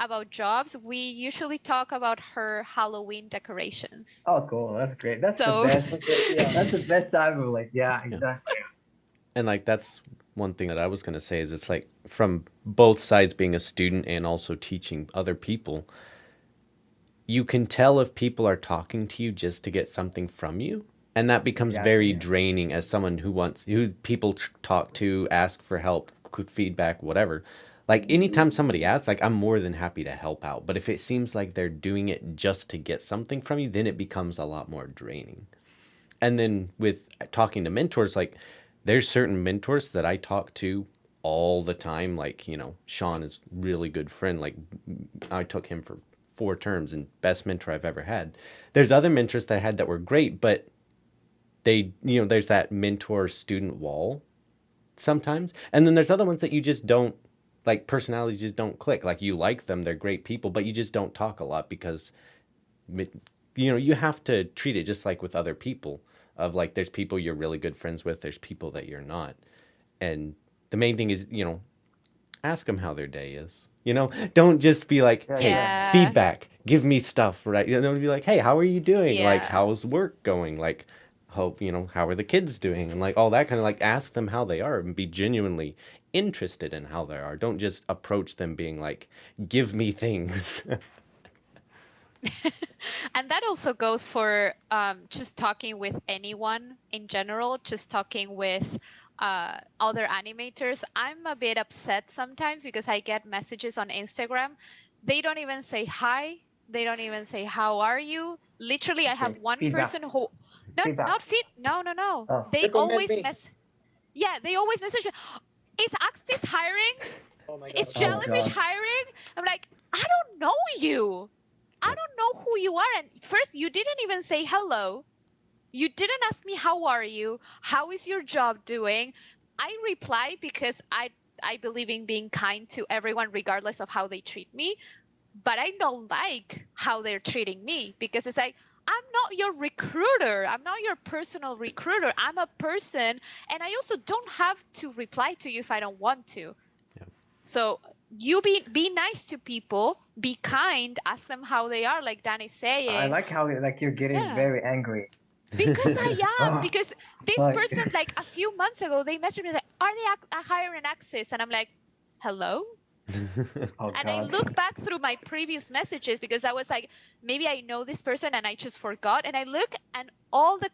Speaker 1: about jobs, we usually talk about her Halloween decorations.
Speaker 2: Oh, cool. That's great. That's
Speaker 1: So-
Speaker 2: the best.
Speaker 3: That's great, yeah.
Speaker 2: That's the best time of like, yeah, exactly.
Speaker 4: And like that's one thing that I was gonna say is it's like from both sides, being a student and also teaching other people, you can tell if people are talking to you just to get something from you. And that becomes very
Speaker 2: Exactly.
Speaker 4: draining as someone who people talk to, ask for help, feedback, whatever. Like anytime somebody asks, like I'm more than happy to help out. But if it seems like they're doing it just to get something from you, then it becomes a lot more draining. And then with talking to mentors, like there's certain mentors that I talk to all the time. Like, you know, Sean is really good friend. Like I took him for 4 terms and best mentor I've ever had. There's other mentors that I had that were great, but they, you know, there's that mentor student wall sometimes. And then there's other ones that you just don't, like personalities just don't click. Like you like them, they're great people, but you just don't talk a lot because, you know, you have to treat it just like with other people of like, there's people you're really good friends with, there's people that you're not. And the main thing is, you know, ask them how their day is. You know, don't just be like,
Speaker 2: Yeah,
Speaker 4: hey,
Speaker 1: Yeah.
Speaker 4: feedback, give me stuff, right? You know, be like, hey, how are you doing? Like,
Speaker 1: Yeah.
Speaker 4: how's work going? Like, hope, you know, how are the kids doing? And like all that kind of like ask them how they are and be genuinely interested in how they are. Don't just approach them being like, give me things.
Speaker 1: And that also goes for just talking with anyone in general, just talking with other animators. I'm a bit upset sometimes because I get messages on Instagram. They don't even say hi. They don't even say, how are you? Literally, I have
Speaker 2: Okay,
Speaker 1: one
Speaker 2: feedback.
Speaker 1: person who, no,
Speaker 2: Feedback.
Speaker 1: not fit. No.
Speaker 2: Oh.
Speaker 1: They
Speaker 3: Recommend
Speaker 1: always
Speaker 3: me.
Speaker 1: yeah, they always message me, is Axis hiring?
Speaker 3: Oh my
Speaker 1: Is
Speaker 3: god.
Speaker 2: Oh,
Speaker 1: Jellyfish
Speaker 2: God.
Speaker 1: hiring? I'm like, I don't know you. I
Speaker 4: Yep.
Speaker 1: don't know who you are. And first, you didn't even say hello. You didn't ask me, how are you? How is your job doing? I reply because I believe in being kind to everyone regardless of how they treat me. But I don't like how they're treating me because it's like, I'm not your recruiter. I'm not your personal recruiter. I'm a person. And I also don't have to reply to you if I don't want to.
Speaker 4: Yeah.
Speaker 1: So you be nice to people, be kind, ask them how they are, like Danny's saying.
Speaker 2: I like how like you're getting
Speaker 1: Yeah.
Speaker 2: very angry.
Speaker 1: Because I am.
Speaker 2: Oh,
Speaker 1: Because this
Speaker 2: like-
Speaker 1: person, like a few months ago, they messaged me like, are they hiring Axis? And I'm like, hello?
Speaker 2: Oh,
Speaker 1: And I
Speaker 2: God.
Speaker 1: look back through my previous messages because I was like, maybe I know this person and I just forgot. And I look and all the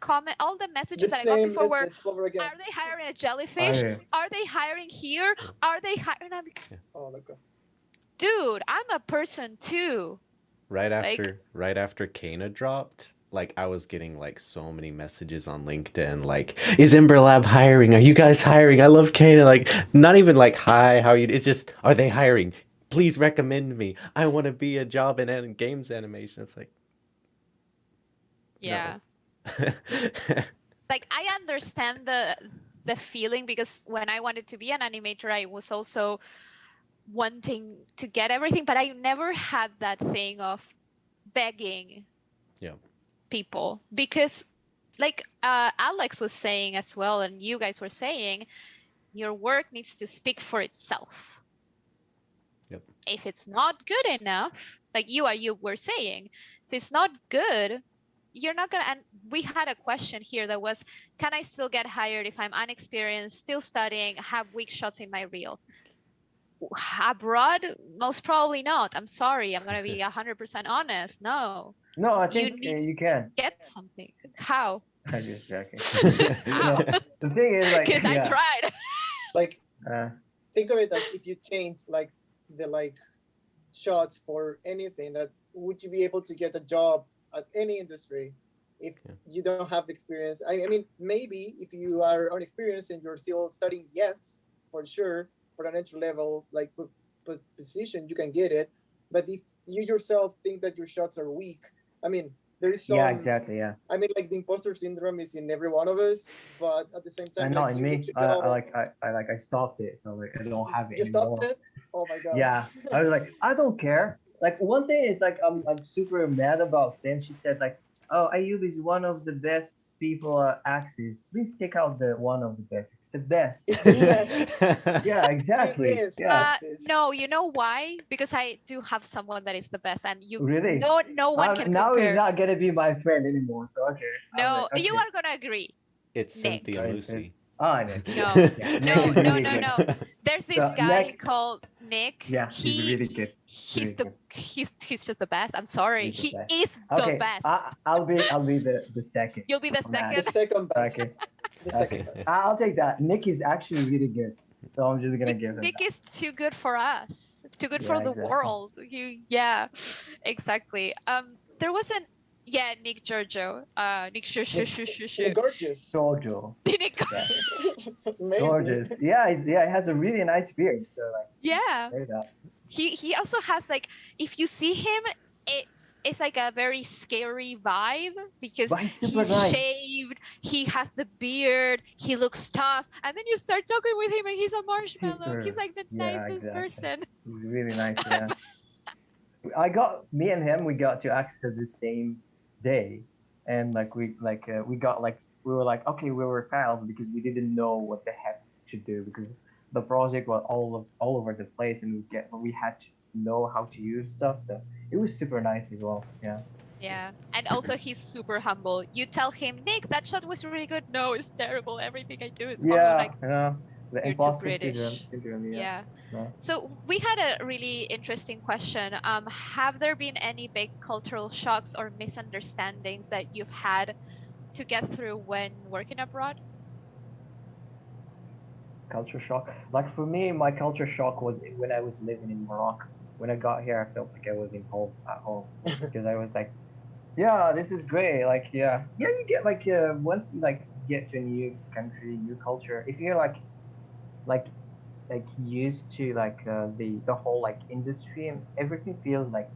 Speaker 1: messages
Speaker 3: The
Speaker 1: that I got
Speaker 3: same
Speaker 1: before were,
Speaker 3: message over again.
Speaker 1: are they hiring a jellyfish?
Speaker 2: I-
Speaker 1: Are they hiring here? Are they hiring? I'm like,
Speaker 3: Oh my god.
Speaker 1: dude, I'm a person too.
Speaker 4: right
Speaker 1: Like-
Speaker 4: after Kana dropped, like I was getting like so many messages on LinkedIn, like, is Emberlab hiring? Are you guys hiring? I love Kana. Like, not even like, hi, how are you? It's just, are they hiring? Please recommend me. I want to be a job in games animation. It's like,
Speaker 1: Yeah.
Speaker 4: no.
Speaker 1: Like I understand the feeling because when I wanted to be an animator, I was also wanting to get everything, but I never had that thing of begging
Speaker 4: Yeah.
Speaker 1: people because like Alex was saying as well, and you guys were saying, your work needs to speak for itself.
Speaker 4: Yep.
Speaker 1: If it's not good enough, like you were saying, if it's not good, you're not gonna. And we had a question here that was, can I still get hired if I'm unexperienced, still studying, have weak shots in my reel? Abroad, most probably not. I'm sorry, I'm gonna be 100% honest. No,
Speaker 2: No, I
Speaker 1: you
Speaker 2: think
Speaker 1: need
Speaker 2: you can.
Speaker 1: get something. How?
Speaker 2: I'm just joking.
Speaker 1: How?
Speaker 2: No, the thing is like,
Speaker 1: Because I
Speaker 2: yeah.
Speaker 1: tried.
Speaker 3: Like,
Speaker 2: Uh,
Speaker 3: think of it as if you change like the shots for anything, that would you be able to get a job at any industry if you don't have the experience? I mean, maybe if you are unexperienced and you're still studying, yes, for sure, for an entry level position, you can get it. But if you yourself think that your shots are weak, I mean, there is some.
Speaker 2: yeah, exactly. Yeah.
Speaker 3: I mean, like the imposter syndrome is in every one of us, but at the same time,
Speaker 2: And
Speaker 3: like
Speaker 2: not in
Speaker 3: you
Speaker 2: me.
Speaker 3: need to know.
Speaker 2: I stopped it, so like I don't have it
Speaker 3: You
Speaker 2: anymore.
Speaker 3: stopped it? Oh my god.
Speaker 2: Yeah, I was like, I don't care. Like one thing is like I'm super mad about Sam. She said like, oh, Ayoub is one of the best people Axis, please take out the one of the best. It's the best.
Speaker 3: It's the best.
Speaker 2: Yeah, exactly.
Speaker 3: It is,
Speaker 2: Yeah.
Speaker 3: Axis.
Speaker 1: No, you know why? Because I do have someone that is the best, and you
Speaker 2: Really?
Speaker 1: no one can
Speaker 2: Now
Speaker 1: compare.
Speaker 2: you're not gonna be my friend anymore. So okay. I'm
Speaker 1: No,
Speaker 2: like,
Speaker 1: you
Speaker 2: okay.
Speaker 1: are gonna agree.
Speaker 4: It's
Speaker 1: Nick.
Speaker 4: Cynthia
Speaker 2: Right,
Speaker 4: Lucy.
Speaker 2: Oh, Nick.
Speaker 1: No,
Speaker 2: Yeah, Nick
Speaker 1: no,
Speaker 2: is
Speaker 1: no,
Speaker 2: really
Speaker 1: no,
Speaker 2: good.
Speaker 1: no. There's this
Speaker 2: So,
Speaker 1: guy
Speaker 2: Nick-
Speaker 1: called Nick.
Speaker 2: Yeah, he's really good.
Speaker 1: He's
Speaker 2: Really
Speaker 1: the
Speaker 2: good.
Speaker 1: he's just the best. I'm sorry.
Speaker 2: He's the
Speaker 1: He
Speaker 2: best.
Speaker 1: is the
Speaker 2: Okay,
Speaker 1: best.
Speaker 2: I'll be the second.
Speaker 1: You'll be the
Speaker 2: on that.
Speaker 3: The
Speaker 1: second.
Speaker 3: second best.
Speaker 2: Okay.
Speaker 3: The second best.
Speaker 2: I'll take that. Nick is actually really good. So I'm just gonna give him
Speaker 1: Nick
Speaker 2: that.
Speaker 1: is too good for us. Too good for
Speaker 2: Yeah,
Speaker 1: the
Speaker 2: exactly.
Speaker 1: world. Yeah, exactly. There wasn't. Yeah, Nick Giorgio. Nick
Speaker 3: Really gorgeous.
Speaker 2: Jojo.
Speaker 1: Nick.
Speaker 2: Yeah.
Speaker 3: Maybe.
Speaker 2: Gorgeous. Yeah, he has a really nice beard. So like
Speaker 1: Yeah.
Speaker 2: there you go.
Speaker 1: He also has like, if you see him, it's like a very scary vibe because
Speaker 2: But he's super
Speaker 1: he's
Speaker 2: nice.
Speaker 1: shaved, he has the beard, he looks tough, and then you start talking with him and he's a marshmallow.
Speaker 2: Super.
Speaker 1: He's like the
Speaker 2: Yeah,
Speaker 1: nicest
Speaker 2: exactly.
Speaker 1: person.
Speaker 2: He's really nice, yeah. Me and him, we got to access the same day, and like we were like, okay, we were pals because we didn't know what the heck to do because the project was all over the place, and we had to know how to use stuff. So it was super nice as well. Yeah.
Speaker 1: Yeah, and also he's super humble. You tell him, Nick, that shot was really good. No, it's terrible. Everything I do is horrible.
Speaker 2: Yeah.
Speaker 1: Like,
Speaker 2: You know, the
Speaker 1: you're too
Speaker 2: imposter
Speaker 1: British.
Speaker 2: syndrome. Yeah.
Speaker 1: Yeah.
Speaker 2: Yeah.
Speaker 1: So we had a really interesting question. Have there been any big cultural shocks or misunderstandings that you've had to get through when working abroad?
Speaker 2: Culture shock. Like for me, my culture shock was when I was living in Morocco. When I got here, I felt like I was in home at home because I was like, yeah, this is great. Like, yeah, you get like once you like get to a new country, new culture. If you're like used to like the whole like industry and everything feels like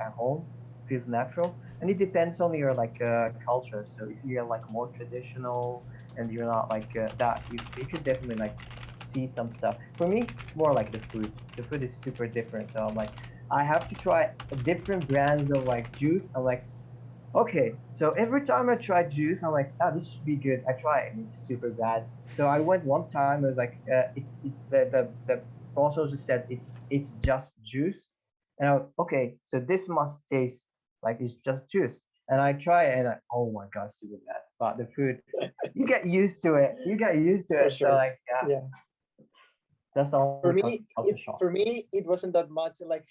Speaker 2: at home, feels natural, and it depends on your like culture. So if you're like more traditional and you're not like that, you could definitely like see some stuff. For me, it's more like the food. The food is super different. So I'm like, I have to try different brands of like juice. I'm like, okay, so every time I try juice, I'm like, ah, this should be good. I try it, and it's super bad. So I went one time. It was like, the also just said it's just juice, and okay, so this must taste like it's just juice. And I try it, and oh my god, super bad. But the food, you get used to it. You get used to
Speaker 3: For
Speaker 2: it.
Speaker 3: sure.
Speaker 2: So like,
Speaker 3: Yeah.
Speaker 2: that's the only culture shock.
Speaker 3: For me, it wasn't that much. Like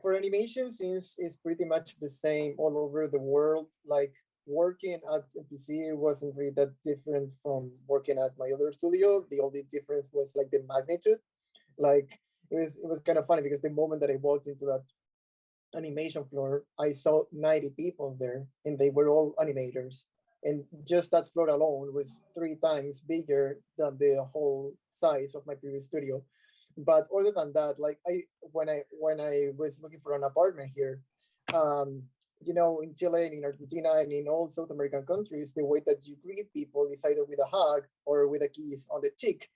Speaker 3: for animation, since it's pretty much the same all over the world. Like working at MPC wasn't really that different from working at my other studio. The only difference was like the magnitude. Like it was kind of funny because the moment that I walked into that animation floor, I saw 90 people there, and they were all animators. And just that floor alone was 3 times bigger than the whole size of my previous studio. But other than that, like when I was looking for an apartment here, you know, in Chile and in Argentina and in all South American countries, the way that you greet people is either with a hug or with a kiss on the cheek.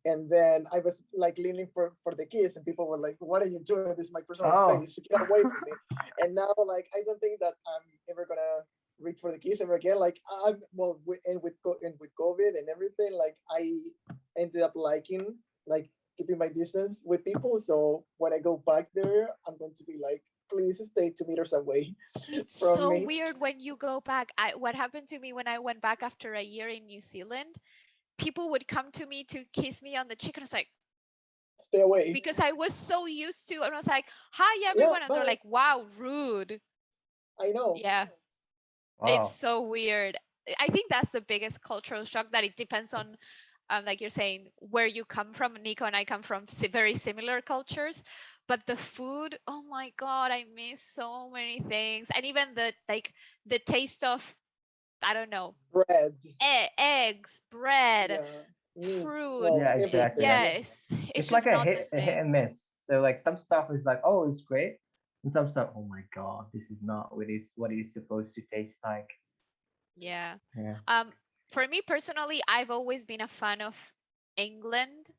Speaker 3: And then I was like leaning for the kiss, and people were like, "What are you doing? This is my personal space. Get away from me!" And now, like, I don't think that I'm ever gonna reach for the kiss ever again. Like, with COVID and everything, like, I ended up liking like keeping my distance with people. So when I go back there, I'm going to be like, please stay 2 meters away
Speaker 1: It's
Speaker 3: from
Speaker 1: so
Speaker 3: me.
Speaker 1: weird when you go back. What happened to me when I went back after a year in New Zealand? People would come to me to kiss me on the cheek, and I was like,
Speaker 3: Stay away.
Speaker 1: because I was so used to, and I was like, "Hi, everyone," and they're
Speaker 3: bye.
Speaker 1: like, "Wow, rude."
Speaker 3: I know.
Speaker 1: Yeah,
Speaker 2: Wow.
Speaker 1: it's so weird. I think that's the biggest cultural shock, that it depends on, like you're saying, where you come from. Nico and I come from very similar cultures, but the food, oh my god, I miss so many things, and even the taste of, I don't know,
Speaker 3: Bread.
Speaker 1: eggs, bread,
Speaker 3: Yeah. Meat.
Speaker 1: fruit.
Speaker 3: Well,
Speaker 2: Yeah,
Speaker 3: everything.
Speaker 2: exactly.
Speaker 3: Yeah.
Speaker 1: Yes, it's
Speaker 2: It's like
Speaker 1: just not the
Speaker 2: a hit
Speaker 1: same.
Speaker 2: and miss. So like some stuff is like, oh, it's great, and some stuff, oh my god, this is not what it is supposed to taste like.
Speaker 1: Yeah.
Speaker 2: Yeah.
Speaker 1: For me personally, I've always been a fan of England.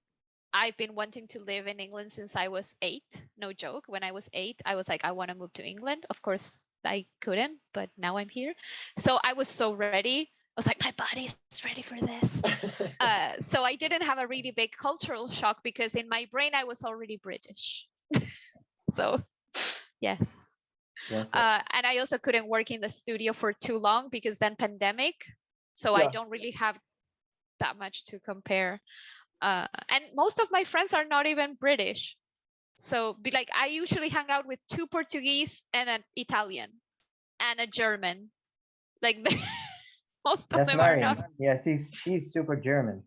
Speaker 1: I've been wanting to live in England since I was 8. No joke. When I was 8, I was like, I want to move to England. Of course, I couldn't, but now I'm here. So I was so ready. I was like, my body's ready for this. So I didn't have a really big cultural shock because in my brain, I was already British. So, yes.
Speaker 2: Yes.
Speaker 1: And I also couldn't work in the studio for too long because then pandemic. So I
Speaker 3: Yeah.
Speaker 1: don't really have that much to compare. And most of my friends are not even British. So I usually hang out with 2 Portuguese and an Italian and a German. Like most of
Speaker 2: That's
Speaker 1: them are
Speaker 2: Mariam.
Speaker 1: not
Speaker 2: Yes, she's super German.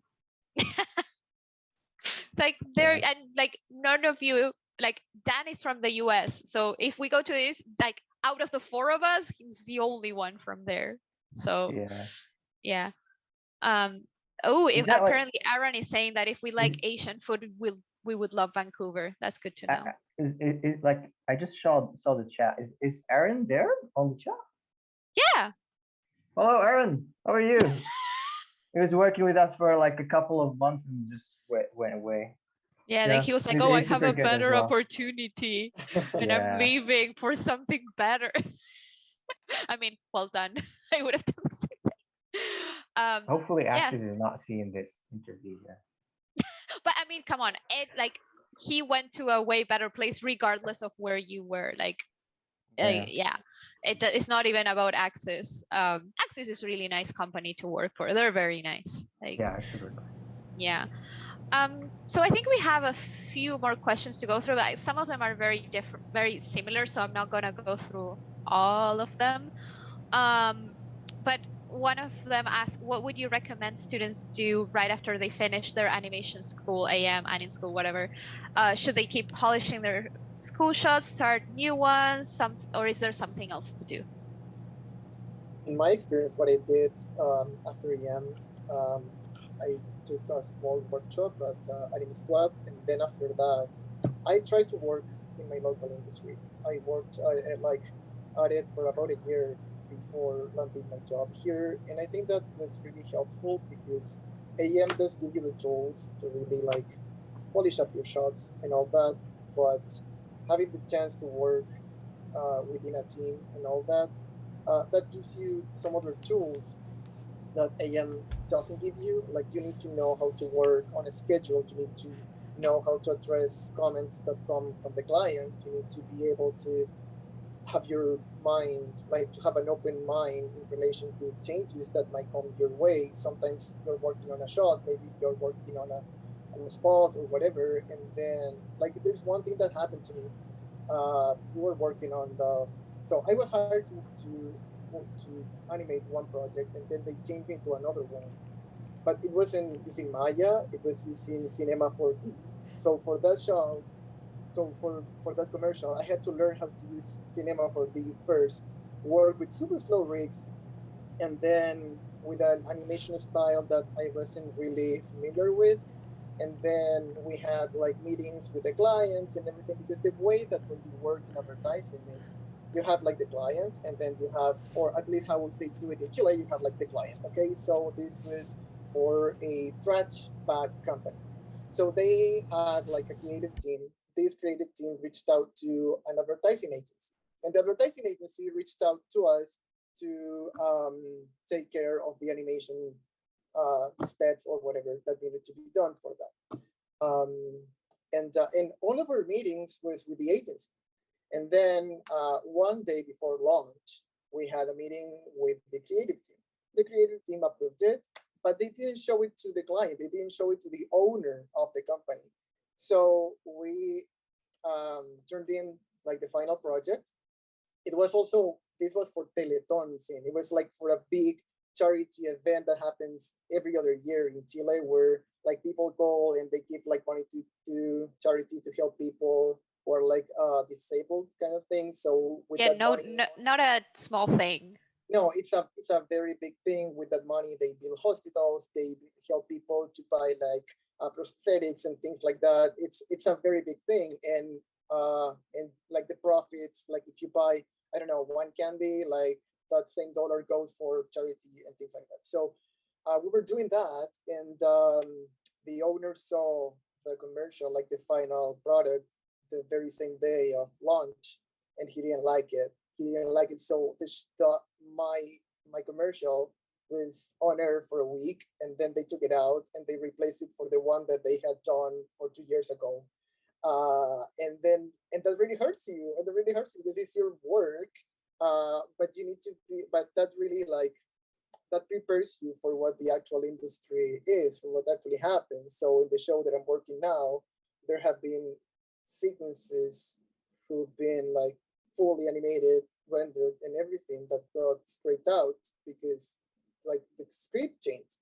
Speaker 1: like they're
Speaker 2: Yeah.
Speaker 1: and like none of you like Dan is from the US. So if we go to this, like out of the 4 of us, he's the only one from there. So
Speaker 2: Yeah.
Speaker 1: yeah. Oh,
Speaker 2: Is that like
Speaker 1: apparently Aaron is saying that if we like
Speaker 2: is,
Speaker 1: Asian food, we would love Vancouver. That's good to know.
Speaker 2: is like I just saw the chat. Is Aaron there on the chat?
Speaker 1: Yeah.
Speaker 2: Hello, Aaron. How are you? He was working with us for like a couple of months and just went away.
Speaker 1: Yeah,
Speaker 2: Yeah,
Speaker 1: like he was like,
Speaker 2: he's,
Speaker 1: "Oh, I
Speaker 2: he's
Speaker 1: have
Speaker 2: super
Speaker 1: a
Speaker 2: good as
Speaker 1: better
Speaker 2: well.
Speaker 1: opportunity, and I'm
Speaker 2: Yeah.
Speaker 1: leaving for something better." I mean, well done. I would have done the same thing.
Speaker 2: Hopefully,
Speaker 1: Yeah,
Speaker 2: Axis is not seeing this interview. Yeah.
Speaker 1: but I mean, come on, Ed. Like, he went to a way better place, regardless of where you were. Like,
Speaker 2: Yeah.
Speaker 1: yeah, it's not even about Axis. Axis is really nice company to work for. They're very nice. Like,
Speaker 2: Yeah, super nice.
Speaker 1: yeah. So I think we have a few more questions to go through. Some of them are very different, very similar, so I'm not gonna go through all of them. But one of them asked, what would you recommend students do right after they finish their animation school, AM, and in school, whatever? Should they keep polishing their school shots, start new ones, or is there something else to do?
Speaker 3: In my experience, what I did after EM, I took a small workshop at Anime Squad, and then after that, I tried to work in my local industry. I worked at it for about a year before landing my job here, and I think that was really helpful because AM does give you the tools to really polish up your shots and all that, but having the chance to work within a team and all that, that gives you some other tools that AM doesn't give you. Like, you need to know how to work on a schedule. You need to know how to address comments that come from the client. You need to be able to have your mind, like to have an open mind in relation to changes that might come your way. Sometimes you're working on a shot, maybe you're working on a spot or whatever, and then there's one thing that happened to me. We were working on so I was hired to animate one project, and then they changed me to another one. But it wasn't using Maya; it was using Cinema 4D. So for that show, for that commercial, I had to learn how to use Cinema 4D first, work with super slow rigs, and then with an animation style that I wasn't really familiar with. And then we had meetings with the clients and everything, because the way that when you work in advertising is you have the client, and then you have, or at least how they do it in Chile, you have the client. Okay, so this was for a trash bag company. So they had a creative team. This creative team reached out to an advertising agency, and the advertising agency reached out to us to take care of the animation steps or whatever that needed to be done for that. And all of our meetings was with the agency. And then one day before launch, we had a meeting with the creative team. The creative team approved it, but they didn't show it to the client. They didn't show it to the owner of the company. So we turned in the final project. It was also, this was for Teletón scene. It was for a big charity event that happens every other year in Chile, where people go and they give money to charity to help people who are disabled kind of thing. So with
Speaker 1: Yeah,
Speaker 3: that money,
Speaker 1: not a small thing.
Speaker 3: no, it's a very big thing. With that money, they build hospitals, they help people to buy prosthetics and things like that. It's a very big thing, and the profits, if you buy, I don't know, one candy, that same dollar goes for charity and things like that. So we were doing that, and the owner saw the commercial, like the final product, the very same day of launch, and he didn't like it. He didn't like it, so my commercial was on air for a week, and then they took it out and they replaced it for the one that they had done for 2 years ago. And that really hurts you, and that really hurts you because it's your work. But you need to be, but that really like that prepares you for what the actual industry is, for what actually happens. So in the show that I'm working now, there have been sequences who've been like fully animated, rendered, and everything that got scraped out because like the script changed.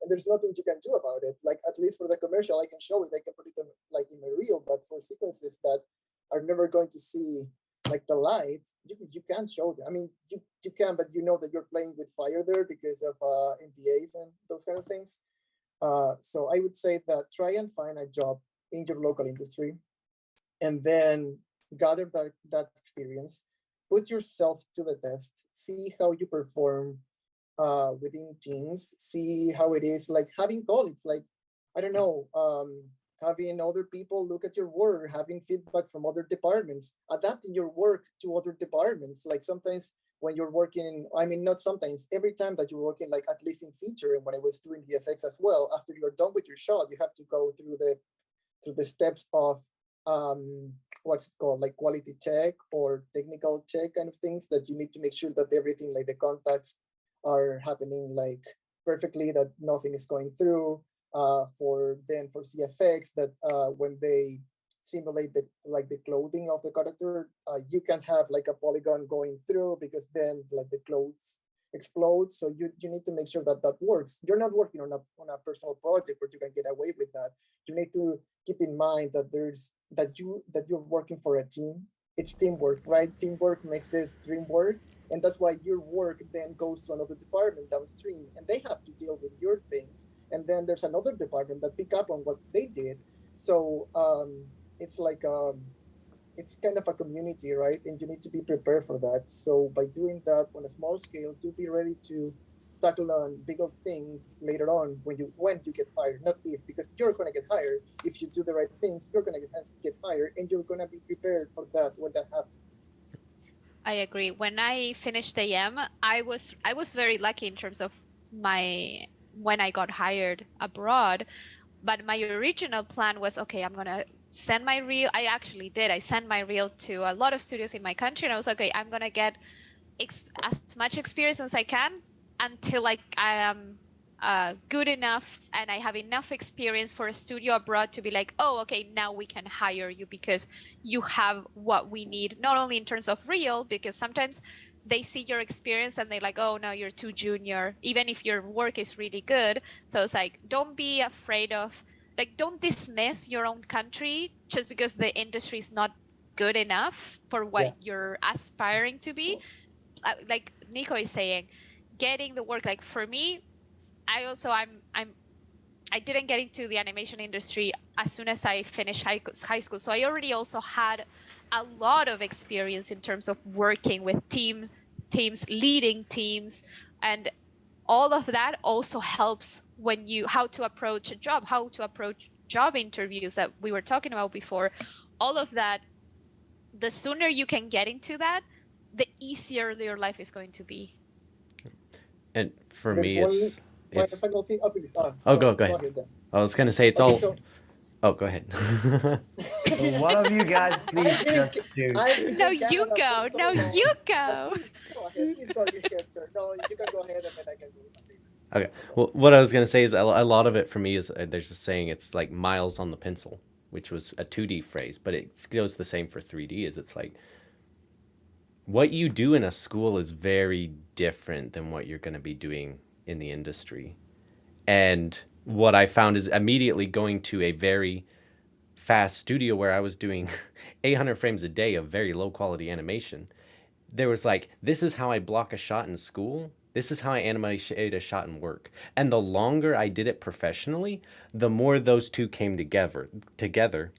Speaker 3: And there's nothing you can do about it. Like at least for the commercial, I can show it, I can put it in, like in a reel, but for sequences that are never going to see like the light, you can't show them. I mean, you can, but you know that you're playing with fire there because of NDAs and those kind of things. So I would say that try and find a job in your local industry, and then gather that experience, put yourself to the test, see how you perform within teams, see how it is like having colleagues, like, I don't know, having other people look at your work, having feedback from other departments, adapting your work to other departments. Like sometimes when you're working, I mean, not sometimes, every time that you're working, like at least in feature, and when I was doing VFX as well, after you're done with your shot, you have to go through the steps of what's it called, like quality check or technical check kind of things, that you need to make sure that everything, like the contacts are happening like perfectly, that nothing is going through. For CFX, that when they simulate the clothing of the character, you can't have like a polygon going through, because then like the clothes explode. So you need to make sure that that works. You're not working on a personal project where you can get away with that. You need to keep in mind that you're working for a team. It's teamwork, right? Teamwork makes the dream work. And that's why your work then goes to another department downstream, and they have to deal with your things. And then there's another department that pick up on what they did. So it's like it's kind of a community, right? And you need to be prepared for that. So by doing that on a small scale, you'll be ready to tackle on bigger things later on when you get hired. Not if, because you're going to get hired. If you do the right things, you're going to get hired, and you're going to be prepared for that when that happens.
Speaker 1: I agree. When I finished AM, I was very lucky in terms of when I got hired abroad. But my original plan was, okay, I'm gonna send my reel. I actually did. I sent my reel to a lot of studios in my country, and I was like, okay, I'm gonna get as much experience as I can until like I am good enough and I have enough experience for a studio abroad to be like, oh, okay, now we can hire you because you have what we need, not only in terms of reel, because sometimes they see your experience and they're like, oh, no, you're too junior, even if your work is really good. So it's like, don't be afraid of, like, don't dismiss your own country just because the industry is not good enough for what you're aspiring to be. Like Nico is saying, getting the work, like for me, I didn't get into the animation industry as soon as I finished high school. So I already also had a lot of experience in terms of working with teams, leading teams, and all of that also helps when how to approach a job, how to approach job interviews that we were talking about before. All of that, the sooner you can get into that, the easier your life is going to be.
Speaker 4: And for me, it's
Speaker 3: final thing. Oh, please.
Speaker 4: Go ahead. I was gonna say it's okay, all. So... Oh, go ahead.
Speaker 2: So one of you guys, please just do.
Speaker 1: No, you go. No, you go.
Speaker 3: Go ahead. Please go ahead, sir. No, you can go ahead, and then I can go.
Speaker 4: Okay. Well, what I was gonna say is a lot of it for me is there's a saying, it's like miles on the pencil, which was a 2D phrase, but it goes the same for 3D. Is it's like what you do in a school is very different than what you're going to be doing in the industry. And what I found is immediately going to a very fast studio where I was doing 800 frames a day of very low quality animation. There was like, this is how I block a shot in school. This is how I animate a shot in work. And the longer I did it professionally, the more those two came together.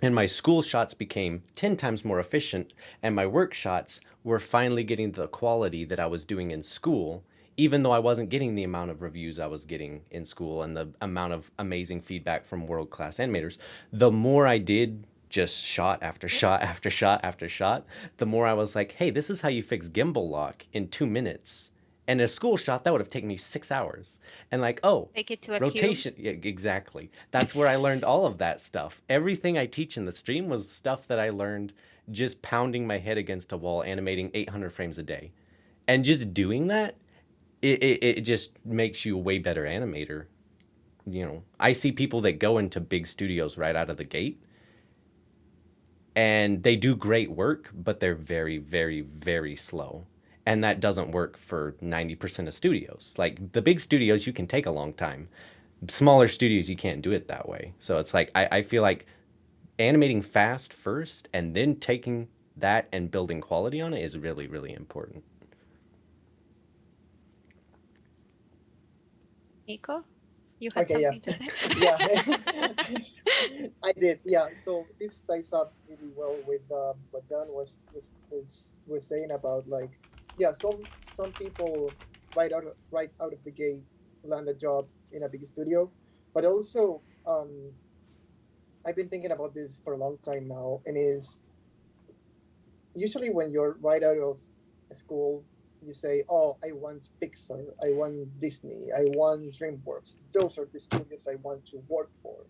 Speaker 4: And my school shots became 10 times more efficient, and my work shots were finally getting the quality that I was doing in school, even though I wasn't getting the amount of reviews I was getting in school and the amount of amazing feedback from world-class animators, the more I did just shot after shot after shot after shot, the more I was like, hey, this is how you fix gimbal lock in 2 minutes. And a school shot, that would have taken me 6 hours. And like, oh,
Speaker 1: Take it to a
Speaker 4: rotation. Yeah, exactly. That's where I learned all of that stuff. Everything I teach in the stream was stuff that I learned just pounding my head against a wall, animating 800 frames a day. And just doing that, it just makes you a way better animator. You know, I see people that go into big studios right out of the gate and they do great work, but they're very, very, very slow. And that doesn't work for 90% of studios. Like the big studios, you can take a long time. Smaller studios, you can't do it that way. So it's like, I feel like animating fast first and then taking that and building quality on it is really, really important.
Speaker 1: Nico, you had
Speaker 3: Okay, yeah.
Speaker 1: something to say?
Speaker 3: Yeah, I did. Yeah, so this ties up really well with what Dan was saying about, like, yeah, some people right out of the gate land a job in a big studio, but also I've been thinking about this for a long time now, and is usually when you're right out of school, you say, oh, I want Pixar, I want Disney, I want DreamWorks. Those are the studios I want to work for.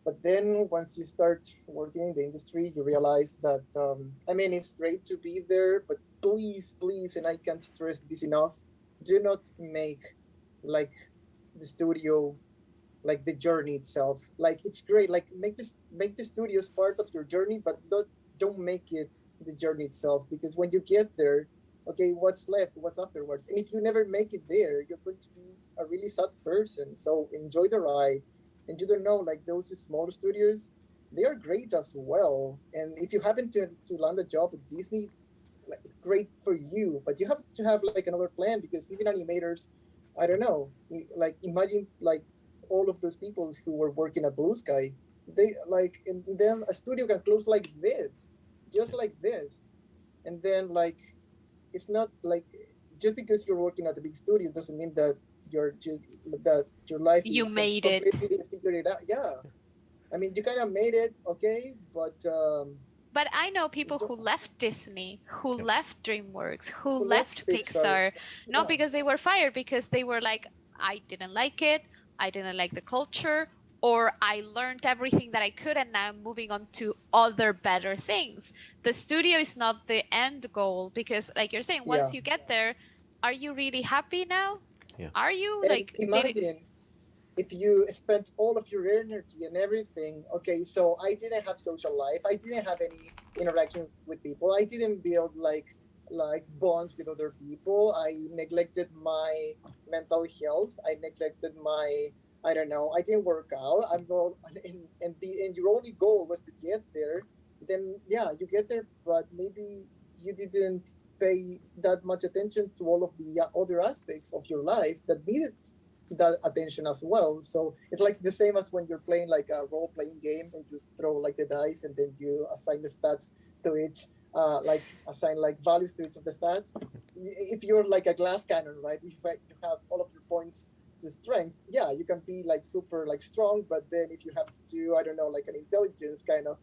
Speaker 3: But then once you start working in the industry, you realize that, I mean, it's great to be there, but please, and I can't stress this enough, do not make like the studio like the journey itself. Like, it's great, like make the studios part of your journey, but don't make it the journey itself, because when you get there, okay, what's left, what's afterwards? And if you never make it there, you're going to be a really sad person. So enjoy the ride. And you don't know, like those small studios, they are great as well. And if you happen to land a job at Disney, like, it's great for you, but you have to have like another plan, because even animators, I don't know, like imagine like all of those people who were working at Blue Sky, they like, and then a studio can close like this, just like this. And then like, it's not like, just because you're working at a big studio doesn't mean that that your life
Speaker 1: You
Speaker 3: is
Speaker 1: made
Speaker 3: completely figured it out. Yeah, I mean, you kind of made it, okay, but
Speaker 1: But I know people who left Disney, who left DreamWorks, who left
Speaker 3: Pixar.
Speaker 1: Pixar, not
Speaker 3: Yeah.
Speaker 1: because they were fired, because they were like, I didn't like it, I didn't like the culture, or I learned everything that I could and now I'm moving on to other better things. The studio is not the end goal, because like you're saying, once
Speaker 3: Yeah.
Speaker 1: you get there, are you really happy now?
Speaker 4: Yeah.
Speaker 1: Are you
Speaker 3: And
Speaker 1: like
Speaker 3: imagine if you spent all of your energy and everything. Okay, so I didn't have social life, I didn't have any interactions with people, I didn't build like bonds with other people, I neglected my mental health, I neglected my, I don't know, I didn't work out, and your only goal was to get there. Then yeah, you get there, but maybe you didn't pay that much attention to all of the other aspects of your life that needed that attention as well. So it's like the same as when you're playing like a role playing game and you throw like the dice and then you assign the stats to each, like assign like values to each of the stats. If you're like a glass cannon, right? If you have all of your points to strength, yeah, you can be like super like strong. But then if you have to do, I don't know, like an intelligence kind of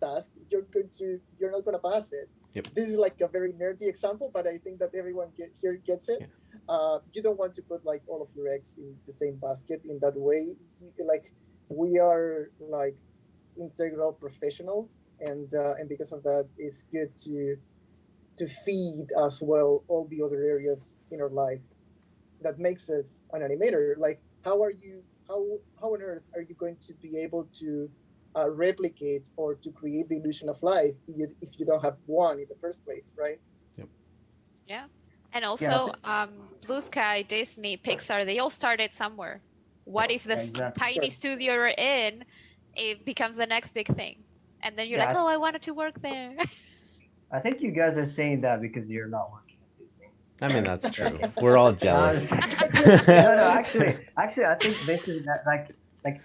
Speaker 3: task, you're not gonna pass it.
Speaker 4: Yep.
Speaker 3: This is like a very nerdy example, but I think that everyone here gets it.
Speaker 4: Yeah.
Speaker 3: You don't want to put like all of your eggs in the same basket in that way. Like, we are like integral professionals, and because of that, it's good to feed as well all the other areas in our life that makes us an animator. Like, how on earth are you going to be able to replicate or to create the illusion of life if you don't have one in the first place, right?
Speaker 1: Yeah. And also, Blue Sky, Disney, Pixar, they all started somewhere. What if the
Speaker 2: exactly.
Speaker 1: tiny studio you're in, it becomes the next big thing? And then you're like, oh, I wanted to work there.
Speaker 2: I think you guys are saying that because you're not working at Disney.
Speaker 4: I mean, that's true. We're all jealous.
Speaker 2: No, actually, I think this is that, like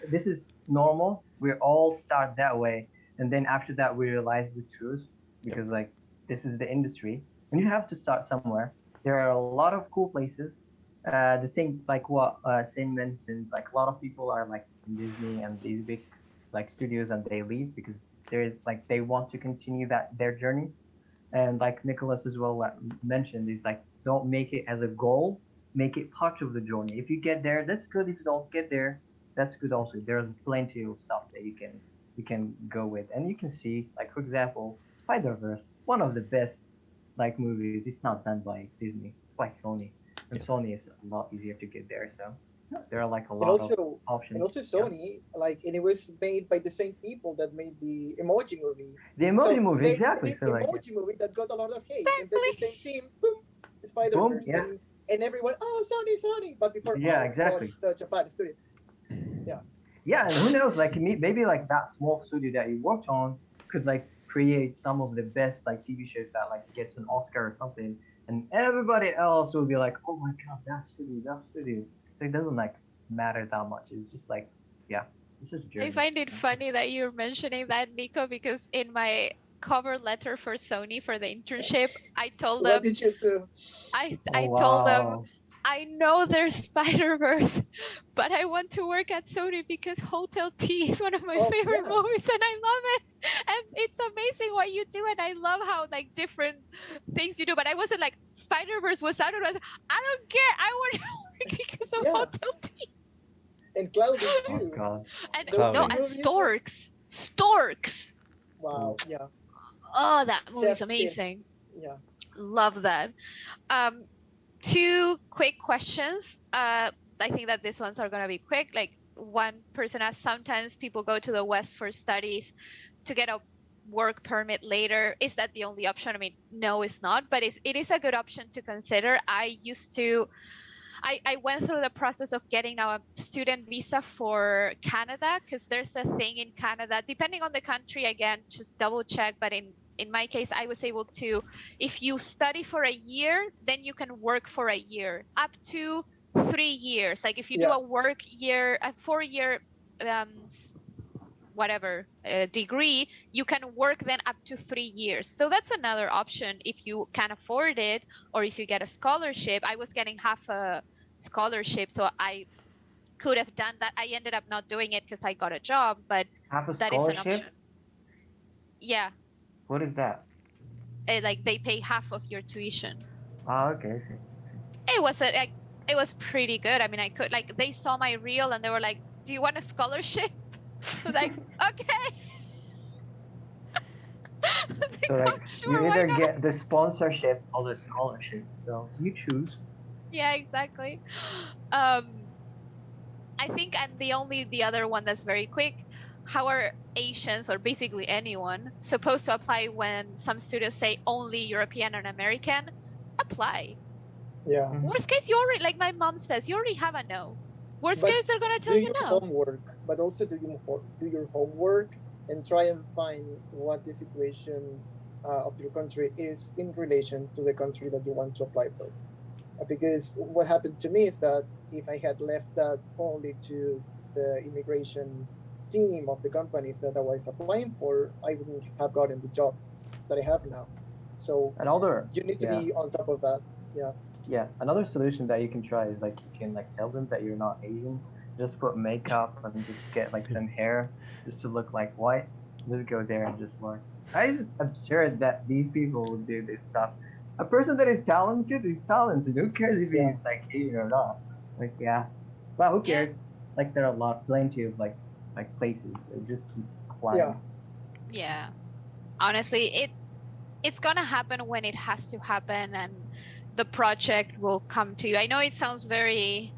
Speaker 2: this is normal. We all start that way, and then after that, we realize the truth, because like this is the industry, and you have to start somewhere. There are a lot of cool places, the thing like what Sin mentioned, like a lot of people are like in Disney and these big like studios, and they leave because there is like they want to continue that their journey. And like Nicholas as well mentioned, is like don't make it as a goal, make it part of the journey. If you get there, that's good. If you don't get there, that's good also. There's plenty of stuff that you can go with, and you can see like for example, Spider-Verse, one of the best like movies. It's not done by Disney, it's by Sony, and
Speaker 4: Yeah.
Speaker 2: Sony is a lot easier to get there. So there are like a
Speaker 3: And
Speaker 2: lot of
Speaker 3: also,
Speaker 2: options.
Speaker 3: and also
Speaker 2: Yeah.
Speaker 3: Sony, like, and it was made by the same people that made the Emoji movie.
Speaker 2: The
Speaker 3: So
Speaker 2: Emoji Movie,
Speaker 3: they
Speaker 2: exactly.
Speaker 3: did
Speaker 2: So like
Speaker 3: Emoji movie that got a lot of hate, and then the
Speaker 1: Exactly.
Speaker 3: same team, boom, Spider
Speaker 2: boom,
Speaker 3: Verse,
Speaker 2: yeah,
Speaker 3: and everyone, oh Sony, Sony. But before,
Speaker 2: yeah,
Speaker 3: oh
Speaker 2: exactly.
Speaker 3: Sony, such a bad studio. Yeah,
Speaker 2: Yeah, and who knows, like maybe like that small studio that you worked on could like create some of the best like TV shows that like gets an Oscar or something, and everybody else will be like, oh my god, that studio, that studio. So it doesn't like matter that much. It's just like, yeah, it's just
Speaker 1: I
Speaker 2: journey.
Speaker 1: find it funny that you're mentioning that, Nico, because in my cover letter for Sony for the internship, I told
Speaker 3: what
Speaker 1: them
Speaker 3: did you do?
Speaker 2: Oh
Speaker 1: I told them
Speaker 2: wow.
Speaker 1: I know there's Spider-Verse, but I want to work at Sony because Hotel T is one of my
Speaker 3: Oh
Speaker 1: favorite
Speaker 3: yeah,
Speaker 1: movies and I love it. And it's amazing what you do and I love how like different things you do. But I wasn't like Spider-Verse was out and I was I don't care. I want to work because of
Speaker 3: yeah,
Speaker 1: Hotel T.
Speaker 3: and Cloudy
Speaker 2: Oh
Speaker 3: too.
Speaker 2: god.
Speaker 1: And
Speaker 3: Those
Speaker 1: no,
Speaker 3: two
Speaker 4: Cloudy.
Speaker 1: and
Speaker 3: movies,
Speaker 1: Storks. Storks.
Speaker 3: wow, yeah,
Speaker 1: Oh, that movie's
Speaker 3: Chef's Kiss,
Speaker 1: amazing.
Speaker 3: yeah.
Speaker 1: Love that. Um, two quick questions. I think that these ones are gonna be quick. Like one person asked, sometimes people go to the West for studies to get a work permit later. Is that the only option? I mean, no, it's not, but it is a good option to consider. I went through the process of getting a student visa for Canada because there's a thing in Canada, depending on the country, again, just double check. But in my case, I was able to, if you study for a year, then you can work for a year, up to 3 years. Like if you do
Speaker 3: Yeah.
Speaker 1: a work year, a 4 year, whatever degree, you can work then up to 3 years. So that's another option if you can afford it, or if you get a scholarship. I was getting half a scholarship, so I could have done that. I ended up not doing it because I got a job, but
Speaker 2: Have a
Speaker 1: that is an
Speaker 2: scholarship?
Speaker 1: option. Yeah,
Speaker 2: What is that?
Speaker 1: like they pay half of your tuition.
Speaker 2: Oh, okay, I see.
Speaker 1: It was like it was pretty good. I mean, I could like they saw my reel and they were like, "Do you want a scholarship?" I was like, "Okay." I was like,
Speaker 2: So like
Speaker 1: "Oh,
Speaker 2: you
Speaker 1: sure, why
Speaker 2: either
Speaker 1: not?"
Speaker 2: get the sponsorship or the scholarship. So you choose.
Speaker 1: Yeah, exactly. I think, and the other one that's very quick, how are Asians or basically anyone supposed to apply when some students say only European and American? Apply.
Speaker 3: Yeah.
Speaker 1: Worst case, you already, like my mom says, you already have a no. Worst
Speaker 3: But
Speaker 1: case, they're gonna
Speaker 3: do
Speaker 1: tell you
Speaker 3: your
Speaker 1: no.
Speaker 3: homework, but also do your homework and try and find what the situation of your country is in relation to the country that you want to apply for. Because what happened to me is that if I had left that only to the immigration team of the companies that I was applying for, I wouldn't have gotten the job that I have now. So
Speaker 2: Another
Speaker 3: you need to
Speaker 2: yeah.
Speaker 3: be on top of that. Yeah.
Speaker 2: Yeah, another solution that you can try is like you can like tell them that you're not Asian. Just put makeup and just get like some hair just to look like white. Just go there and just work. It's just absurd that these people would do this stuff. A person that is talented is talented. Who cares if
Speaker 3: Yeah.
Speaker 2: he's like Asian or not? Like yeah, but who
Speaker 1: Yeah.
Speaker 2: cares? Like there are plenty of like places. So just keep applying.
Speaker 3: Yeah.
Speaker 1: Yeah. Honestly, it's gonna happen when it has to happen, and the project will come to you. I know it sounds very,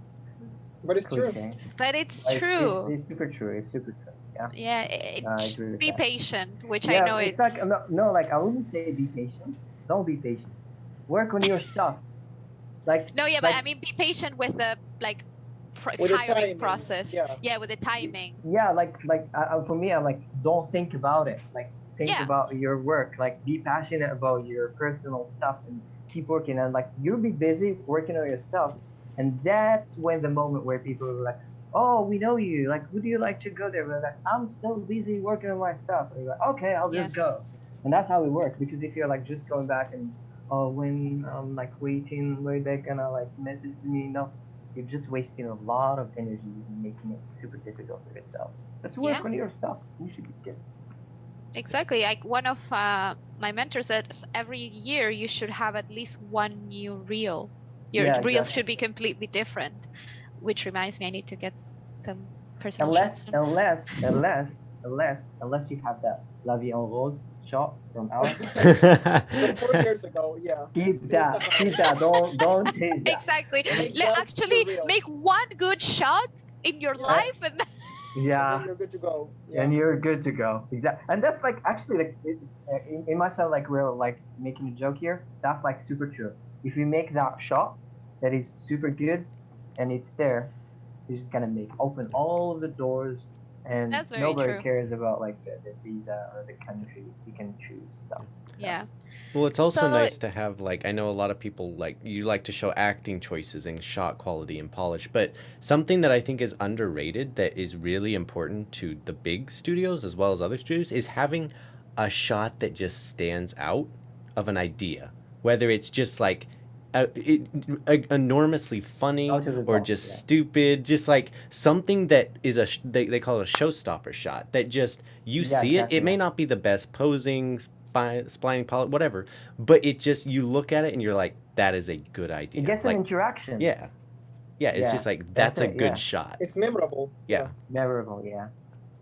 Speaker 3: But it's true.
Speaker 2: Cliche.
Speaker 1: but it's
Speaker 2: But
Speaker 1: true.
Speaker 2: It's super true. It's super true. Yeah.
Speaker 1: Yeah,
Speaker 2: I agree with
Speaker 1: be
Speaker 2: that.
Speaker 1: patient, which I
Speaker 2: Yeah,
Speaker 1: know
Speaker 2: it's like no, like I wouldn't say be patient. Don't be patient. Work on your stuff. Like
Speaker 1: No, yeah, but I
Speaker 2: like,
Speaker 1: mean, be patient with the like
Speaker 3: With the
Speaker 1: hiring
Speaker 3: timing,
Speaker 1: process.
Speaker 3: yeah.
Speaker 1: With the timing.
Speaker 2: yeah, like for me, I'm like don't think about it. Like think
Speaker 1: Yeah.
Speaker 2: about your work. Like be passionate about your personal stuff and keep working. And like you'll be busy working on your stuff, and that's when the moment where people are like, oh, we know you. Like, would you like to go there? We're like, I'm still busy working on my stuff. And you're like, okay, I'll just go. And that's how it works. Because if you're like just going back and when I'm like waiting, where they gonna like message me? No, you're just wasting a lot of energy and making it super difficult for yourself. Let's work
Speaker 1: Yeah.
Speaker 2: on your stuff. You should be good.
Speaker 1: Exactly. Like one of my mentors said, every year you should have at least one new reel. Your
Speaker 2: Yeah,
Speaker 1: reels
Speaker 2: exactly.
Speaker 1: should be completely different. Which reminds me, I need to get some personal shots done.
Speaker 2: Unless you have that La Vie en Rose shot from Alice.
Speaker 3: From 4 years ago, yeah.
Speaker 2: Keep
Speaker 3: There's
Speaker 2: that.
Speaker 3: the
Speaker 2: Keep that. Don't change that.
Speaker 1: Exactly.
Speaker 3: Make that the
Speaker 1: Actually,
Speaker 3: reel.
Speaker 1: make one good shot in your
Speaker 3: Yeah.
Speaker 1: life, and
Speaker 3: And
Speaker 2: Yeah.
Speaker 3: then you're good to go. Yeah.
Speaker 2: And you're good to go. Exactly. And that's like actually like it's in myself like we're like making a joke here. That's like super true. If you make that shot that is super good and it's there, you're just gonna open all of the doors, and
Speaker 1: That's very
Speaker 2: nobody
Speaker 1: true.
Speaker 2: cares about like the visa or the country. You can choose stuff.
Speaker 1: Yeah.
Speaker 4: Well, it's also
Speaker 1: So-
Speaker 4: nice to have, like, I know a lot of people, like, you like to show acting choices and shot quality and polish, but something that I think is underrated that is really important to the big studios as well as other studios is having a shot that just stands out of an idea. Whether it's just, like, enormously funny
Speaker 2: Out of the
Speaker 4: or
Speaker 2: box,
Speaker 4: just
Speaker 2: yeah.
Speaker 4: stupid, just like something that is they call it a showstopper shot that just you
Speaker 2: Yeah,
Speaker 4: see
Speaker 2: exactly,
Speaker 4: it may
Speaker 2: yeah.
Speaker 4: not be the best posing, splining, whatever, but it just you look at it and you're like, that is a good idea.
Speaker 2: It gets
Speaker 4: like,
Speaker 2: an interaction.
Speaker 4: yeah, it's
Speaker 2: Yeah,
Speaker 4: just like
Speaker 2: that's
Speaker 4: that's a
Speaker 2: it,
Speaker 4: good
Speaker 2: yeah.
Speaker 4: shot.
Speaker 3: It's memorable.
Speaker 4: Yeah.
Speaker 2: Memorable, yeah.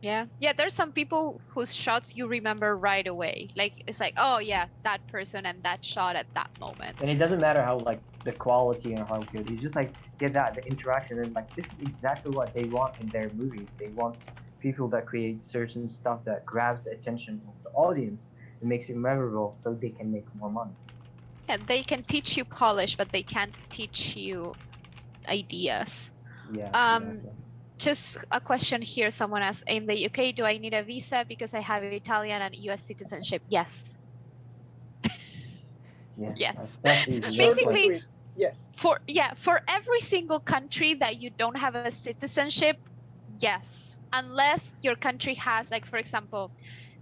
Speaker 1: Yeah, there's some people whose shots you remember right away. Like it's like, oh yeah, that person and that shot at that moment.
Speaker 2: And it doesn't matter how like the quality and how good. You just like get the interaction, and like this is exactly what they want in their movies. They want people that create certain stuff that grabs the attention of the audience and makes it memorable, so they can make more money.
Speaker 1: Yeah, they can teach you polish, but they can't teach you ideas.
Speaker 2: Yeah.
Speaker 1: Um, Just a question here. Someone asked, in the UK, do I need a visa because I have Italian and US citizenship? Yes.
Speaker 2: Yeah.
Speaker 1: Yes.
Speaker 2: That's easy.
Speaker 3: Short and
Speaker 1: Basically-
Speaker 3: sweet. Yes.
Speaker 1: For every single country that you don't have a citizenship, yes. Unless your country has, like, for example,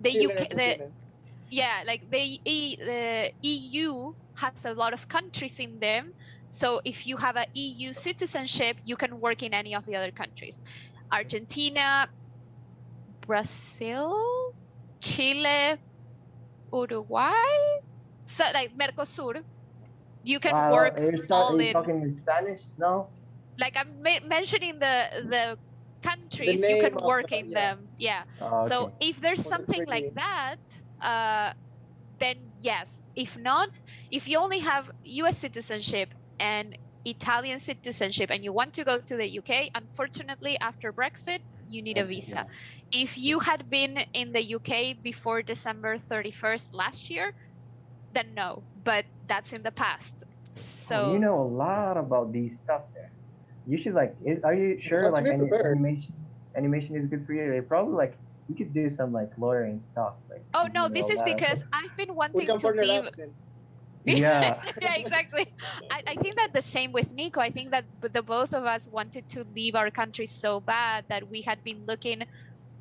Speaker 1: the
Speaker 3: Chile,
Speaker 1: UK,
Speaker 3: Argentina.
Speaker 1: like the EU has a lot of countries in them. So if you have a EU citizenship, you can work in any of the other countries. Argentina, Brazil, Chile, Uruguay, so like Mercosur, you can work
Speaker 2: Are
Speaker 1: all
Speaker 2: you
Speaker 1: in.
Speaker 2: talking in Spanish? No.
Speaker 1: Like I'm mentioning the countries, you
Speaker 3: name
Speaker 1: can
Speaker 3: of
Speaker 1: work
Speaker 3: the-
Speaker 1: in
Speaker 3: yeah.
Speaker 1: them. Yeah.
Speaker 2: Oh,
Speaker 1: So
Speaker 2: okay.
Speaker 1: if there's
Speaker 3: For the
Speaker 1: something like
Speaker 3: treaty.
Speaker 1: that, then yes. If not, if you only have US citizenship and Italian citizenship and you want to go to the UK, unfortunately, after Brexit, you need a
Speaker 2: Brexit,
Speaker 1: visa. If you had been in the UK before December 31st last year, then no, but that's in the past. So
Speaker 2: Oh, you know a lot about these stuff there. You should like. Are you sure
Speaker 3: have to
Speaker 2: like
Speaker 3: be prepared.
Speaker 2: animation is good for you? Probably like you could do some like lawyering stuff. Like.
Speaker 1: oh
Speaker 2: you
Speaker 1: no,
Speaker 2: know
Speaker 1: this
Speaker 2: a
Speaker 1: is
Speaker 2: lot of-
Speaker 1: because I've been
Speaker 3: We
Speaker 1: wanting
Speaker 3: can
Speaker 1: to
Speaker 3: partner
Speaker 1: leave.
Speaker 3: up soon.
Speaker 2: Yeah.
Speaker 1: Yeah, exactly. I think that the same with Nico. I think that the both of us wanted to leave our country so bad that we had been looking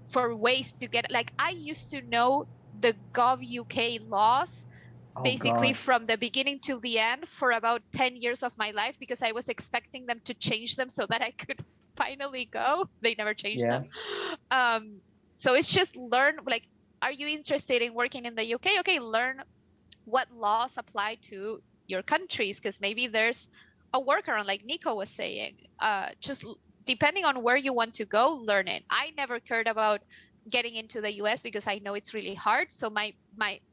Speaker 1: for ways to get, like, I used to know the Gov UK laws
Speaker 2: Oh,
Speaker 1: basically
Speaker 2: God.
Speaker 1: from the beginning till the end for about 10 years of my life because I was expecting them to change them so that I could finally go. They never changed
Speaker 2: Yeah.
Speaker 1: them. So it's just learn, like, are you interested in working in the UK? Okay, learn what laws apply to your countries, because maybe there's a workaround, like Nico was saying. Depending on where you want to go, learn it. I never cared about getting into the US because I know it's really hard. So my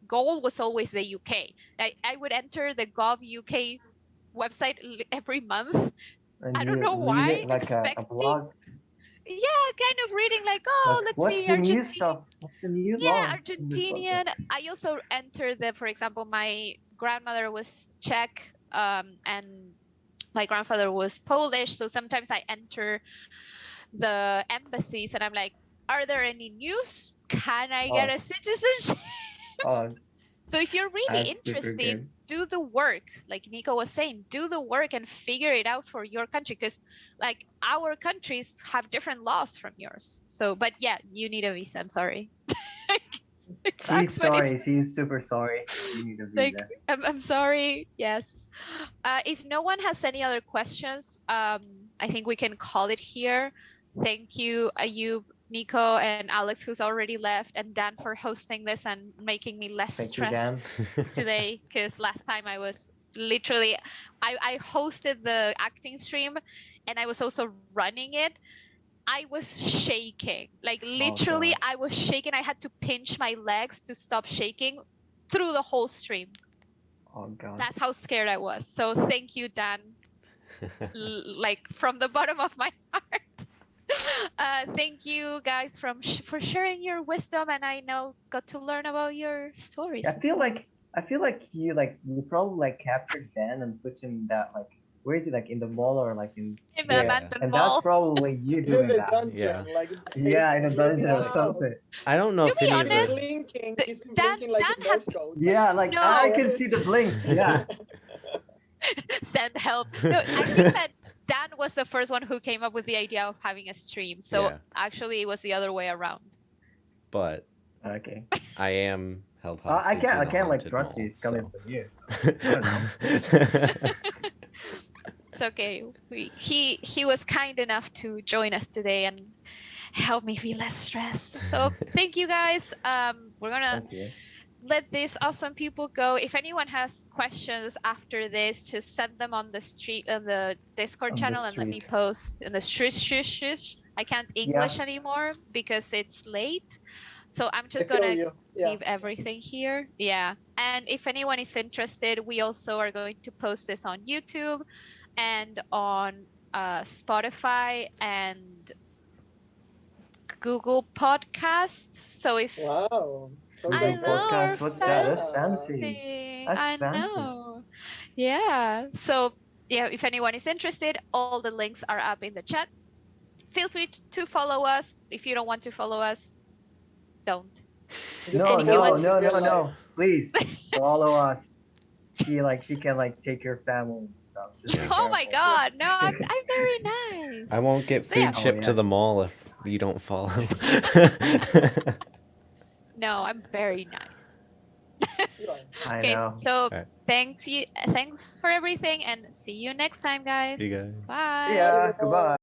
Speaker 1: goal was always the UK. I would enter the Gov UK website every month.
Speaker 2: And
Speaker 1: I don't
Speaker 2: you
Speaker 1: know
Speaker 2: read
Speaker 1: why,
Speaker 2: it like a
Speaker 1: expecting.
Speaker 2: blog.
Speaker 1: Yeah, kind of reading like, oh,
Speaker 2: Like,
Speaker 1: let's
Speaker 2: what's
Speaker 1: see,
Speaker 2: the new
Speaker 1: Argentina.
Speaker 2: stuff? What's the new
Speaker 1: Yeah,
Speaker 2: laws?
Speaker 1: Argentinian. I also entered for example, my grandmother was Czech, and my grandfather was Polish. So sometimes I enter the embassies and I'm like, are there any news? Can I get
Speaker 2: Oh.
Speaker 1: a citizenship?
Speaker 2: Oh,
Speaker 1: So if you're really
Speaker 2: that's super
Speaker 1: interested,
Speaker 2: good.
Speaker 1: do the work. Like Nico was saying, do the work and figure it out for your country, because like our countries have different laws from yours. So, but yeah, you need a visa. I'm sorry. It
Speaker 2: She's
Speaker 1: sucks when
Speaker 2: sorry. She's super sorry. You need a
Speaker 1: like,
Speaker 2: visa.
Speaker 1: I'm sorry. Yes. If no one has any other questions, I think we can call it here. Thank you, Ayoub, Nico, and Alex, who's already left, and Dan for hosting this and making me less
Speaker 2: Thank you,
Speaker 1: stressed
Speaker 2: Dan.
Speaker 1: today. Because last time I was literally, I hosted the acting stream, and I was also running it. I was shaking, like literally,
Speaker 2: God.
Speaker 1: I was shaking. I had to pinch my legs to stop shaking through the whole stream.
Speaker 2: Oh God.
Speaker 1: That's how scared I was. So thank you, Dan. Like from the bottom of my heart. Thank you guys for sharing your wisdom, and I know got to learn about your stories.
Speaker 2: I feel like you probably like captured Dan and put him in that like where is he, like in the mall or like in
Speaker 1: in the
Speaker 4: Yeah.
Speaker 1: abandoned
Speaker 2: and
Speaker 1: mall.
Speaker 2: that's probably you
Speaker 3: To
Speaker 2: doing
Speaker 3: the
Speaker 2: that.
Speaker 3: dungeon,
Speaker 4: Yeah.
Speaker 3: like
Speaker 2: Yeah, in the
Speaker 3: he's been
Speaker 2: dungeon or
Speaker 3: out.
Speaker 2: something.
Speaker 4: I don't know
Speaker 1: To
Speaker 4: if
Speaker 1: be
Speaker 4: any of
Speaker 1: honest,
Speaker 4: the
Speaker 3: Blinking.
Speaker 1: the-
Speaker 3: He's been
Speaker 1: Dan-
Speaker 3: blinking like
Speaker 1: Dan
Speaker 3: in
Speaker 1: had-
Speaker 3: Morse code.
Speaker 2: Yeah, like
Speaker 1: No.
Speaker 2: I can see the blinks. Yeah.
Speaker 1: Send help. No, I think that Dan was the first one who came up with the idea of having a stream. So
Speaker 4: Yeah.
Speaker 1: actually, it was the other way around.
Speaker 4: but
Speaker 2: Okay.
Speaker 4: I am held
Speaker 2: I
Speaker 4: hostage.
Speaker 2: can't
Speaker 4: in a
Speaker 2: like
Speaker 4: haunted
Speaker 2: trust you.
Speaker 4: mall,
Speaker 2: It's coming
Speaker 4: so.
Speaker 2: from you. I don't know.
Speaker 1: It's okay. He was kind enough to join us today and help me feel less stressed. So thank you guys. We're gonna
Speaker 2: Thank you.
Speaker 1: let these awesome people go. If anyone has questions after this, just send them on the street on the Discord
Speaker 2: On the
Speaker 1: channel and let me
Speaker 2: street.
Speaker 1: post in the shush. I can't English anymore because it's late. So I'm
Speaker 3: I
Speaker 1: just
Speaker 3: feel
Speaker 1: gonna
Speaker 3: you. Yeah.
Speaker 1: leave everything here. Yeah. And if anyone is interested, we also are going to post this on YouTube and on Spotify and Google Podcasts. So if
Speaker 3: Wow. So
Speaker 1: I
Speaker 2: Google
Speaker 1: know,
Speaker 2: Podcast. What's that? That's
Speaker 3: yeah.
Speaker 2: fancy. That's
Speaker 1: I
Speaker 2: fancy.
Speaker 1: know. Yeah. So yeah, if anyone is interested, all the links are up in the chat. Feel free to follow us. If you don't want to follow us, don't.
Speaker 3: Just
Speaker 2: No,
Speaker 3: don't
Speaker 1: if you
Speaker 3: follow
Speaker 1: want
Speaker 3: us
Speaker 2: no,
Speaker 3: in
Speaker 2: no,
Speaker 3: real
Speaker 2: no,
Speaker 3: life.
Speaker 2: no. Please follow us. She can like take your family and stuff. Just be
Speaker 4: Yeah.
Speaker 1: Oh my
Speaker 2: careful.
Speaker 1: God! No, I'm very nice.
Speaker 4: I won't get
Speaker 1: So, yeah.
Speaker 4: food shipped to
Speaker 2: yeah.
Speaker 4: the mall if you don't follow.
Speaker 1: No, I'm very nice.
Speaker 3: You are.
Speaker 2: I
Speaker 1: Okay,
Speaker 2: know.
Speaker 1: so
Speaker 4: Alright.
Speaker 1: thanks for everything, and see you next time, guys.
Speaker 4: You guys.
Speaker 1: Bye.
Speaker 2: Yeah.
Speaker 3: everyone.
Speaker 2: Goodbye.